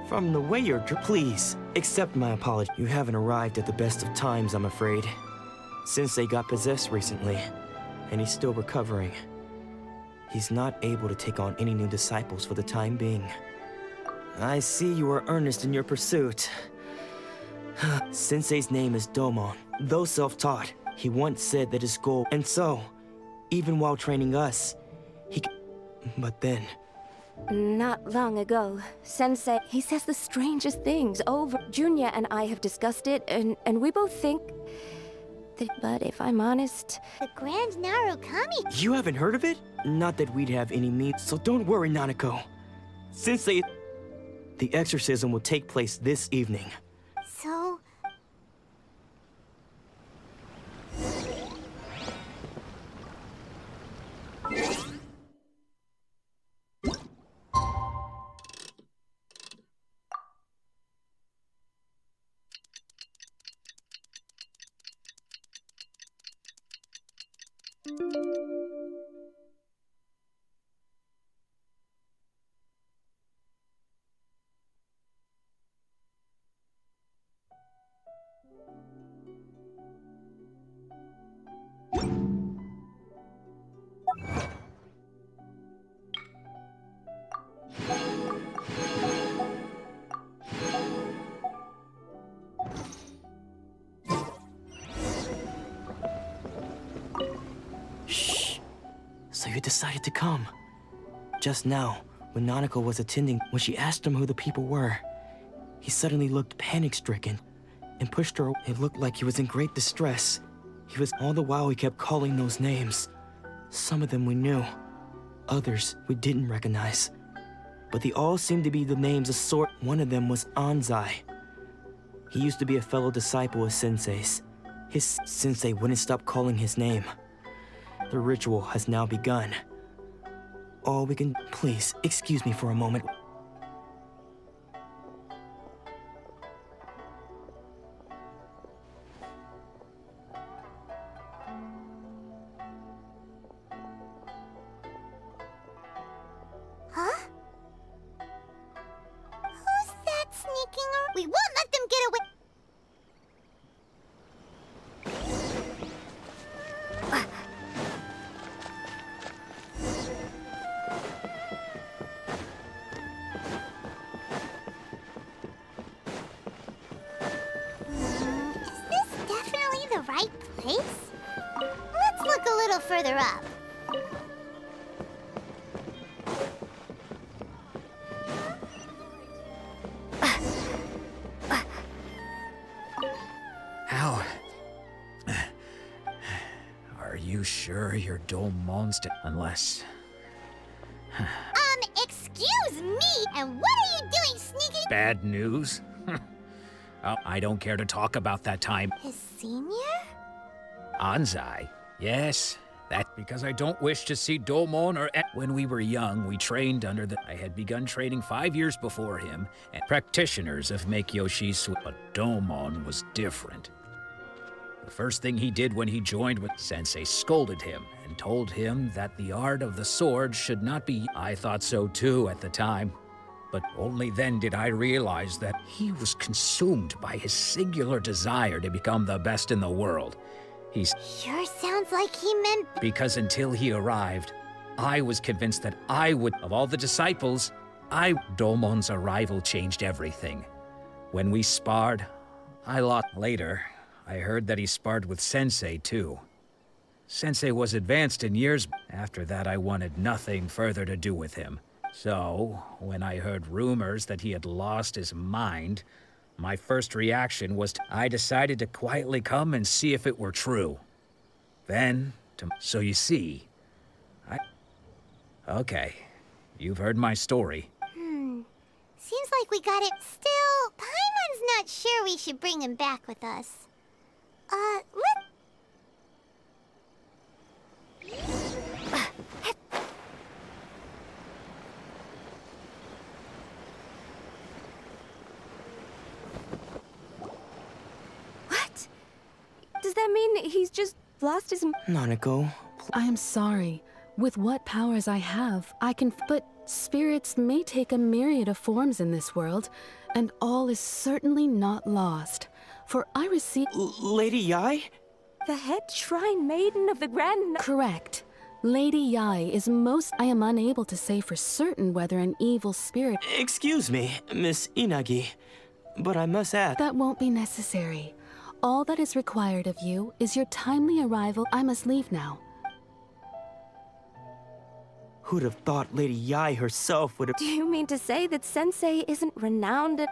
From the way you're please, accept my apology. You haven't arrived at the best of times, I'm afraid. Sensei got possessed recently, and he's still recovering. He's not able to take on any new disciples for the time being. I see you are earnest in your pursuit. Sensei's name is Domon. Though self-taught, he once said that his goal... And so, even while training us, he... But then... Not long ago, Sensei, he says the strangest things over. Junya and I have discussed it, and we both think... But if I'm honest... The Grand Narukami. You haven't heard of it? Not that we'd have any meat, so don't worry, Nanako. Sensei... The exorcism will take place this evening. So... So you decided to come. Just now, when Nanako was attending, when she asked him who the people were, he suddenly looked panic-stricken and pushed her. It looked like he was in great distress. All the while he kept calling those names. Some of them we knew, others we didn't recognize. But they all seemed to be the names of sort. One of them was Anzai. He used to be a fellow disciple of Sensei's. His sensei wouldn't stop calling his name. The ritual has now begun. All we can... Please, excuse me for a moment. Huh? Who's that sneaking around? We won't let them get away. Right place? Let's look a little further up. How? Are you sure you're Domon's unless... Excuse me, and what are you doing sneaking? Bad news? Oh, I don't care to talk about that time. His senior? Anzai? Yes, that's because I don't wish to see Domon or... When we were young, we trained under the... I had begun training 5 years before him, and practitioners of Make-Yoshi, but Domon was different. The first thing he did when he joined with Sensei scolded him and told him that the art of the sword should not be... I thought so too at the time. But only then did I realize that he was consumed by his singular desire to become the best in the world. Sure sounds like he meant... Because until he arrived, I was convinced that I would... Of all the disciples, Domon's arrival changed everything. When we sparred, I lost. Later, I heard that he sparred with Sensei too. Sensei was advanced in years. After that, I wanted nothing further to do with him. So, when I heard rumors that he had lost his mind, my first reaction was I decided to quietly come and see if it were true. Then, so you see, Okay, you've heard my story. Seems like we got it. Still, Paimon's not sure we should bring him back with us. What? Does that mean he's just lost his... Nanako. I am sorry. With what powers I have, I can... But spirits may take a myriad of forms in this world, and all is certainly not lost. For I receive... Lady Yai? The head shrine maiden of the Grand... Correct. Lady Yai is most... I am unable to say for certain whether an evil spirit... Excuse me, Miss Inagi, but I must ask... That won't be necessary. All that is required of you is your timely arrival. I must leave now. Who'd have thought Lady Yai herself would have... Do you mean to say that Sensei isn't renowned at...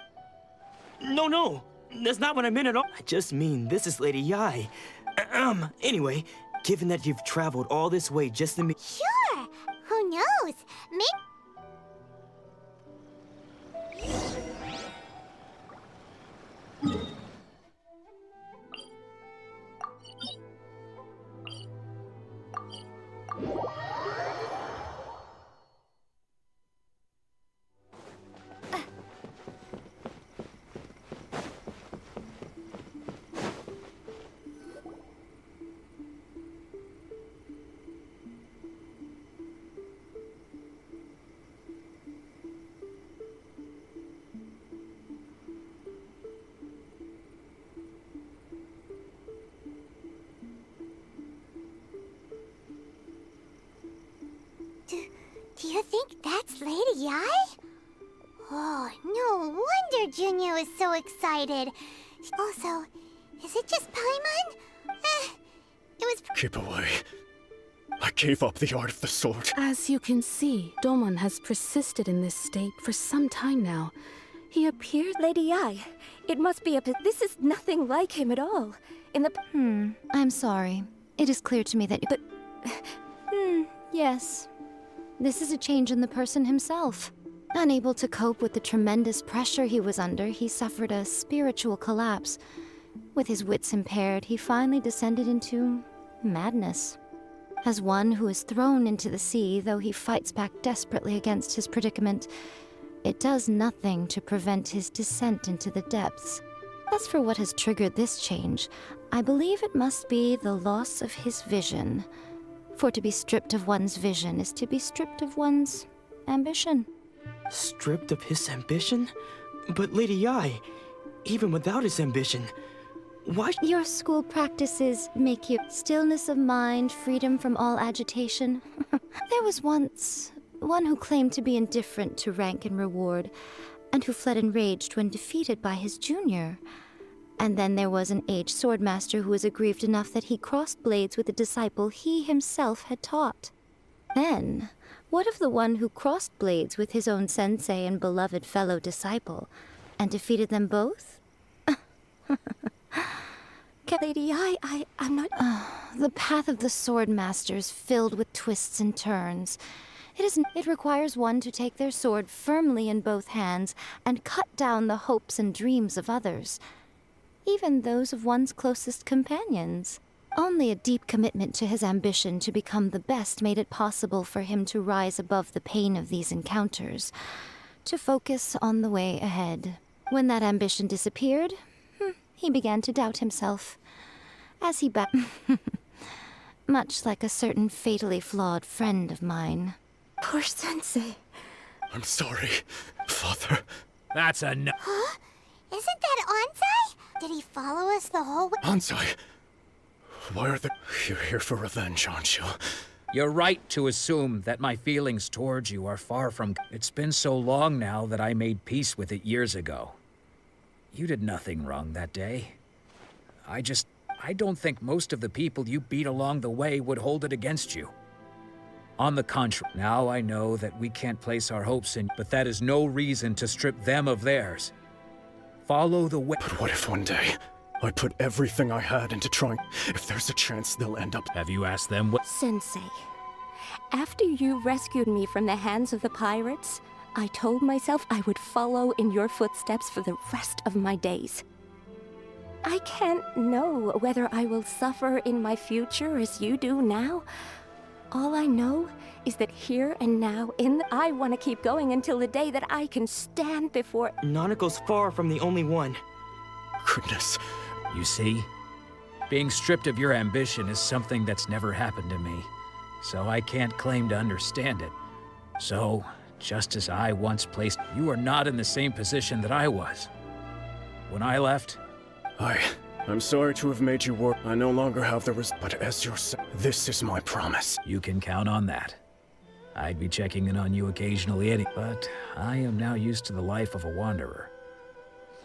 No, that's not what I meant at all. I just mean this is Lady Yai. Anyway, given that you've traveled all this way just to meet... Sure! Who knows? Maybe... Do you think that's Lady Yi? Oh, no wonder Junior was so excited. Also, is it just Paimon? It was... Keep away. I gave up the art of the sword. As you can see, Domon has persisted in this state for some time now. He appears... Lady Yi, it must be this is nothing like him at all. I'm sorry. It is clear to me that... But... yes. This is a change in the person himself. Unable to cope with the tremendous pressure he was under, he suffered a spiritual collapse. With his wits impaired, he finally descended into madness. As one who is thrown into the sea, though he fights back desperately against his predicament, it does nothing to prevent his descent into the depths. As for what has triggered this change, I believe it must be the loss of his vision. For to be stripped of one's vision is to be stripped of one's ambition. Stripped of his ambition? But Lady Yi, even without his ambition, why... Your school practices make you stillness of mind, freedom from all agitation. There was once one who claimed to be indifferent to rank and reward, and who fled enraged when defeated by his junior. And then there was an aged swordmaster who was aggrieved enough that he crossed blades with a disciple he himself had taught. Then, what of the one who crossed blades with his own sensei and beloved fellow disciple, and defeated them both? Lady Yi, I'm not... The path of the swordmaster is filled with twists and turns. It requires one to take their sword firmly in both hands and cut down the hopes and dreams of others, even those of one's closest companions. Only a deep commitment to his ambition to become the best made it possible for him to rise above the pain of these encounters, to focus on the way ahead. When that ambition disappeared, he began to doubt himself, as he much like a certain fatally flawed friend of mine. Poor sensei. I'm sorry, Father. That's enough. Huh? Isn't that Ansai? Did he follow us the whole way? Ansai, why are you're here for revenge, aren't you? You're right to assume that my feelings towards you are far from... It's been so long now that I made peace with it years ago. You did nothing wrong that day. I don't think most of the people you beat along the way would hold it against you. On the contrary, now I know that we can't place our hopes in, but that is no reason to strip them of theirs. Follow the way. But what if one day I put everything I had into trying? If there's a chance they'll end up... Have you asked them what... Sensei, after you rescued me from the hands of the pirates, I told myself I would follow in your footsteps for the rest of my days. I can't know whether I will suffer in my future as you do now. All I know is that here and now, I want to keep going until the day that I can stand before... Nanako's far from the only one. Goodness. You see? Being stripped of your ambition is something that's never happened to me, so I can't claim to understand it. So, just as I once placed, you are not in the same position that I was. When I left... I'm sorry to have made you work. I no longer have the but as your son, this is my promise. You can count on that. I'd be checking in on you occasionally but I am now used to the life of a wanderer.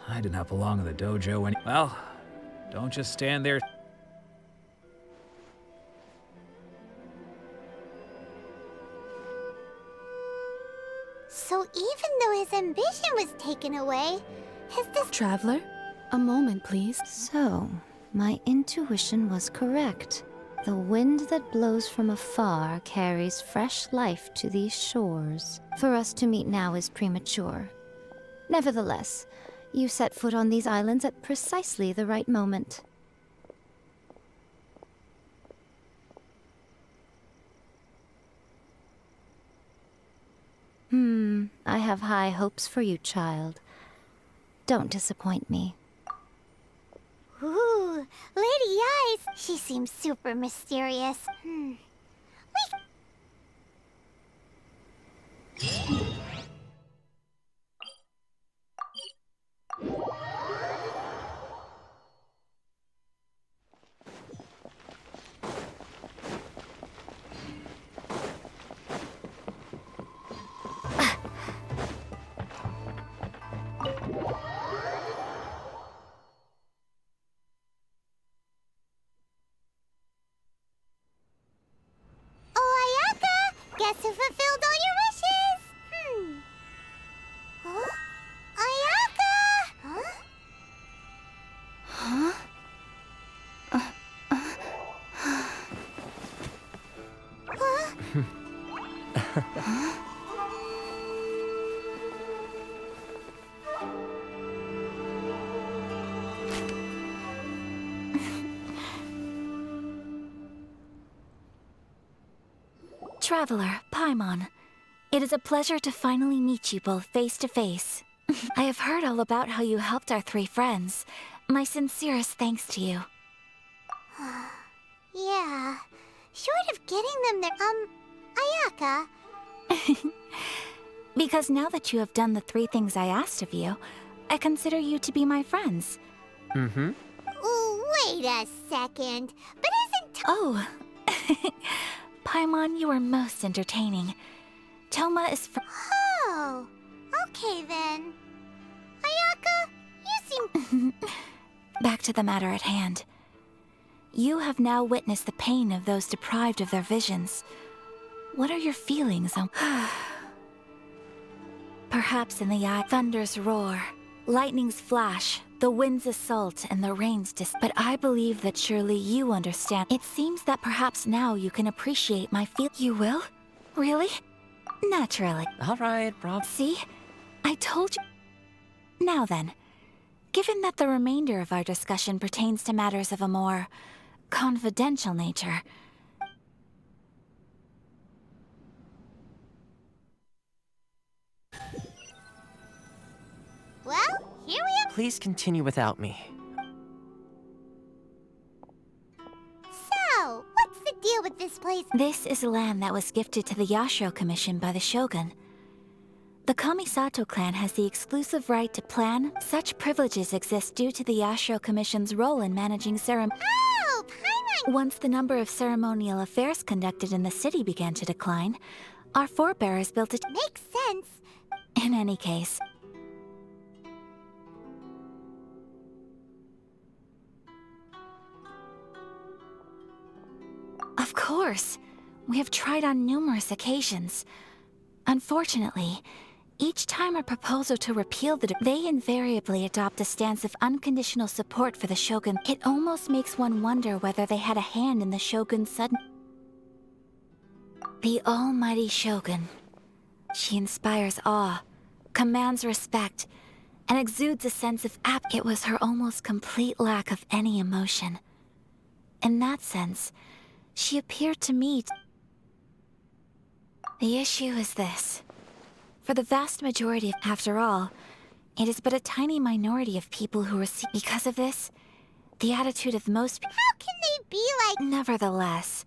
I do not belong in the dojo well, don't just stand there. So even though his ambition was taken away, his Traveler, a moment, please. So, My intuition was correct. The wind that blows from afar carries fresh life to these shores. For us to meet now is premature. Nevertheless, you set foot on these islands at precisely the right moment. I have high hopes for you, child. Don't disappoint me. Ooh, Lady Eyes. She seems super mysterious. Guess who fulfilled all your wishes? Huh? Ayaka! Huh? Traveler, Paimon. It is a pleasure to finally meet you both face to face. I have heard all about how you helped our three friends. My sincerest thanks to you. Yeah. Short of getting them there, Ayaka. Because now that you have done the 3 things I asked of you, I consider you to be my friends. Ooh, wait a second. But isn't... Oh. Paimon, you are most entertaining. Toma is Oh, okay then. Ayaka, you seem... Back to the matter at hand. You have now witnessed the pain of those deprived of their visions. What are your feelings on... Perhaps in the eye, thunder's roar, lightning's flash, the wind's assault, and the rain's But I believe that surely you understand. It seems that perhaps now you can appreciate my feel. You will? Really? Naturally. All right, Rob. See? I told you. Now then, given that the remainder of our discussion pertains to matters of a more confidential nature, Well, here we are. Please continue without me. So, what's the deal with this place? this is land that was gifted to the Yashiro Commission by the Shogun. The Kamisato clan has the exclusive right to plan. Such privileges exist due to the Yashiro Commission's role in managing ceremony. Oh, Paimon! Once the number of ceremonial affairs conducted in the city began to decline, our forebears built a... Makes sense. In any case... Of course. We have tried on numerous occasions. Unfortunately, each time a proposal to repeal they invariably adopt a stance of unconditional support for the Shogun. It almost makes one wonder whether they had a hand in the Shogun's sudden... The almighty Shogun. She inspires awe, commands respect, and exudes a sense of It was her almost complete lack of any emotion. In that sense, she appeared to me... The issue is this. For the vast majority of... After all, it is but a tiny minority of people who receive... Because of this, the attitude of most... How can they be like... Nevertheless,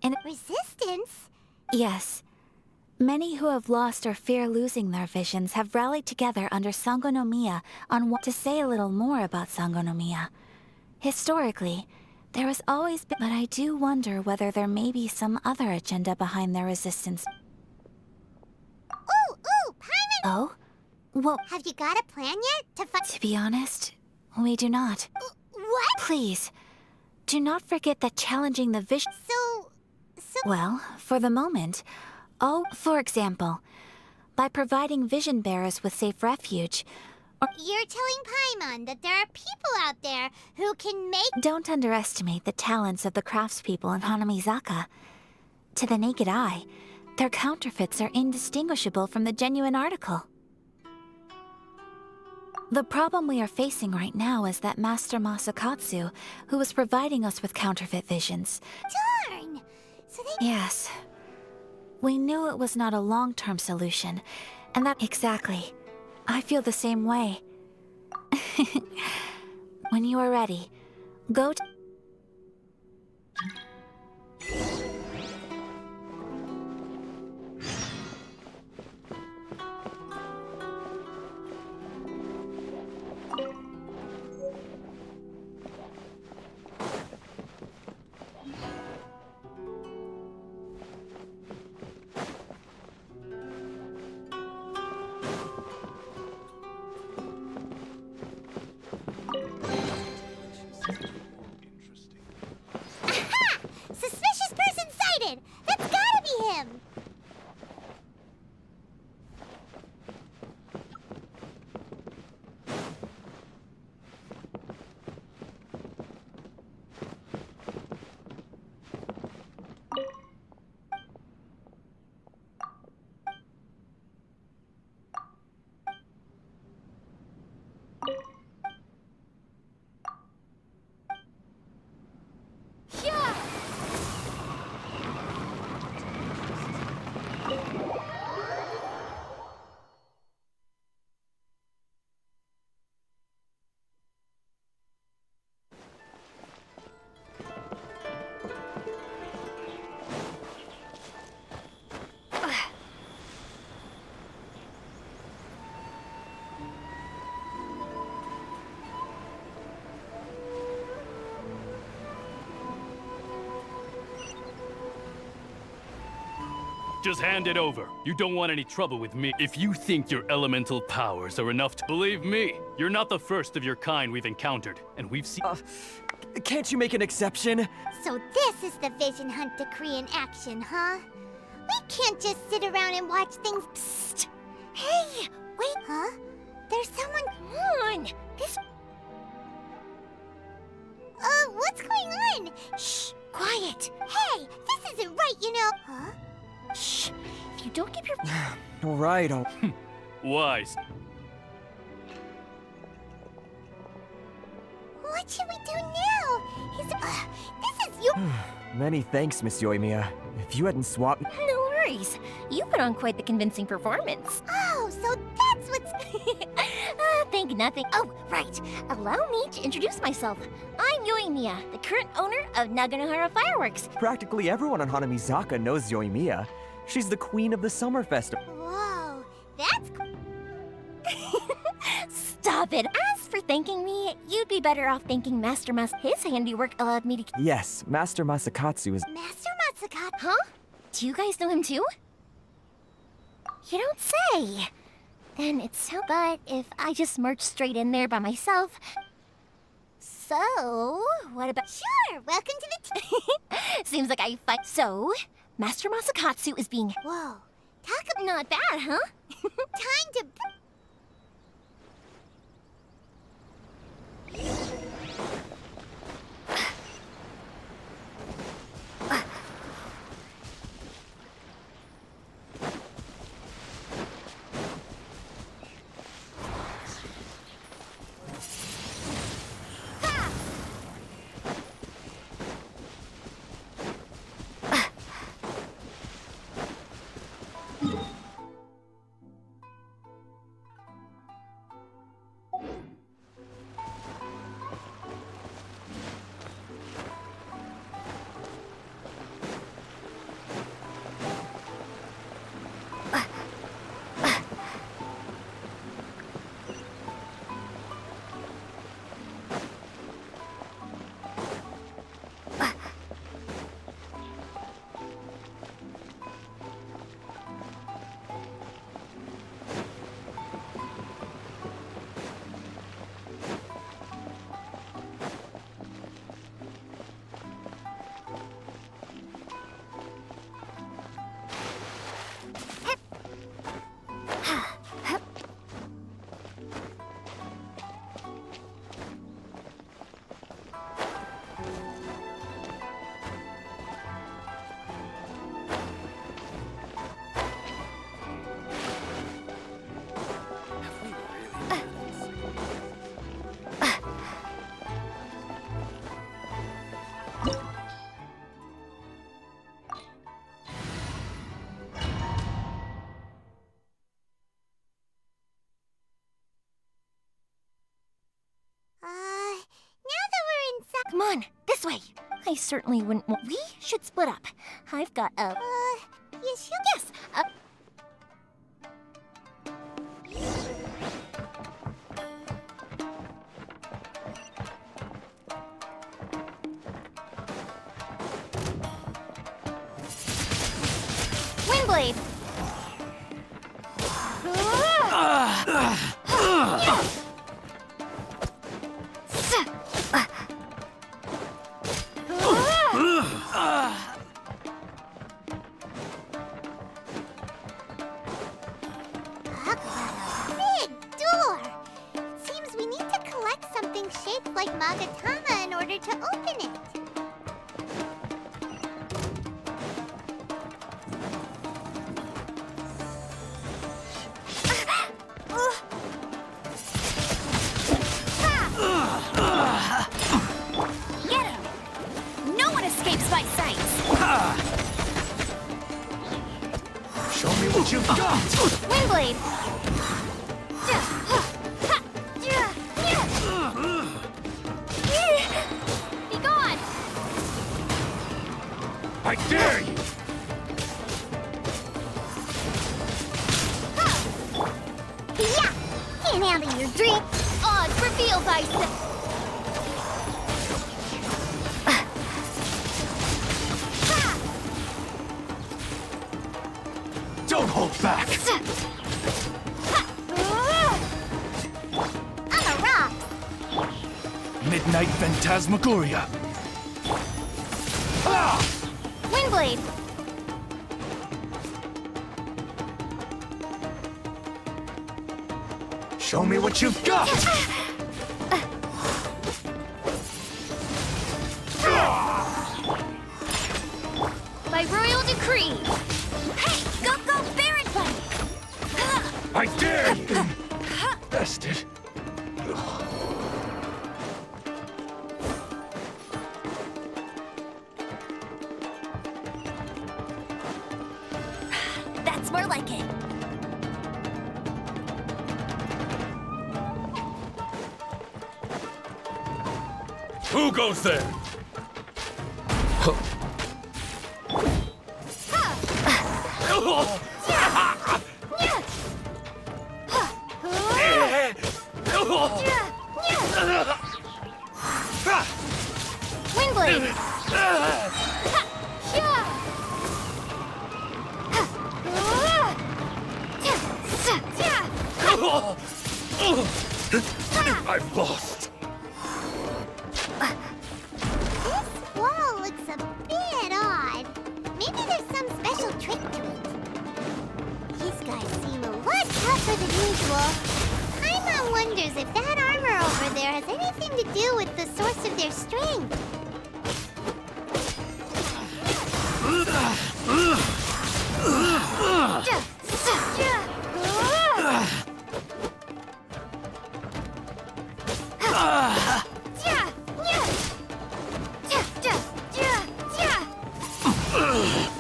in... Resistance? Yes. Many who have lost or fear losing their visions have rallied together under Sangonomiya on what... To say a little more about Sangonomiya. Historically, there has always been... But I do wonder whether there may be some other agenda behind their resistance. Ooh, Paimon! Oh? Well... Have you got a plan yet to To be honest, we do not. What? Please, do not forget that challenging the vision... So... Well, for the moment, for example, by providing vision bearers with safe refuge, You're telling Paimon that there are people out there who can make— Don't underestimate the talents of the craftspeople in Hanamizaka. To the naked eye, their counterfeits are indistinguishable from the genuine article. The problem we are facing right now is that Master Masakatsu, who was providing us with counterfeit visions. Darn! So they— Yes. We knew it was not a long-term solution, and that— Exactly. I feel the same way. When you are ready, go to— Aha! Suspicious person sighted! That's gotta be him! Just hand it over. You don't want any trouble with me. If you think your elemental powers are enough to— Believe me, you're not the first of your kind we've encountered, and we've seen— Can't you make an exception? So this is the vision hunt decree in action, huh? We can't just sit around and watch things— Psst! Hey! Wait! Huh? There's someone— Come on! This— what's going on? Shh! Quiet! Hey! This isn't right, you know! Huh? Shh! If you don't keep your— All right, Wise. What should we do now? This is you— Many thanks, Miss Yoimiya. If you hadn't swapped— No worries. You put on quite the convincing performance. Oh, so that's what's— Think nothing. Oh, right. Allow me to introduce myself. I'm Yoimiya, the current owner of Naganohara Fireworks. Practically everyone on Hanamizaka knows Yoimiya. She's the queen of the summer festival. Whoa, that's— Stop it. As for thanking me, you'd be better off thanking Master Mas. His handiwork allowed me to— Yes, Master Masakatsu is— Master Matsukat? Huh? Do you guys know him too? You don't say. Then it's so— But if I just march straight in there by myself— So, what about— Sure, welcome to the— Seems like I fight— So, Master Masakatsu is being— Whoa, talk about— Not bad, huh? Time to— Come on, this way. I certainly wouldn't want... We should split up. I've got a... Yes, Yes, Windblade! Talk about a big door! Seems we need to collect something shaped like Magatama in order to open it. Get him! No one escapes my sights! Show me what you've got! Windblade! Be gone! I dare you! Yeah! Can't handle your dream! Odds revealed thyself! Don't hold back! I'm a rock! Midnight Phantasmagoria! Windblade! Show me what you've got! By royal decree! Hey, go, Baron Bunny! I dare you! Bested. That's more like it. Who goes there? Windblade! I've lost. This wall looks a bit odd. Maybe there's some special trick to it. These guys seem a lot tougher than usual. Paimon wonders if that armor over there has anything to do with the source of their strength.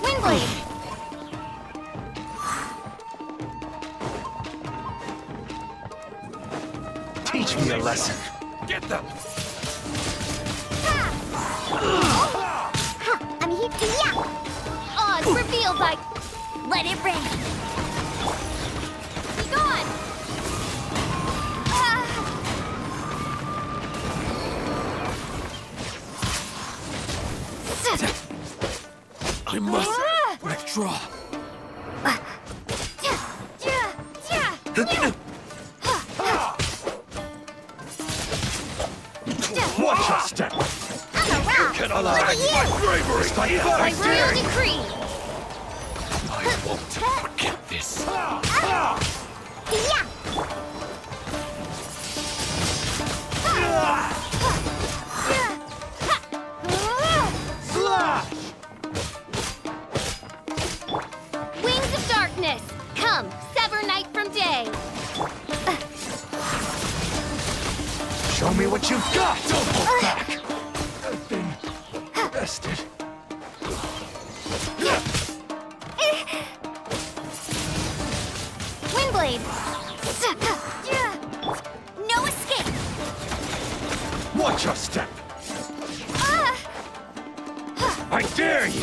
Windblade! Teach me a lesson. Get them! I'm here to yeah! Odds revealed by... Let it rain! Be gone! I must withdraw. Watch your step! I'm a rock! Can Look allow at you! my bravery! By royal decree! I won't forget this. Yeah! Slash! Wings of darkness! Come, sever night from day! Show me what you've got! Don't hold back! I've been bested. Windblade! No escape! Watch your step! I dare you!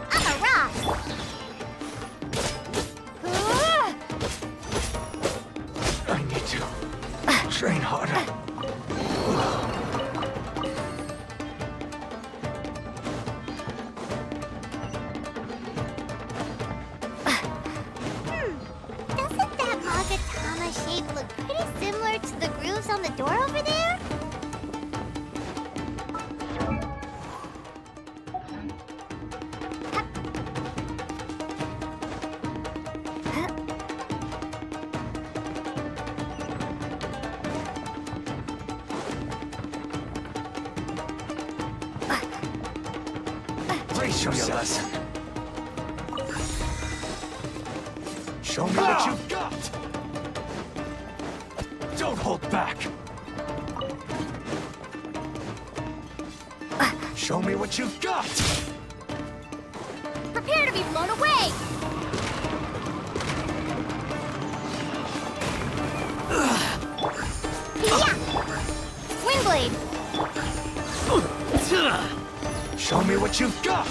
I'm a rock! I need to train harder. Doesn't that Magatama shape look pretty similar to the grooves on the door over there? Brace yourself. Show me what you've got! Don't hold back! Show me what you've got! Prepare to be blown away! Windblade! Show me what you've got!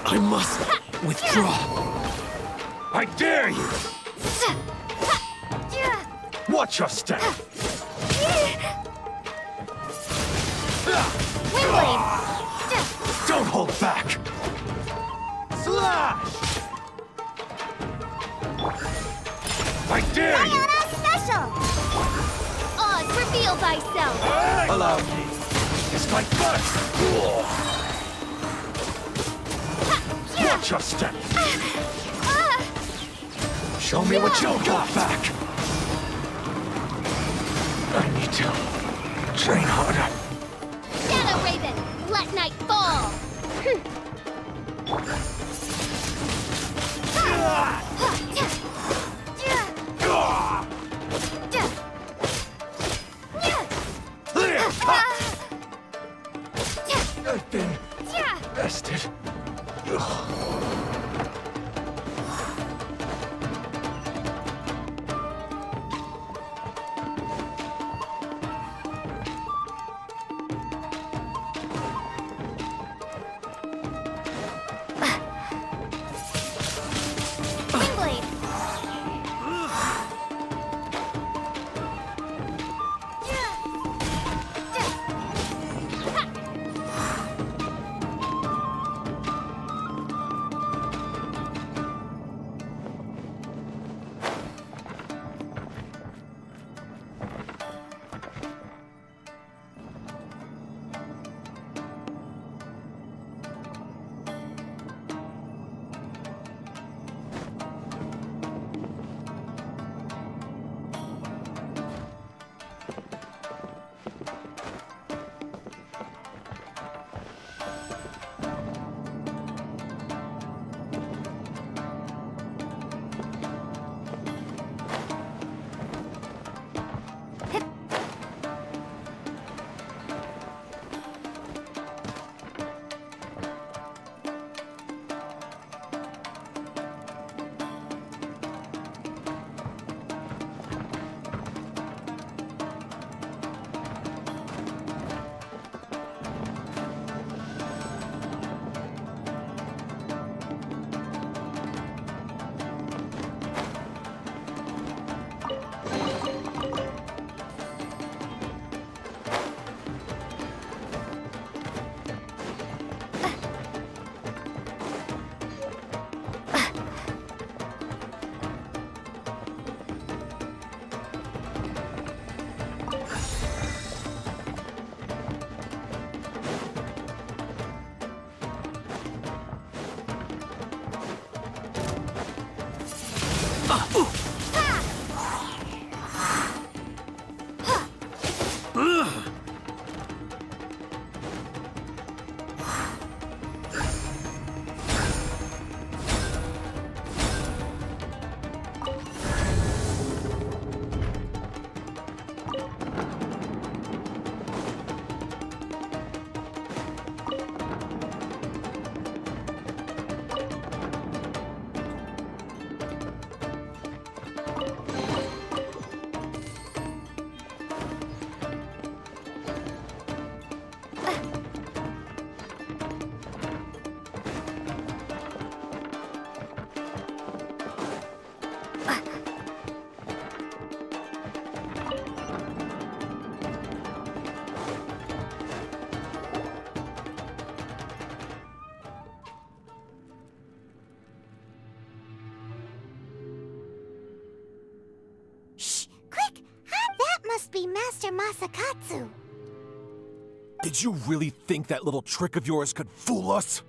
I must withdraw. I dare you! Watch your step! Windblade! Don't hold back! Slash! I dare you! Sayonara special! Oz, reveal thyself! Allow me. It's like first! Watch your step! Show me what you've got back! I need to train harder. Shadow Raven, let night fall! Clear cut! I've been bested. Windblade! Shh! Quick! That must be Master Masakatsu. Did you really think that little trick of yours could fool us?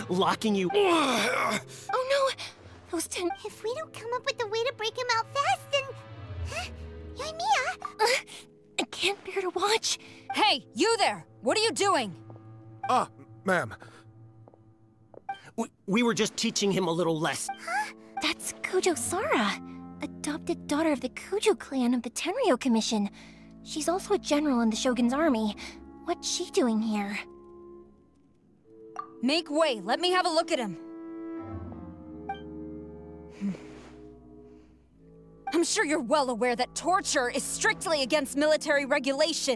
Locking you. Oh no! Those 10. If we don't come up with a way to break him out fast, then. Huh? Yoimiya? I can't bear to watch. Hey, you there! What are you doing? Ma'am. We were just teaching him a little less. Huh? That's Kujo Sara, adopted daughter of the Kujo clan of the Tenryo Commission. She's also a general in the Shogun's army. What's she doing here? Make way. Let me have a look at him. I'm sure you're well aware that torture is strictly against military regulation.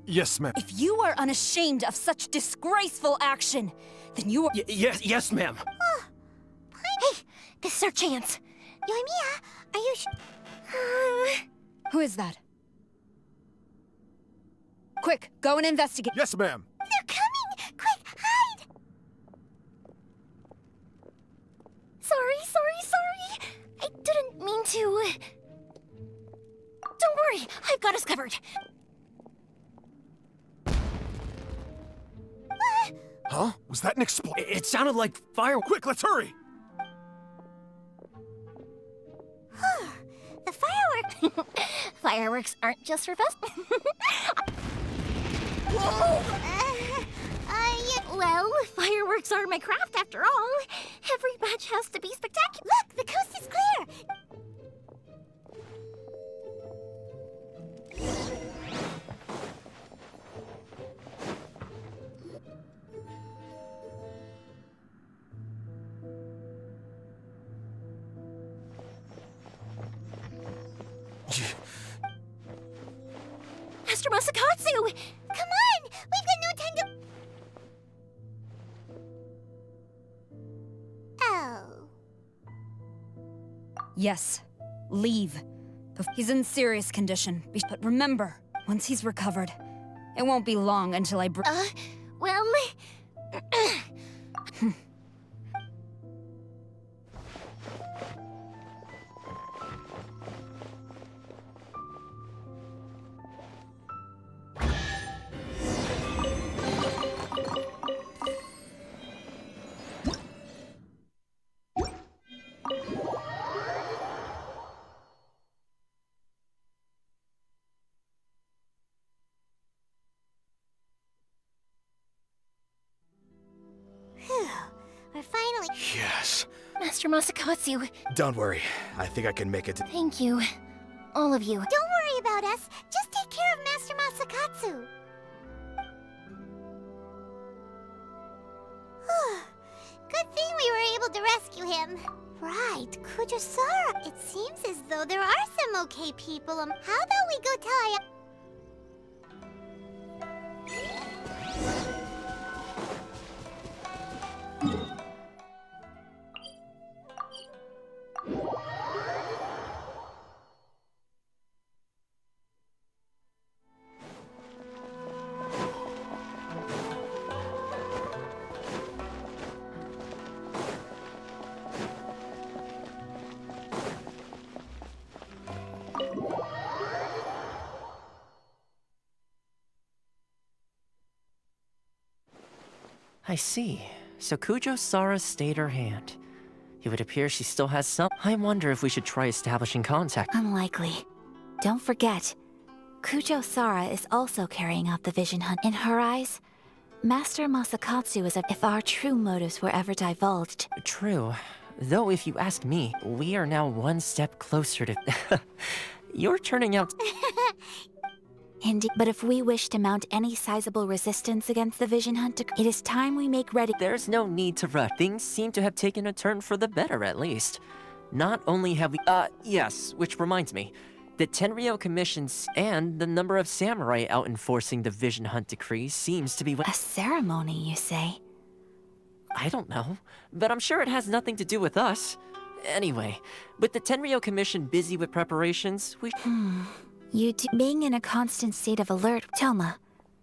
Yes, ma'am. If you are unashamed of such disgraceful action, then you are— yes, ma'am. Hey, this is our chance. Yoimiya, are you Who is that? Quick, go and investigate. Yes, ma'am. They're coming! Quick, hide! Sorry. I didn't mean to. Don't worry, I've got us covered. Huh? Was that an explosion? It sounded like fire. Quick, let's hurry! The fireworks. Fireworks aren't just for fest. Well, fireworks are my craft after all. Every batch has to be spectacular. Look, the coast is clear. Master Masakatsu! Come on! We've got no time to... Oh. Yes, leave. He's in serious condition. But remember, once he's recovered, it won't be long until I well... We're finally... Yes. Master Masakatsu, Don't worry. I think I can make it. thank you. All of you. Don't worry about us. Just take care of Master Masakatsu. Good thing we were able to rescue him. Right, Kujo-sara. It seems as though there are some okay people. How about we go tell I see. So Kujo-sara stayed her hand. It would appear she still has some. I wonder if we should try establishing contact. Unlikely. Don't forget, Kujo-sara is also carrying out the vision hunt. In her eyes, Master Masakatsu is if our true motives were ever divulged. True. Though if you ask me, we are now one step closer to... You're turning out... Indeed, but if we wish to mount any sizable resistance against the vision hunt, it is time we make ready. There's no need to rush. Things seem to have taken a turn for the better, at least. Not only have we... yes, which reminds me. The Tenryo Commissions and the number of samurai out enforcing the vision hunt decree seems to be... A ceremony, you say? I don't know, but I'm sure it has nothing to do with us. Anyway, with the Tenryo Commission busy with preparations, we... You two being in a constant state of alert, Toma.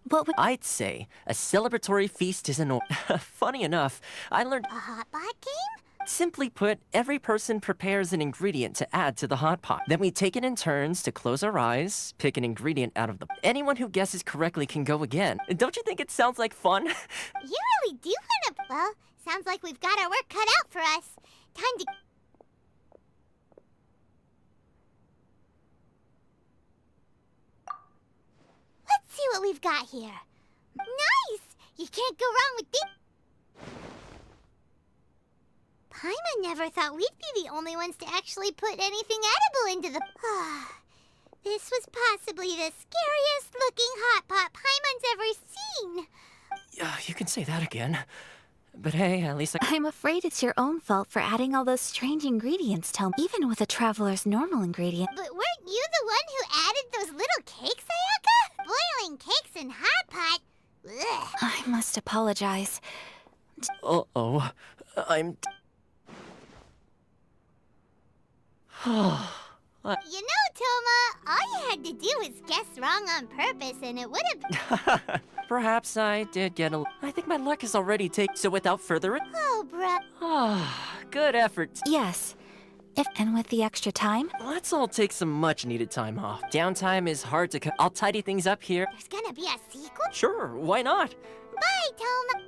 What would... I'd say a celebratory feast is in order. Funny enough, I learned... A hot pot game? Simply put, every person prepares an ingredient to add to the hot pot. Then we take it in turns to close our eyes, pick an ingredient out of the... Anyone who guesses correctly can go again. Don't you think it sounds like fun? You really do want to... Well, sounds like we've got our work cut out for us. Time to... Let's see what we've got here. Nice! You can't go wrong with this. Paimon never thought we'd be the only ones to actually put anything edible into the... This was possibly the scariest looking hot pot Paimon's ever seen. You can say that again. But hey, at least I'm afraid it's your own fault for adding all those strange ingredients, Toma. Even with a traveler's normal ingredient. But weren't you the one who added those little cakes, Ayaka? Boiling cakes in hot pot? Ugh. I must apologize. Uh-oh. I'm... You know, Toma, all you had to do was guess wrong on purpose and it would have... Perhaps I did get a... I think my luck is already taken, so without further ado... Oh, bruh. Good effort. Yes. And with the extra time? Let's all take some much-needed time off. Downtime is hard to... I'll tidy things up here. There's gonna be a sequel? Sure, why not? Bye, Toma.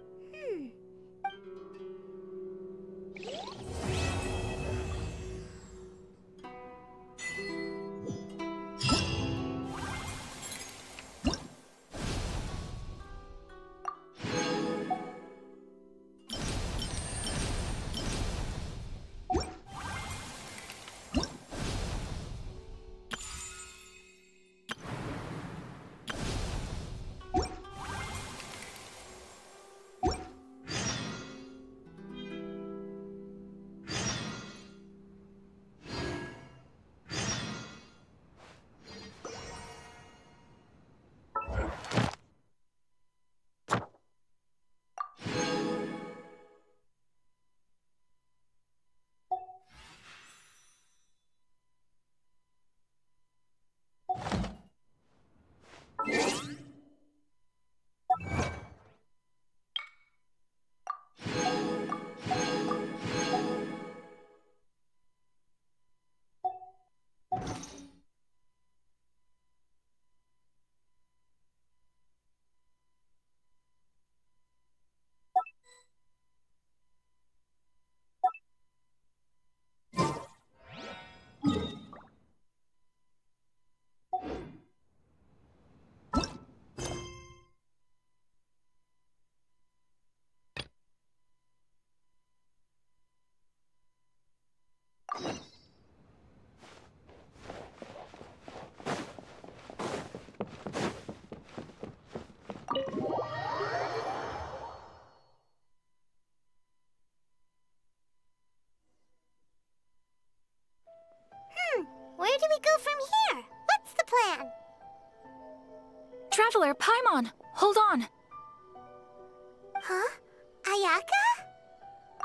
Where do we go from here? What's the plan? Traveler, Paimon, hold on. Huh? Ayaka?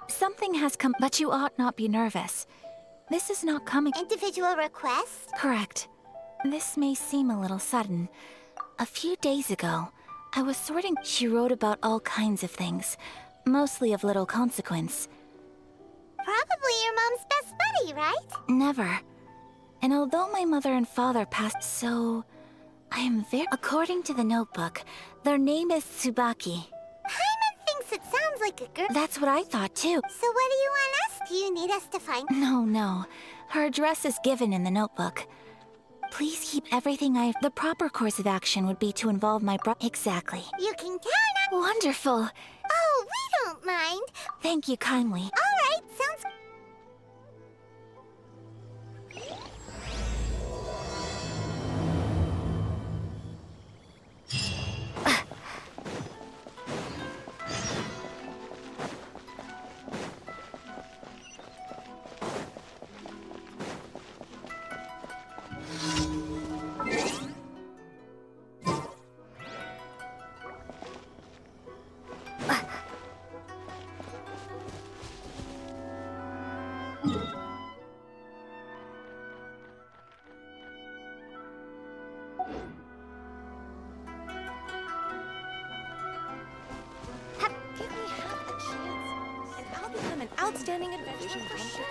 Something has come, but you ought not be nervous. This is not coming... Individual request? Correct. This may seem a little sudden. A few days ago, I was sorting... She wrote about all kinds of things, mostly of little consequence. Probably your mom's best buddy, right? Never. And although my mother and father passed, so... I am very... According to the notebook, their name is Tsubaki. Paimon thinks it sounds like a girl. That's what I thought, too. So what do you want us? Do you need us to find... No. Her address is given in the notebook. Please keep everything The proper course of action would be to involve my Exactly. You can count on... Wonderful. Oh, we don't mind. Thank you kindly. All right, sounds... outstanding adventure for sure.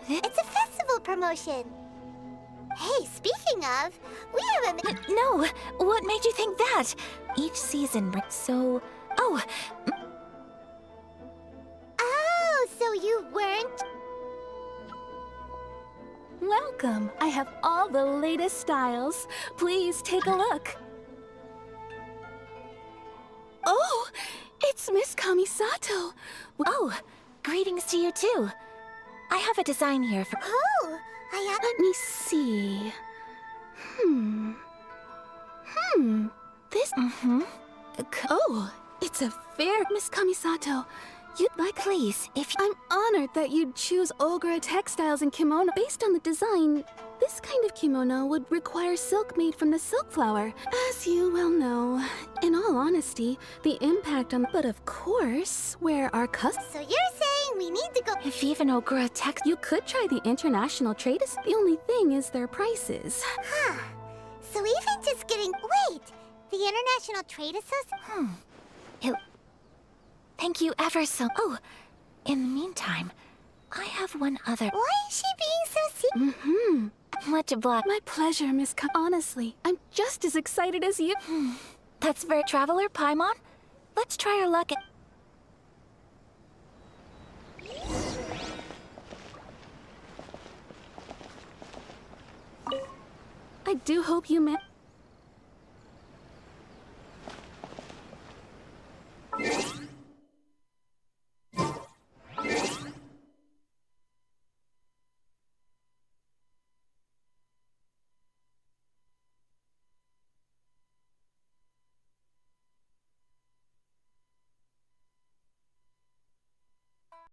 It's a festival promotion. Hey, speaking of, we have a... No! What made you think that? Each season, so... Oh, Oh, so you weren't... Welcome. I have all the latest styles. Please take a look. Oh, it's Miss Kamisato. Oh, greetings to you too. I have a design here for... Oh, Let me see. This... Oh, it's a fair... Miss Kamisato, you'd like... Please, if I'm honored that you'd choose Ogura textiles and kimono. Based on the design, this kind of kimono would require silk made from the silk flower. As you well know, in all honesty, the impact on... But of course, where our customers... So you're saying we need to go... If even Ogura You could try the international trade. The only thing is their prices. Huh. So even just getting... Wait! The International Trade Association... Thank you ever so... Oh, in the meantime, I have one other... Why is she being so Much obliged. My pleasure, Miss Honestly, I'm just as excited as you. That's very... Traveler Paimon? Let's try our luck at... I do hope you met...